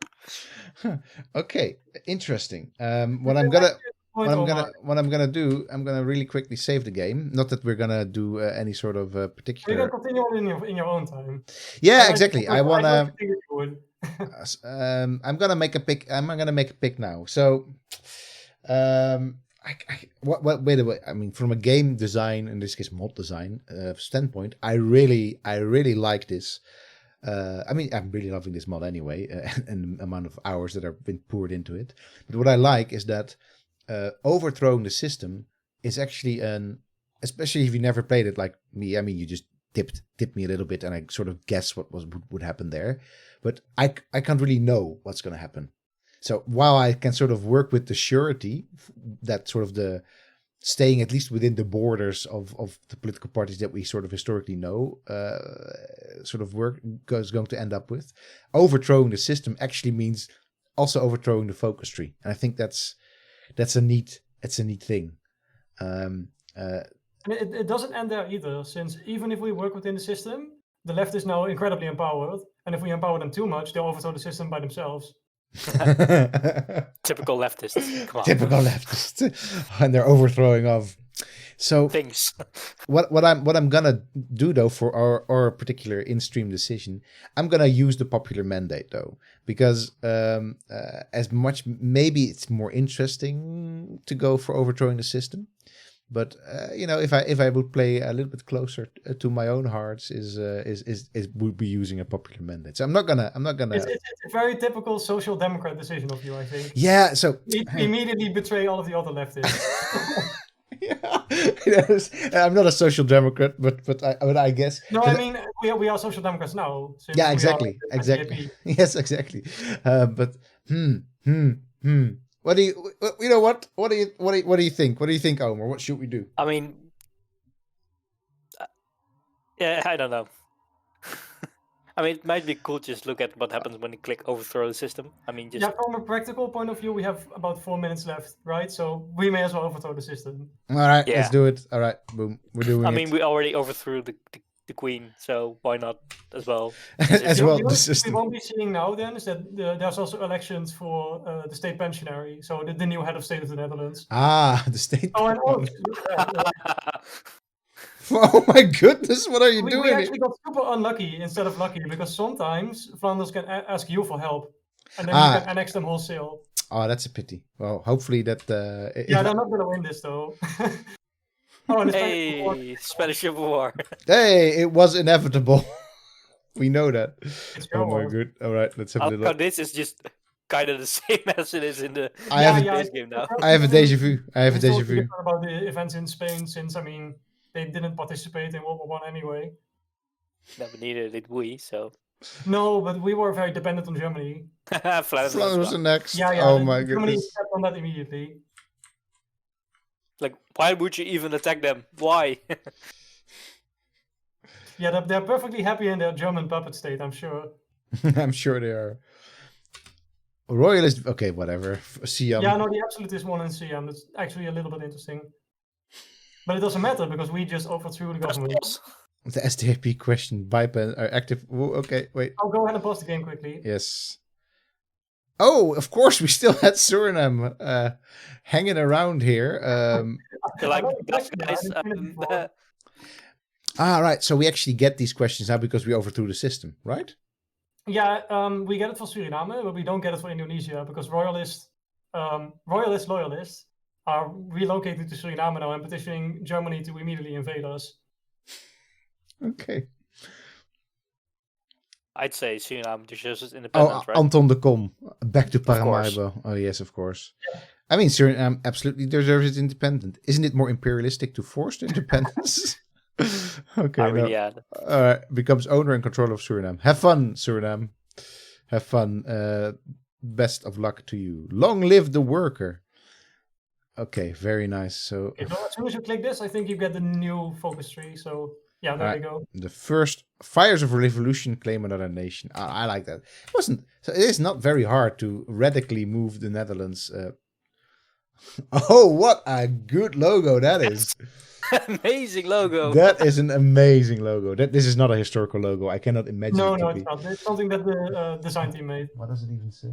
Okay, interesting. What I'm gonna do, I'm gonna really quickly save the game. Not that we're gonna do any sort of particular. You're gonna continue in your own time. Yeah, exactly. I wanna. I'm gonna make a pick. I'm gonna make a pick now. So, wait a minute. I mean, from a game design, in this case mod design standpoint, I really like this. I mean, I'm really loving this mod anyway, and the amount of hours that have been poured into it. But what I like is that overthrowing the system is actually especially if you never played it like me. I mean, you just tipped me a little bit, and I sort of guess what would happen there. But I can't really know what's going to happen. So while I can sort of work with the surety that sort of the staying at least within the borders of the political parties that we sort of historically know, sort of work is going to end up with, overthrowing the system actually means also overthrowing the focus tree, and I think that's a neat thing. It doesn't end there either, since even if we work within the system, the left is now incredibly empowered, and if we empower them too much, they'll overthrow the system by themselves. Typical leftists. Come on. Typical leftists, and they're overthrowing of things. What I'm gonna do though for our particular in-stream decision, I'm gonna use the popular mandate though, because as much maybe it's more interesting to go for overthrowing the system. But if I would play a little bit closer to my own hearts, would be using a popular mandate. So I'm not gonna. It's a very typical social democrat decision of you, I think. Yeah. So immediately betray all of the other leftists. Yeah. Yes. I'm not a social democrat, but I guess. No, I mean we are social democrats now. Since Yeah, we exactly, are exactly. SDP. Yes, exactly. But What do you know? What do you think? What do you think, Omer? What should we do? I mean, yeah, I don't know. I mean, it might be cool to just look at what happens when you click overthrow the system. I mean, just Yeah, from a practical point of view, we have about 4 minutes left, right? So we may as well overthrow the system. All right, Yeah. let's do it. All right, boom, we're doing I it. mean, we already overthrew the queen, so why not as well? As well, You know the what we system. won't be seeing now then is that there's also elections for the state pensionary, so the new head of state of the Netherlands. Ah, the state. Oh, and Oh my goodness, what are you we doing? actually got super unlucky instead of lucky because sometimes Flanders can ask you for help, and then Ah. you can annex them wholesale. Oh, that's a pity. Well, hopefully that. Yeah, they're not gonna win this though. Oh, and the Spanish War. Hey, Spanish Civil War. Hey, it was inevitable. We know that. It's your Oh my war. good. All right, let's have a little. This is just kind of the same as it is in the I have Yeah, base game now. I have a deja vu. I have a It's deja totally vu. different about the events in Spain, since I mean they didn't participate in World War One anyway. Never needed it, we so. No, but we were very dependent on Germany. Flanders Flanders was the next. Yeah, Oh the- my Germany goodness. stepped on that immediately. Like, why would you even attack them? Why? Yeah, they're perfectly happy in their German puppet state, I'm sure. I'm sure they are. Royalist. Okay, whatever. Siam. Yeah, no, the absolutist one in Siam. That's actually a little bit interesting. But it doesn't matter because we just overthrew the government. The SDAP question. Bypass are active. Whoa, okay, wait. I'll go ahead and pause the game quickly. Yes. Oh, of course, we still had Suriname hanging around here. Like, I like the guys, question, I didn't Right. So we actually get these questions now because we overthrew the system, right? Yeah, we get it for Suriname, but we don't get it for Indonesia because loyalists are relocated to Suriname now and petitioning Germany to immediately invade us. Okay. I'd say Suriname deserves its Oh, independence, right? Anton de Kom, back to course. Paramaribo. Oh, yes, of course. I mean, Suriname absolutely deserves its independence. Isn't it more imperialistic to force the independence? Okay. I really had. All right. Becomes owner and controller of Suriname. Have fun, Suriname. Have fun. Best of luck to you. Long live the worker. Okay, very nice. So Okay, so as soon as you click this, I think you get the new focus tree. So yeah, there you go. the first fires of revolution claim another nation. I like that. It wasn't. So it is not very hard to radically move the Netherlands. Oh, what a good logo that is! Amazing logo. That is an amazing logo. This is not a historical logo. I cannot imagine. No, it to no, be. it's not. It's something that the design team made. What does it even say?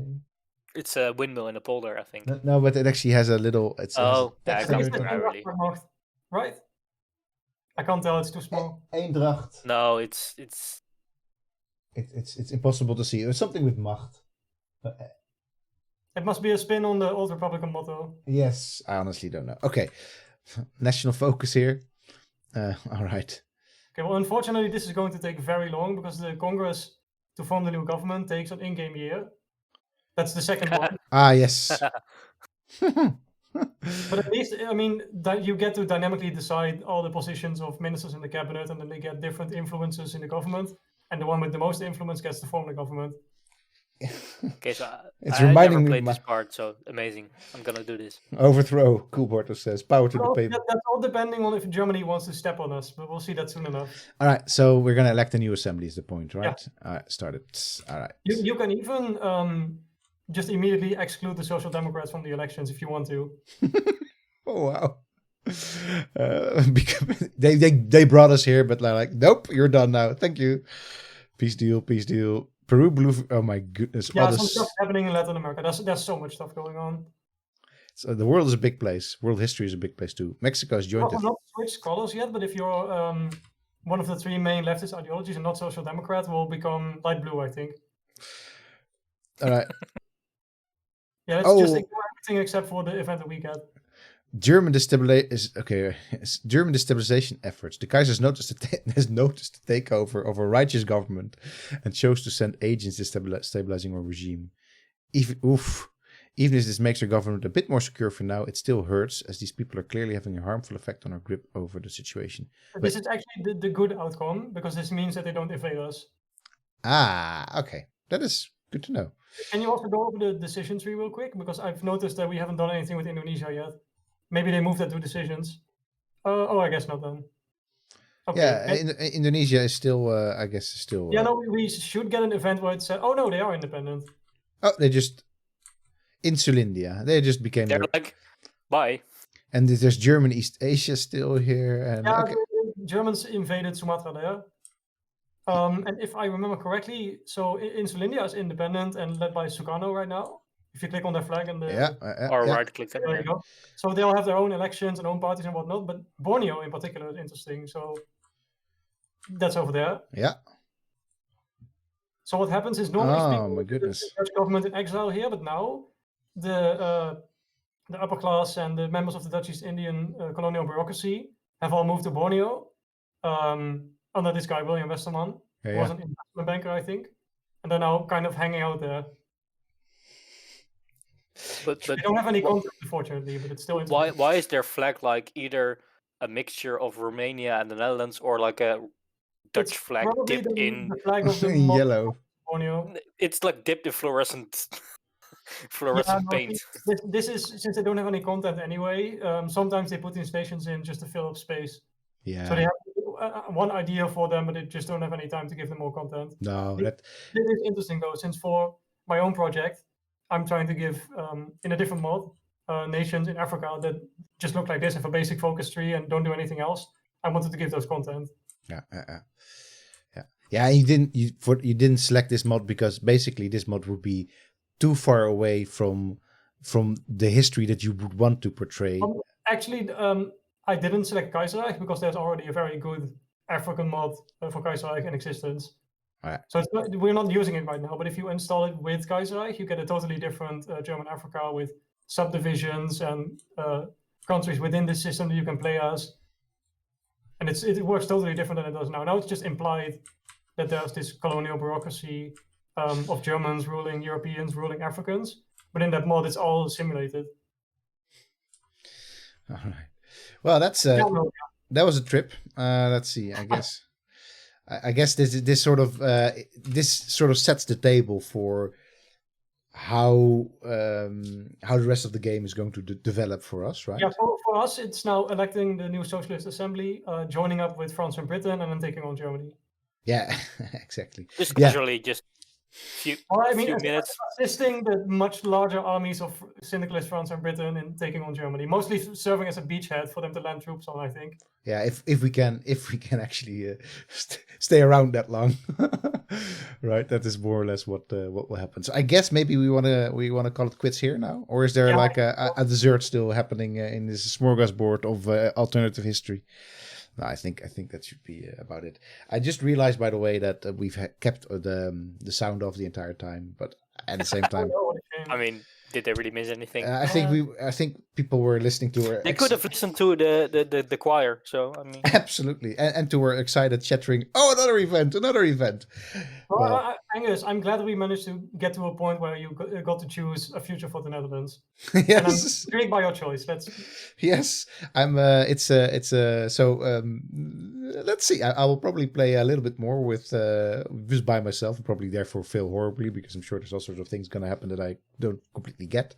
It's a windmill in a polder, I think. No, but it actually has a little. It's Oh, yeah, I text got under it. it. I really- Right? I can't tell. It's too small. Eendracht. No, it's It's impossible to see. There's something with macht. It must be a spin on the Old Republican motto. Yes, I honestly don't know. Okay, national focus here. All right. Okay, well, unfortunately, this is going to take very long because the Congress to form the new government takes an in-game year. That's the second one. Ah, yes. But at least, I mean, that you get to dynamically decide all the positions of ministers in the cabinet, and then they get different influences in the government. And the one with the most influence gets to form the government. okay. So It's I reminding never me played my- this part, so amazing. I'm gonna do this. Overthrow. Coolborto says power to the Well, people. that's all depending on if Germany wants to step on us, but we'll see that soon enough. All right, so we're gonna elect a new assembly. Is the point, right? All right, start it. All right. You can even just immediately exclude the Social Democrats from the elections if you want to. Oh wow. Because they brought us here, but they're like, nope, you're done now. Thank you. Peace deal. Peace deal. Peru blue. Oh my goodness. Yeah, all some this, stuff happening in Latin America. There's so much stuff going on. so the world is a big place. World history is a big place too. Mexico has joined Well, it. not switched colors yet, but if you're one of the three main leftist ideologies and not Social Democrat, will become light blue, I think. All right. Yeah, it's just ignore everything except for the event that we get. German destabilization efforts. The Kaiser has noticed the takeover of a righteous government and chose to send agents destabilizing a regime. Even if this makes our government a bit more secure for now, it still hurts, as these people are clearly having a harmful effect on our grip over the situation. This is actually the good outcome, because this means that they don't invade us. Okay. That is good to know. Can you also go over the decision tree real quick? Because I've noticed that we haven't done anything with Indonesia yet. Maybe they moved that to decisions. I guess not then. Okay. Yeah, Indonesia is still, I guess, still... Yeah, no, we should get an event where it said, oh no, they are independent. Oh, they just... Insulindia. They just became... They're like, bye. And there's German East Asia still here. And, yeah, okay. the Germans invaded Sumatra there. And if I remember correctly, so Insulindia is independent and led by Sukarno right now. If you click on their flag and right click there. There you go. So they'll have their own elections and own parties and whatnot. But Borneo in particular is interesting. So that's over there. Yeah. So what happens is normally my goodness. the Dutch government in exile here, but now the upper class and the members of the Dutch East Indian colonial bureaucracy have all moved to Borneo under this guy William Westerman, who was an investment banker, I think, and they're now kind of hanging out there. But they don't have any content, unfortunately, but it's still interesting. Why is their flag like either a mixture of Romania and the Netherlands, or like a Dutch flag dipped in the flag of the yellow? Borneo. It's like dipped in fluorescent paint. This is, since they don't have any content anyway, sometimes they put installations in just to fill up space. Yeah. So they have one idea for them, but they just don't have any time to give them more content. No, It is interesting though, since for my own project, I'm trying to give, in a different mod, nations in Africa that just look like this, have a basic focus tree and don't do anything else. I wanted to give those content. Yeah. You didn't select this mod because basically this mod would be too far away from the history that you would want to portray. Actually, I didn't select Kaiserreich because there's already a very good African mod for Kaiserreich in existence. Right. So we're not using it right now, but if you install it with Kaiserreich, you get a totally different German Africa with subdivisions and countries within the system that you can play as. And it works totally different than it does now. Now it's just implied that there's this colonial bureaucracy of Germans ruling Europeans, ruling Africans. But in that mod, it's all simulated. All right. Well, that was a trip. Let's see. I guess this sort of sets the table for how the rest of the game is going to develop for us, right? Yeah, for us, it's now electing the new Socialist Assembly, joining up with France and Britain, and then taking on Germany. Yeah, exactly. Just casually, just few minutes. Assisting the much larger armies of syndicalist France and Britain in taking on Germany, mostly serving as a beachhead for them to land troops on, I think. Yeah, if we can actually stay around that long, right? That is more or less what will happen. So I guess maybe we wanna call it quits here now, or is there a dessert still happening in this smorgasbord of alternative history? No, I think that should be about it. I just realized, by the way, that we've kept the sound off the entire time, but at the same time, I mean, did they really miss anything? I think people were listening to her. They could have listened to the choir. So I mean, absolutely, and to her excited chattering. Oh, another event! Well, Angus, I'm glad we managed to get to a point where you got to choose a future for the Netherlands. Yes, and I'm intrigued by your choice. Yes, I'm. So let's see. I will probably play a little bit more with just by myself, and probably therefore fail horribly because I'm sure there's all sorts of things going to happen that I don't completely get.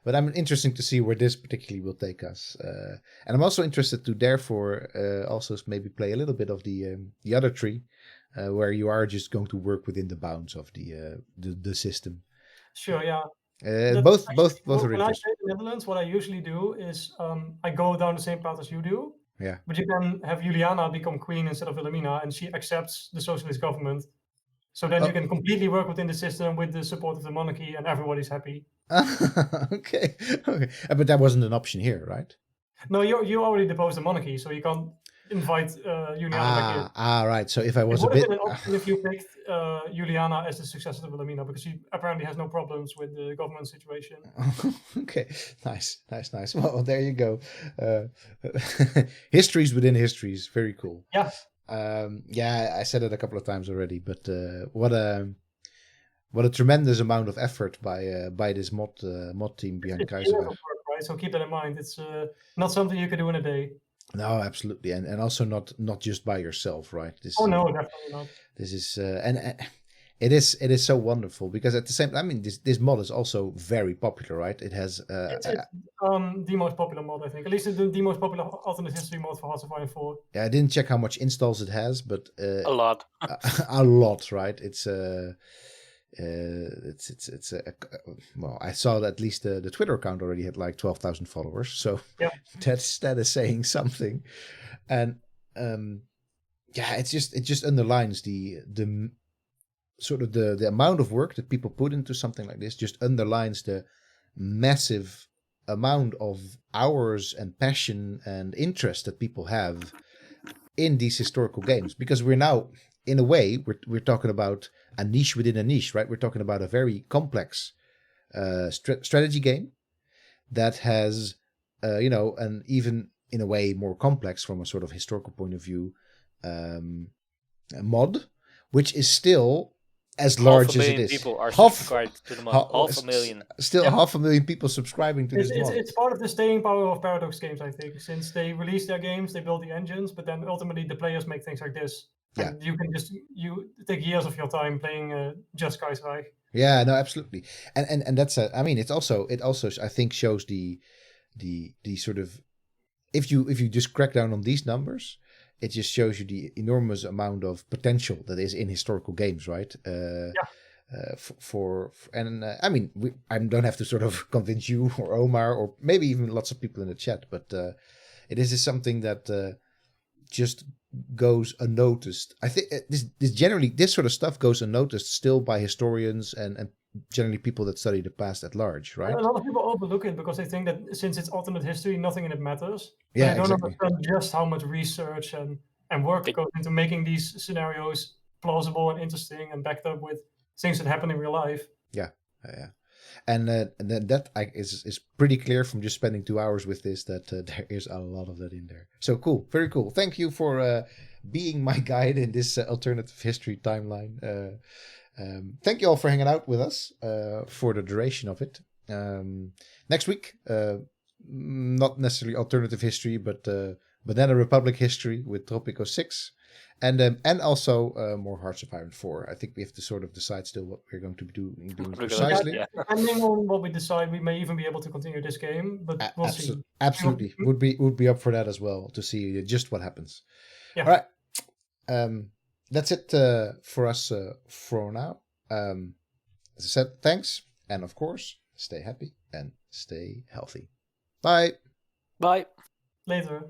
But I'm interesting to see where this particularly will take us, and I'm also interested to therefore also maybe play a little bit of the other tree. Where you are just going to work within the bounds of the system. Sure, yeah. Both are when I interesting. stay in the Netherlands, what I usually do is I go down the same path as you do. Yeah. But you can have Juliana become queen instead of Wilhelmina, and she accepts the socialist government. So then you can completely work within the system with the support of the monarchy, and everybody's happy. Okay. But that wasn't an option here, right? No, you already deposed the monarchy, so you can't invite Juliana back in. Right. So if I was it a would bit... have been an option if you picked Juliana as the successor to Wilhelmina, because she apparently has no problems with the government situation. Okay. Nice. Well, there you go. Histories within histories. Very cool. Yeah. I said it a couple of times already, but what what a tremendous amount of effort by this mod team behind It's years Kaiserreich. of work, right? So keep that in mind. It's not something you can do in a day. No, absolutely, and also not just by yourself, right? This, no, definitely not. This is and it is so wonderful because at the same, I mean, this mod is also very popular, right? It has It's the most popular mod, I think. At least it's the most popular alternate history mod for Hearts of Iron 4. Yeah, I didn't check how much installs it has, but A lot. a lot, right? It's well, I saw that at least the Twitter account already had like 12,000 followers, so Yeah. that is saying something, and yeah, it just underlines the sort of the amount of work that people put into something like this. Just underlines the massive amount of hours and passion and interest that people have in these historical games, because we're now, in a way, we're talking about a niche within a niche, right? We're talking about a very complex strategy game that has, an even in a way more complex from a sort of historical point of view mod, which is still as large as it is. People are subscribed to the mod. 500,000. Still 500,000 people subscribing to this mod. It's part of the staying power of Paradox games, I think. Since they release their games, they build the engines, but then ultimately the players make things like this. Yeah. And you can you take years of your time playing just Kaiserreich. Yeah, no, absolutely. And that's I mean, it also I think shows the sort of, if you just crack down on these numbers, it just shows you the enormous amount of potential that is in historical games, right? I mean, I don't have to sort of convince you or Omar or maybe even lots of people in the chat, but it is something that just goes unnoticed. I think this sort of stuff goes unnoticed still by historians and generally people that study the past at large, right? A lot of people overlook it because they think that since it's alternate history, nothing in it matters. Yeah, they don't exactly. understand just how much research and work goes into making these scenarios plausible and interesting and backed up with things that happen in real life. Yeah. And then that is pretty clear from just spending 2 hours with this, that there is a lot of that in there. So cool, very cool. Thank you for being my guide in this alternative history timeline. Thank you all for hanging out with us for the duration of it. Next week, not necessarily alternative history, but Banana Republic history with Tropico 6. And also more Hearts of Iron 4. I think we have to sort of decide still what we're going to be doing precisely. Yeah, depending on what we decide, we may even be able to continue this game, but we'll see. Absolutely, would be up for that as well, to see just what happens. Yeah. All right, that's it for us for now. As I said, thanks, and of course, stay happy and stay healthy. Bye. Bye. Later.